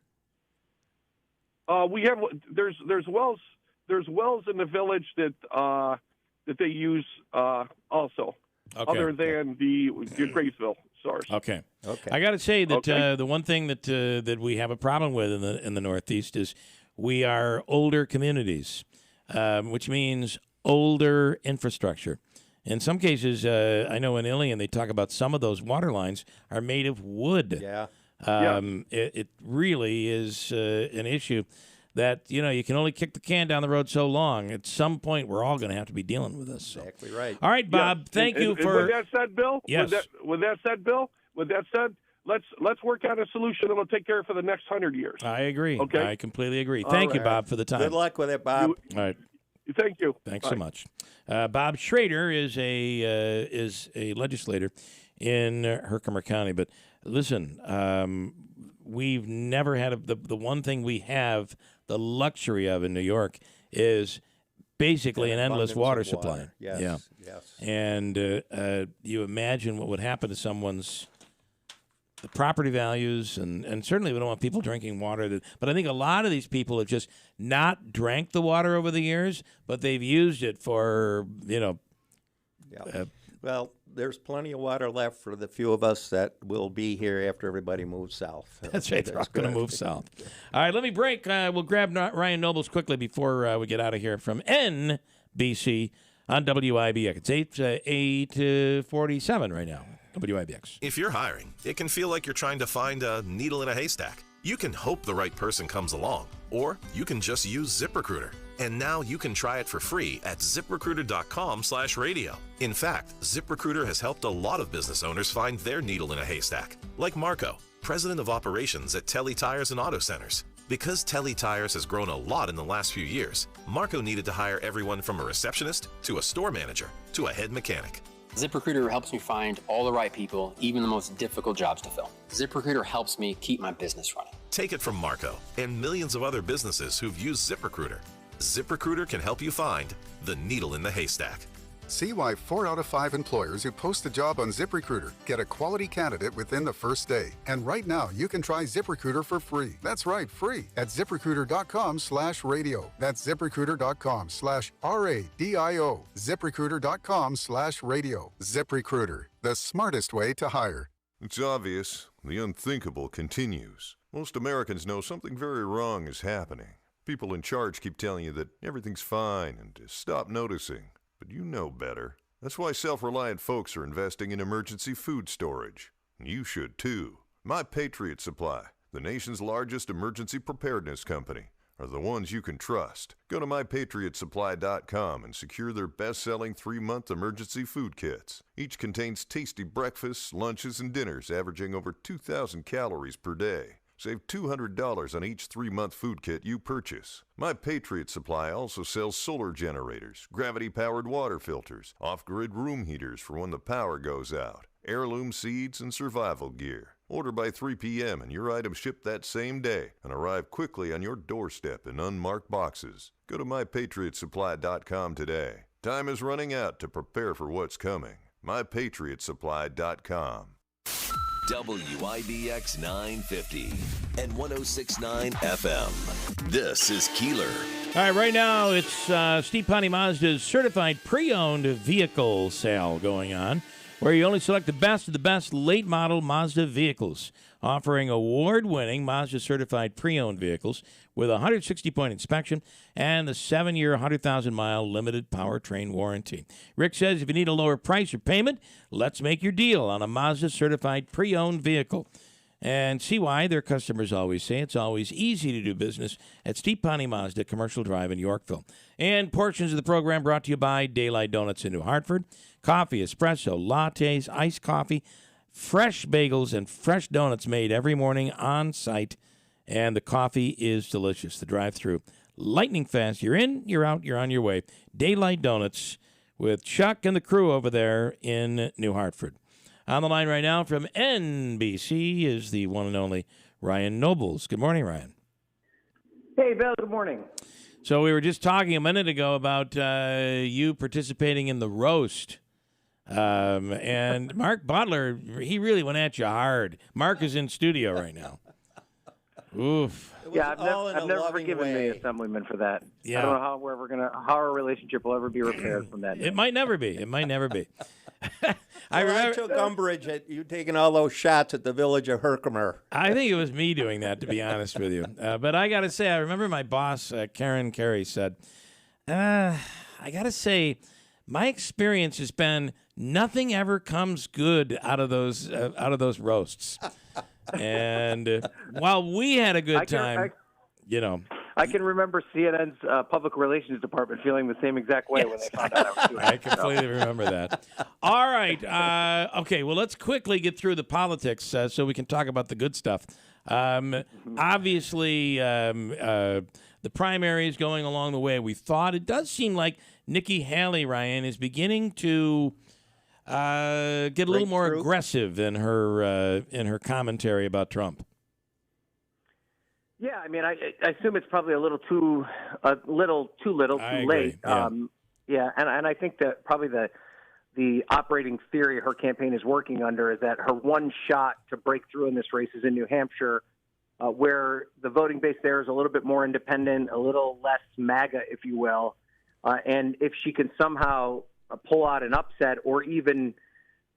We have there's wells in the village that they use also, other than the Graysville source. Okay. I got to say that the one thing that we have a problem with in the Northeast is we are older communities, which means older infrastructure. In some cases, I know in Ilion they talk about some of those water lines are made of wood. Yeah. It really is an issue that, you can only kick the can down the road so long. At some point, we're all going to have to be dealing with this. So. Exactly right. All right, Bob, thank you for... With that said, Bill? Yes. With that said, let's work out a solution that will take care of for the next 100 years. I agree. Okay? I completely agree. Thank you, Bob, for the time. Good luck with it, Bob. All right. Thank you. Thanks so much. Bob Schrader is a legislator in Herkimer County. But listen, we've never had the one thing we have the luxury of in New York is basically an endless water supply. Yes. And you imagine what would happen to someone's the property values, and certainly we don't want people drinking water. But I think a lot of these people have just not drank the water over the years, but they've used it for, well, there's plenty of water left for the few of us that will be here after everybody moves south. That's right. They're all going to move south. All right, let me break. We'll grab Ryan Nobles quickly before we get out of here from NBC on WIBX. It's 8:47 right now. WIBX. If you're hiring, it can feel like you're trying to find a needle in a haystack. You can hope the right person comes along, or you can just use ZipRecruiter. And now you can try it for free at ZipRecruiter.com/radio. In fact, ZipRecruiter has helped a lot of business owners find their needle in a haystack, like Marco, president of operations at Telly Tires and Auto Centers. Because Telly Tires has grown a lot in the last few years, Marco needed to hire everyone from a receptionist to a store manager to a head mechanic. ZipRecruiter helps me find all the right people, even the most difficult jobs to fill. ZipRecruiter helps me keep my business running. Take it from Marco and millions of other businesses who've used ZipRecruiter. ZipRecruiter can help you find the needle in the haystack. See why 4 out of 5 employers who post a job on ZipRecruiter get a quality candidate within the first day. And right now, you can try ZipRecruiter for free. That's right, free at ZipRecruiter.com/radio. That's ZipRecruiter.com/RADIO. ZipRecruiter.com/radio. ZipRecruiter, the smartest way to hire. It's obvious. The unthinkable continues. Most Americans know something very wrong is happening. People in charge keep telling you that everything's fine and to stop noticing. But you know better. That's why self-reliant folks are investing in emergency food storage. You should too. My Patriot Supply, the nation's largest emergency preparedness company, are the ones you can trust. Go to mypatriotsupply.com and secure their best-selling 3-month emergency food kits. Each contains tasty breakfasts, lunches, and dinners averaging over 2,000 calories per day. Save $200 on each 3-month food kit you purchase. My Patriot Supply also sells solar generators, gravity-powered water filters, off-grid room heaters for when the power goes out, heirloom seeds, and survival gear. Order by 3 p.m. and your items ship that same day and arrive quickly on your doorstep in unmarked boxes. Go to mypatriotsupply.com today. Time is running out to prepare for what's coming. mypatriotsupply.com. WIBX 950 and 106.9 FM. This is Keeler. All right, right now it's Steve Ponte Mazda's certified pre-owned vehicle sale going on, where you only select the best of the best late model Mazda vehicles, offering award-winning Mazda certified pre-owned vehicles with a 160-point inspection and the 7-year, 100,000-mile limited powertrain warranty. Rick says if you need a lower price or payment, let's make your deal on a Mazda certified pre-owned vehicle. And see why their customers always say it's always easy to do business at Steve Ponte Mazda, Commercial Drive in Yorkville. And portions of the program brought to you by Daylight Donuts in New Hartford. Coffee, espresso, lattes, iced coffee, fresh bagels, and fresh donuts made every morning on site. And the coffee is delicious. The drive-thru, lightning fast. You're in, you're out, you're on your way. Daylight Donuts with Chuck and the crew over there in New Hartford. On the line right now from NBC is the one and only Ryan Nobles. Good morning, Ryan. Hey, Bill. Good morning. So we were just talking a minute ago about you participating in the roast. And Marc Butler, he really went at you hard. Marc is in studio right now. Oof. Yeah, I've never forgiven the assemblyman for that. Yeah. I don't know how our relationship will ever be repaired from that. It might never be. It might never be. I took umbrage at you taking all those shots at the village of Herkimer. I think it was me doing that, to be honest with you. But I got to say, I remember my boss, Karen Carey, said, I got to say, my experience has been nothing ever comes good out of those roasts. And while we had a good time, I can remember CNN's public relations department feeling the same exact way when they found out I was doing it. I completely remember that. All right. Okay, well, let's quickly get through the politics so we can talk about the good stuff. Obviously, the primary is going along the way we thought. It does seem like Nikki Haley, Ryan, is beginning to get a little more aggressive in her commentary about Trump. Yeah, I mean, I assume it's probably a little too late. Yeah. And I think that probably the operating theory her campaign is working under is that her one shot to break through in this race is in New Hampshire, where the voting base there is a little bit more independent, a little less MAGA, if you will. And if she can somehow pull out an upset or even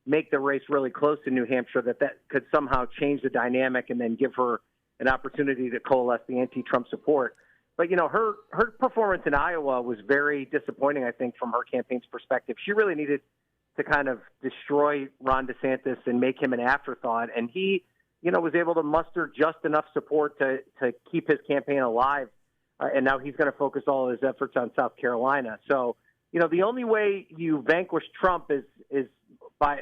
make the race really close in New Hampshire, that could somehow change the dynamic and then give her an opportunity to coalesce the anti-Trump support. But, her performance in Iowa was very disappointing, I think, from her campaign's perspective. She really needed to kind of destroy Ron DeSantis and make him an afterthought. And he, was able to muster just enough support to keep his campaign alive. And now he's going to focus all his efforts on South Carolina. So, the only way you vanquish Trump is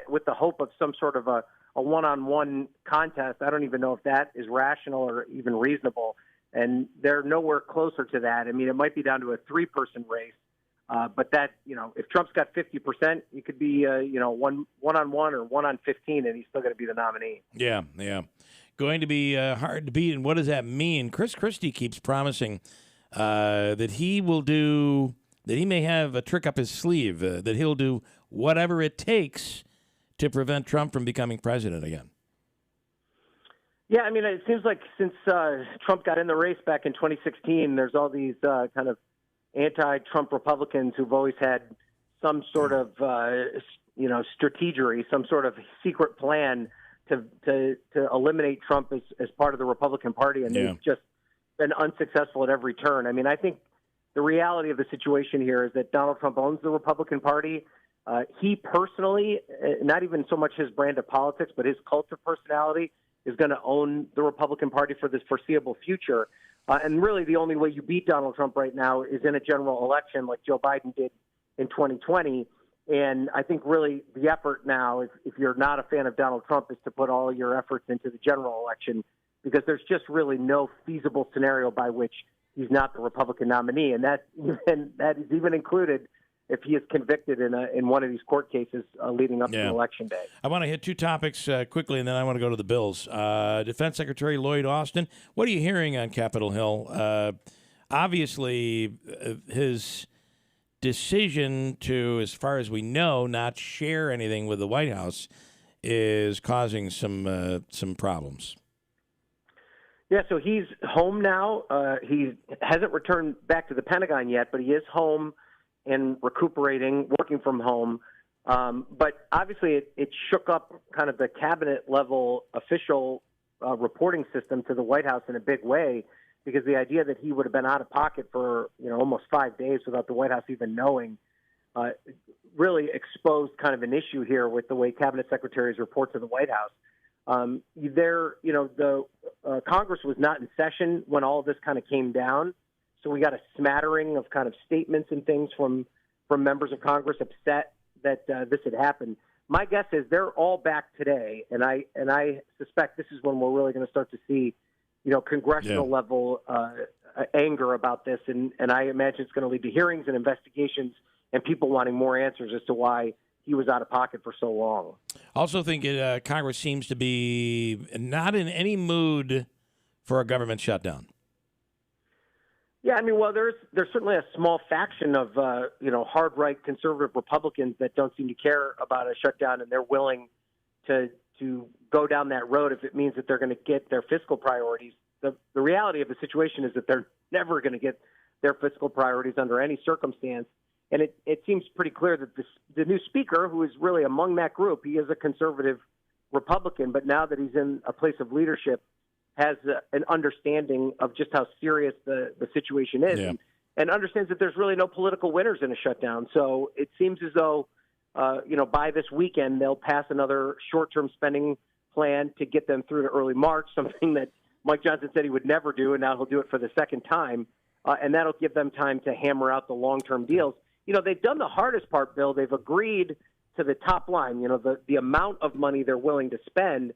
with the hope of some sort of a one-on-one contest. I don't even know if that is rational or even reasonable. And they're nowhere closer to that. I mean, it might be down to a 3-person race. But that, if Trump's got 50%, it could be, one-on-1 or 1-on-15, and he's still going to be the nominee. Yeah. Going to be hard to beat. And what does that mean? Chris Christie keeps promising that he may have a trick up his sleeve, that he'll do whatever it takes to prevent Trump from becoming president again. Yeah, I mean, it seems like since Trump got in the race back in 2016, there's all these kind of anti-Trump Republicans who've always had some sort of, strategery, some sort of secret plan to eliminate Trump as part of the Republican Party, and they've just been unsuccessful at every turn. I mean, I think the reality of the situation here is that Donald Trump owns the Republican Party. He personally, not even so much his brand of politics, but his cult of personality, is going to own the Republican Party for this foreseeable future. And really the only way you beat Donald Trump right now is in a general election like Joe Biden did in 2020. And I think really the effort now, if you're not a fan of Donald Trump, is to put all your efforts into the general election because there's just really no feasible scenario by which he's not the Republican nominee, and that is even included if he is convicted in one of these court cases leading up to Election Day. I want to hit two topics quickly, and then I want to go to the bills. Defense Secretary Lloyd Austin, what are you hearing on Capitol Hill? Obviously, his decision to, as far as we know, not share anything with the White House is causing some problems. Yeah, so he's home now. He hasn't returned back to the Pentagon yet, but he is home and recuperating, working from home. But obviously it shook up kind of the cabinet-level official reporting system to the White House in a big way, because the idea that he would have been out of pocket for almost 5 days without the White House even knowing really exposed kind of an issue here with the way cabinet secretaries report to the White House. The Congress was not in session when all of this kind of came down, so we got a smattering of kind of statements and things from members of Congress upset that this had happened. My guess is they're all back today, and I suspect this is when we're really going to start to see, congressional level anger about this, and I imagine it's going to lead to hearings and investigations and people wanting more answers as to why he was out of pocket for so long. Also think Congress seems to be not in any mood for a government shutdown. Yeah, there's certainly a small faction of hard right conservative Republicans that don't seem to care about a shutdown, and they're willing to go down that road if it means that they're going to get their fiscal priorities. The reality of the situation is that they're never going to get their fiscal priorities under any circumstance. And it seems pretty clear that the new speaker, who is really among that group, he is a conservative Republican, but now that he's in a place of leadership, has an understanding of just how serious the situation is, and understands that there's really no political winners in a shutdown. So it seems as though, by this weekend, they'll pass another short-term spending plan to get them through to early March, something that Mike Johnson said he would never do, and now he'll do it for the second time. And that'll give them time to hammer out the long-term deals. They've done the hardest part, Bill. They've agreed to the top line, the amount of money they're willing to spend.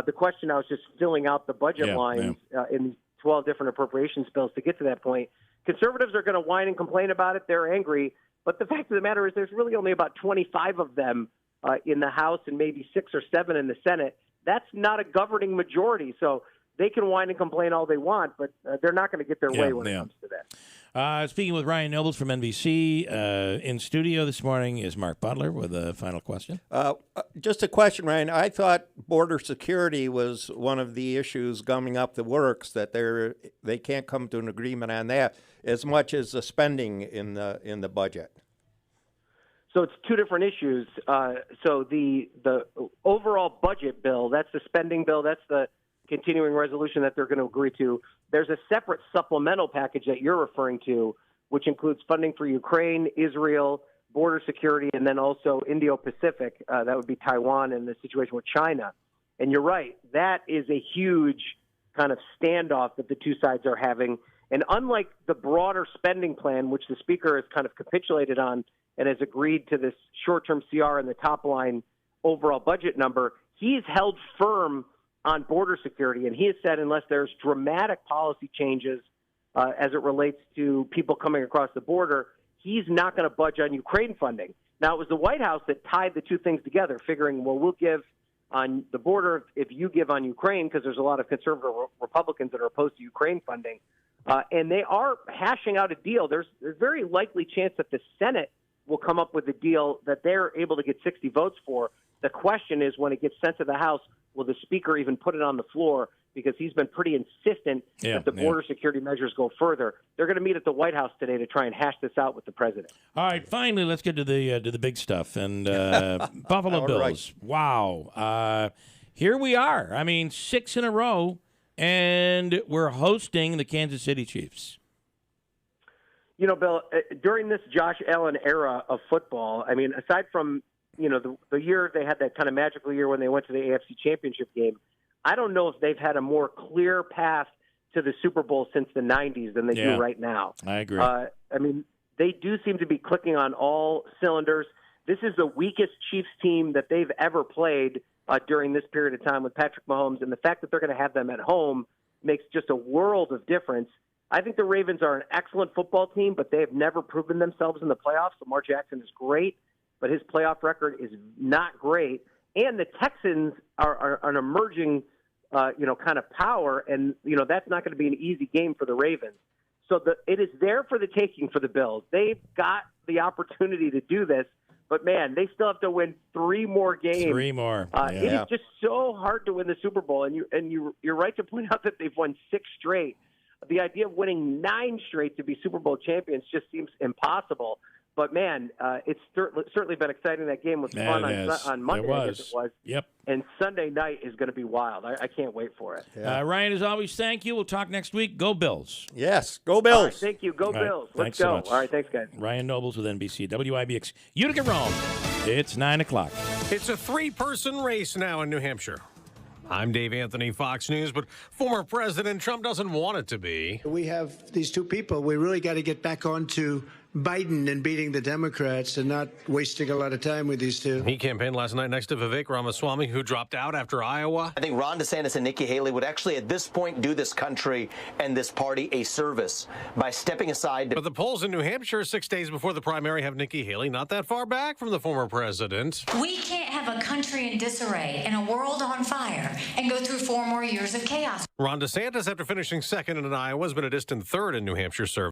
The question now is just filling out the budget lines in these 12 different appropriations bills to get to that point. Conservatives are going to whine and complain about it. They're angry. But the fact of the matter is there's really only about 25 of them in the House and maybe 6 or 7 in the Senate. That's not a governing majority. So they can whine and complain all they want, but they're not going to get their way when it comes to that. Speaking with Ryan Nobles from NBC, in studio this morning is Marc Butler with a final question. Just a question, Ryan. I thought border security was one of the issues gumming up the works, that they can't come to an agreement on that as much as the spending in the budget. So it's two different issues. So the overall budget bill, that's the spending bill, that's the continuing resolution that they're going to agree to. There's a separate supplemental package that you're referring to, which includes funding for Ukraine, Israel, border security, and then also Indo-Pacific. That would be Taiwan and the situation with China. And you're right, that is a huge kind of standoff that the two sides are having. And unlike the broader spending plan, which the Speaker has kind of capitulated on and has agreed to this short-term CR and the top-line overall budget number, he's held firm on border security, and he has said unless there's dramatic policy changes as it relates to people coming across the border, he's not going to budge on Ukraine funding. Now, it was the White House that tied the two things together, figuring, well, we'll give on the border if you give on Ukraine, because there's a lot of conservative Republicans that are opposed to Ukraine funding. And they are hashing out a deal. There's a very likely chance that the Senate will come up with a deal that they're able to get 60 votes for. The question is, when it gets sent to the House, will the Speaker even put it on the floor? Because he's been pretty insistent that the border security measures go further. They're going to meet at the White House today to try and hash this out with the president. All right, finally, let's get to the big stuff. And Buffalo Bills. Right. Wow. Here we are. 6 in a row, and we're hosting the Kansas City Chiefs. Bill, during this Josh Allen era of football, aside from the year they had that kind of magical year when they went to the AFC Championship game, I don't know if they've had a more clear path to the Super Bowl since the 90s than they do right now. I agree. They do seem to be clicking on all cylinders. This is the weakest Chiefs team that they've ever played during this period of time with Patrick Mahomes, and the fact that they're going to have them at home makes just a world of difference. I think the Ravens are an excellent football team, but they have never proven themselves in the playoffs. Lamar Jackson is great, but his playoff record is not great. And the Texans are an emerging, kind of power, and, that's not going to be an easy game for the Ravens. So it is there for the taking for the Bills. They've got the opportunity to do this, but, man, they still have to win 3 more games. 3 more. It is just so hard to win the Super Bowl, and you're right to point out that they've won 6 straight. The idea of winning 9 straight to be Super Bowl champions just seems impossible. But, man, it's certainly been exciting. That game was fun on Monday, I guess it was. Yep. And Sunday night is going to be wild. I can't wait for it. Yeah. Ryan, as always, thank you. We'll talk next week. Go Bills. Yes, go Bills. All right, thank you. Go Bills. Let's go. So much. All right, thanks, guys. Ryan Nobles with NBC, WIBX, Utica, Rome. It's 9 o'clock. It's a 3-person race now in New Hampshire. I'm Dave Anthony, Fox News, but former President Trump doesn't want it to be. We have these 2 people. We really got to get back on to Biden and beating the Democrats and not wasting a lot of time with these 2. He campaigned last night next to Vivek Ramaswamy, who dropped out after Iowa. I think Ron DeSantis and Nikki Haley would actually, at this point, do this country and this party a service by stepping aside. But the polls in New Hampshire 6 days before the primary have Nikki Haley not that far back from the former president. We can't have a country in disarray and a world on fire and go through 4 more years of chaos. Ron DeSantis, after finishing second in Iowa, has been a distant third in New Hampshire survey.